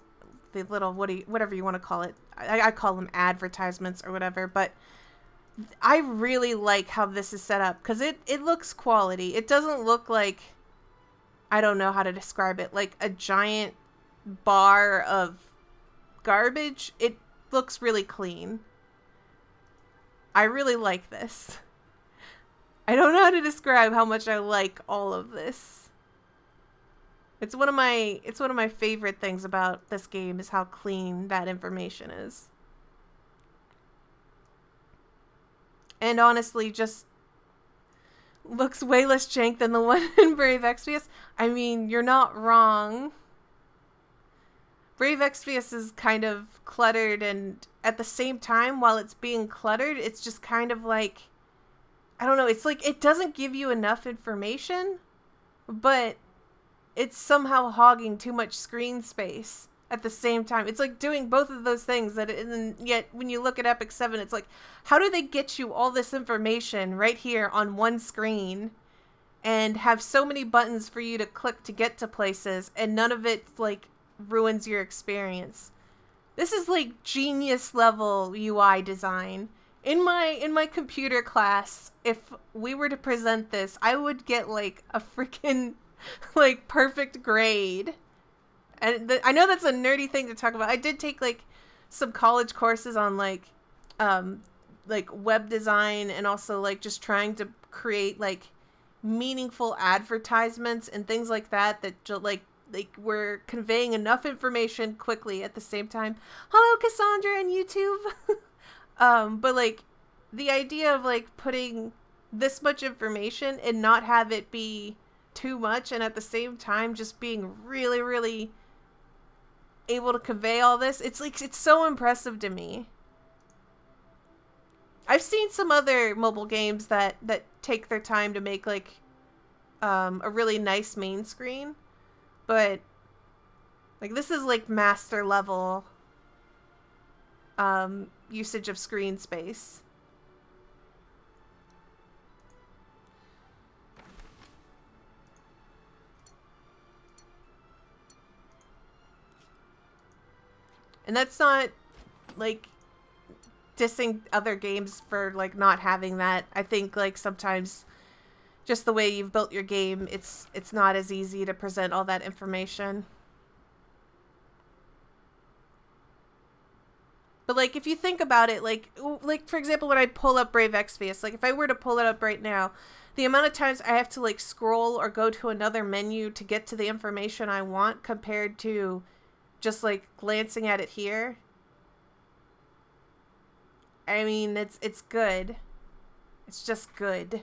whatever you want to call it. I call them advertisements or whatever, but I really like how this is set up because it looks quality. It doesn't look like, I don't know how to describe it, like a giant bar of garbage. It looks really clean. I really like this. I don't know how to describe how much I like all of this. It's one of my favorite things about this game is how clean that information is. And honestly, just looks way less jank than the one in Brave Exvius. I mean, you're not wrong. Brave Exvius is kind of cluttered, and at the same time, while it's being cluttered, it's just kind of like, I don't know, it's like it doesn't give you enough information, but it's somehow hogging too much screen space at the same time. It's like doing both of those things, and yet when you look at FFXIV, it's like, how do they get you all this information right here on one screen and have so many buttons for you to click to get to places, and none of it, like, ruins your experience? This is like genius level UI design. In my computer class, if we were to present this, I would get like a freaking like perfect grade. And I know that's a nerdy thing to talk about. I did take like some college courses on like web design, and also like just trying to create like meaningful advertisements and things like that like we're conveying enough information quickly at the same time. Hello, Cassandra and YouTube. But like the idea of like putting this much information and not have it be too much, and at the same time just being really, really able to convey all this, it's like, it's so impressive to me. I've seen some other mobile games that take their time to make like a really nice main screen, but like this is like master level usage of screen space. And that's not like dissing other games for like not having that. I think like sometimes just the way you've built your game, it's not as easy to present all that information. But like if you think about it, like for example, when I pull up Brave Exvius, like if I were to pull it up right now, the amount of times I have to like scroll or go to another menu to get to the information I want compared to just like glancing at it here. I mean, it's good. It's just good.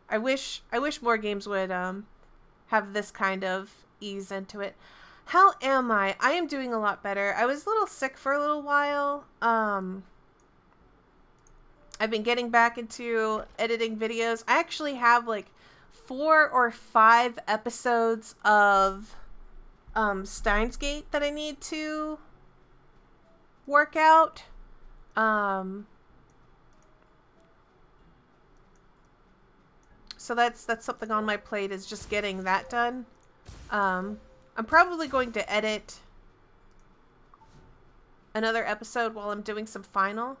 I wish more games would have this kind of ease into it. How am I? I am doing a lot better. I was a little sick for a little while. I've been getting back into editing videos. I actually have like 4 or 5 episodes of Steins Gate that I need to work out. So that's something on my plate, is just getting that done. I'm probably going to edit another episode while I'm doing some final.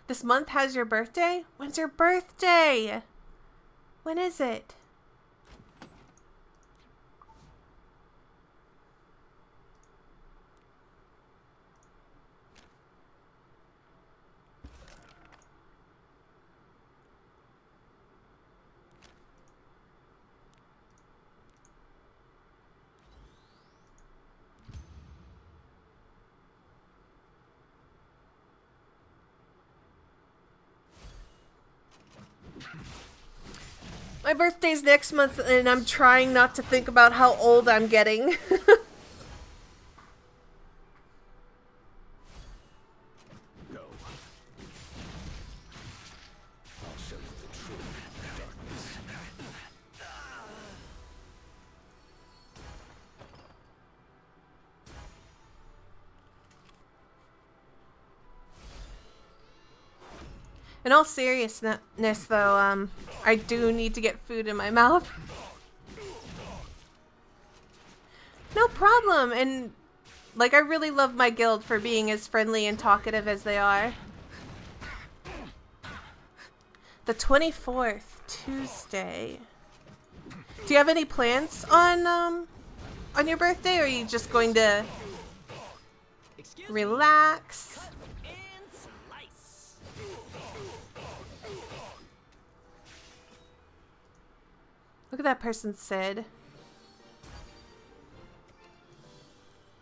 This month has your birthday? When's your birthday? When is it? My birthday's next month, and I'm trying not to think about how old I'm getting. Go. I'll show you the truth, darkness. In all seriousness, though, I do need to get food in my mouth. No problem, and, like, I really love my guild for being as friendly and talkative as they are. The 24th, Tuesday. Do you have any plans on your birthday, or are you just going to relax? Look at that person, Sid.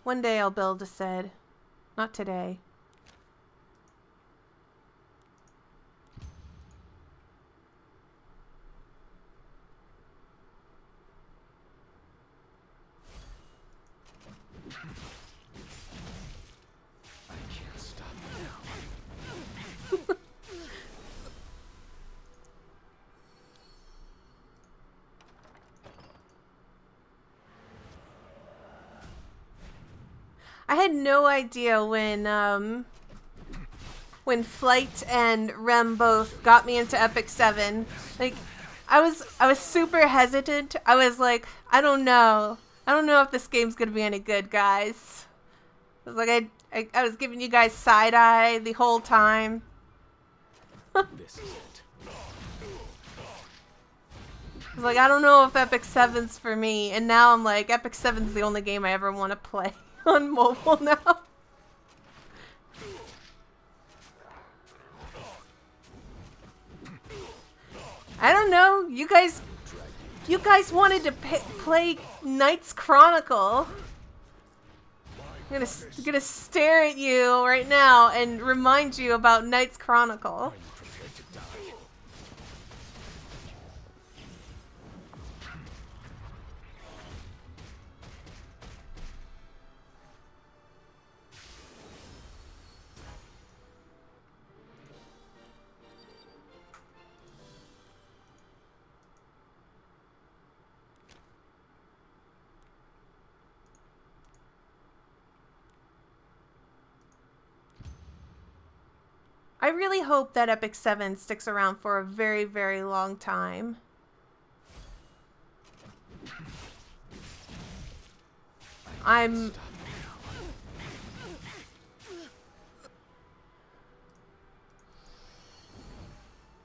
One day I'll build a Sid. Not today. I can't stop now. I had no idea when Flight and Rem both got me into FFXIV. Like, I was super hesitant. I was like, I don't know if this game's gonna be any good, guys. I was like, I was giving you guys side eye the whole time. This is it. I was like, I don't know if FFXIV's for me, and now I'm like, FFXIV's the only game I ever want to play on mobile now. I don't know. You guys wanted to play Knight's Chronicle. I'm gonna stare at you right now and remind you about Knight's Chronicle. Prepared to die. I really hope that FFXIV sticks around for a very, very long time. I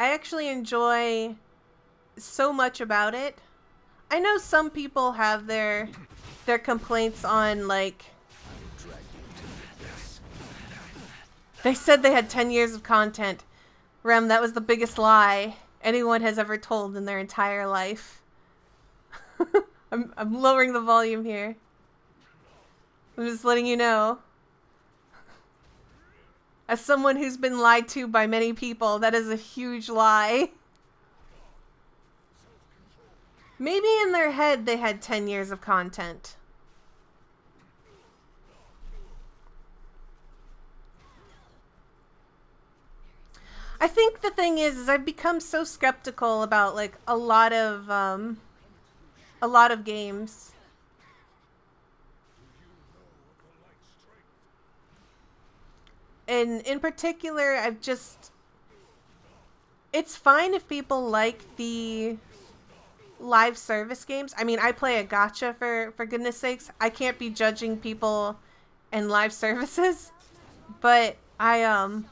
actually enjoy so much about it. I know some people have their complaints on, like, they said they had 10 years of content. Rem, that was the biggest lie anyone has ever told in their entire life. I'm lowering the volume here. I'm just letting you know. As someone who's been lied to by many people, that is a huge lie. Maybe in their head they had 10 years of content. I think the thing is I've become so skeptical about, like, a lot of games. And in particular, it's fine if people like the live service games. I mean, I play a gacha for goodness sakes. I can't be judging people in live services, but I am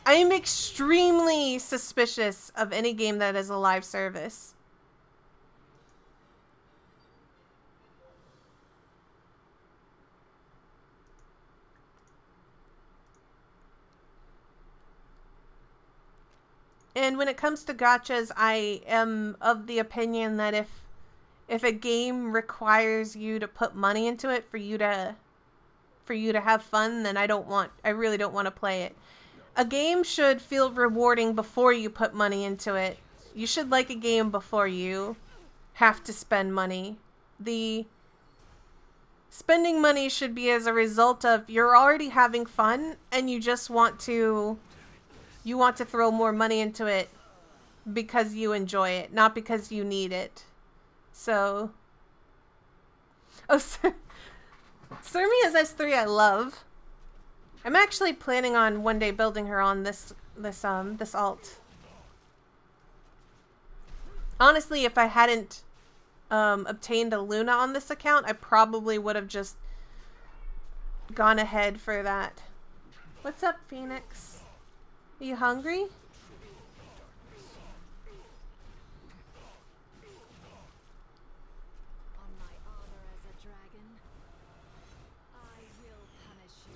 extremely suspicious of any game that is a live service. And when it comes to gachas, I am of the opinion that if a game requires you to put money into it for you to have fun, then I really don't want to play it. A game should feel rewarding before you put money into it. You should like a game before you have to spend money. The spending money should be as a result of you're already having fun and you just want to throw more money into it because you enjoy it, not because you need it. So, oh, Sermia's S3 I love. I'm actually planning on one day building her on this alt. Honestly, if I hadn't obtained a Luna on this account, I probably would have just gone ahead for that. What's up, Phoenix? Are you hungry? On my honor as a dragon, I will punish you.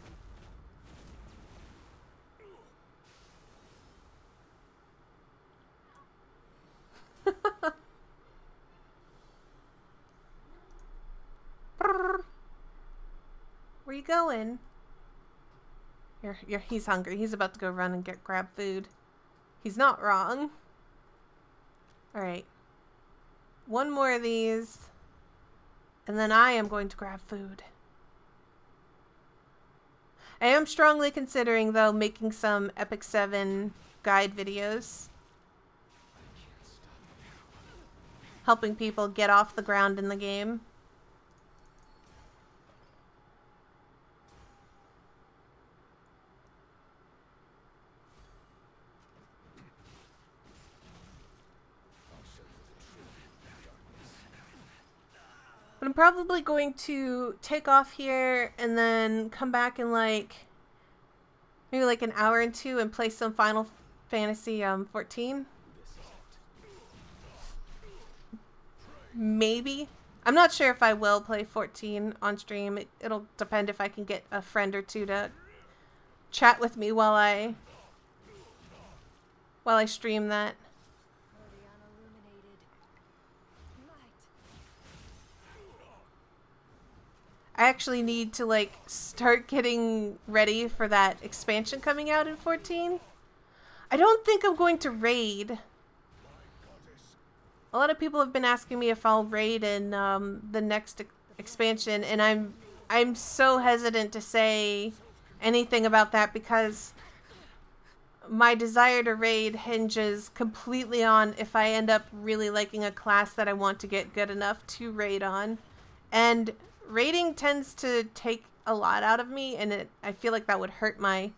Where you going? He's hungry. He's about to go run and grab food. He's not wrong. Alright. One more of these. And then I am going to grab food. I am strongly considering, though, making some FFXIV guide videos. Helping people get off the ground in the game. But I'm probably going to take off here and then come back in like maybe like an hour or two and play some Final Fantasy 14. Maybe. I'm not sure if I will play 14 on stream. It'll depend if I can get a friend or two to chat with me while I stream that. I actually need to like start getting ready for that expansion coming out in 14. I don't think I'm going to raid. A lot of people have been asking me if I'll raid in the next expansion, and I'm so hesitant to say anything about that because my desire to raid hinges completely on if I end up really liking a class that I want to get good enough to raid on. And raiding tends to take a lot out of me, and I feel like that would hurt my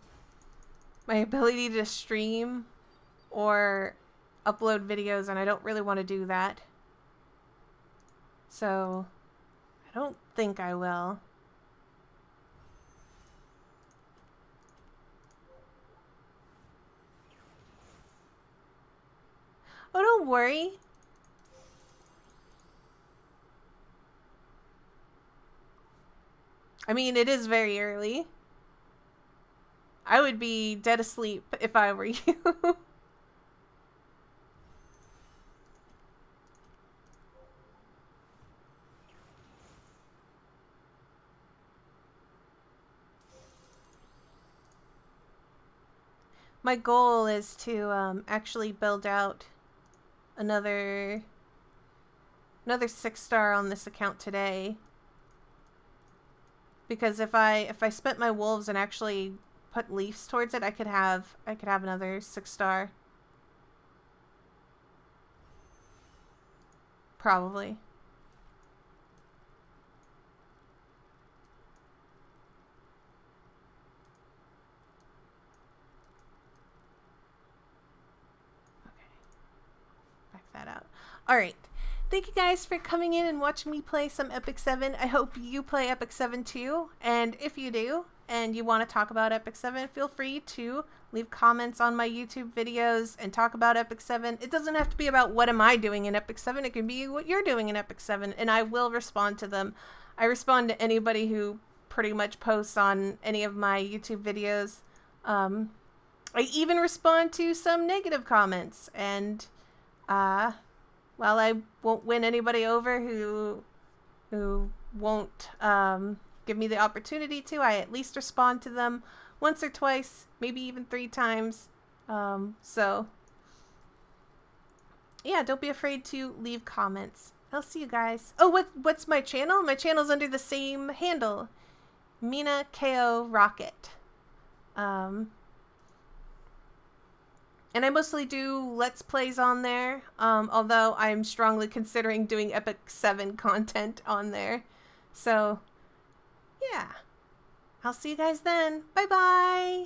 ability to stream or upload videos, and I don't really want to do that. So, I don't think I will. Oh, don't worry. I mean, it is very early. I would be dead asleep if I were you. My goal is to actually build out another 6-star on this account today. Because if I spent my wolves and actually put leaves towards it, I could have another 6-star. Probably. That out. Alright. Thank you guys for coming in and watching me play some FFXIV. I hope you play FFXIV too. And if you do, and you want to talk about FFXIV, feel free to leave comments on my YouTube videos and talk about FFXIV. It doesn't have to be about what am I doing in FFXIV. It can be what you're doing in FFXIV, and I will respond to them. I respond to anybody who pretty much posts on any of my YouTube videos. I even respond to some negative comments, and while I won't win anybody over who won't give me the opportunity to, I at least respond to them once or twice, maybe even 3 times. So yeah, don't be afraid to leave comments. I'll see you guys. Oh, what's my channel? My channel's under the same handle, Mina KO Rocket. And I mostly do Let's Plays on there, although I'm strongly considering doing FFXIV content on there. So, yeah. I'll see you guys then. Bye-bye!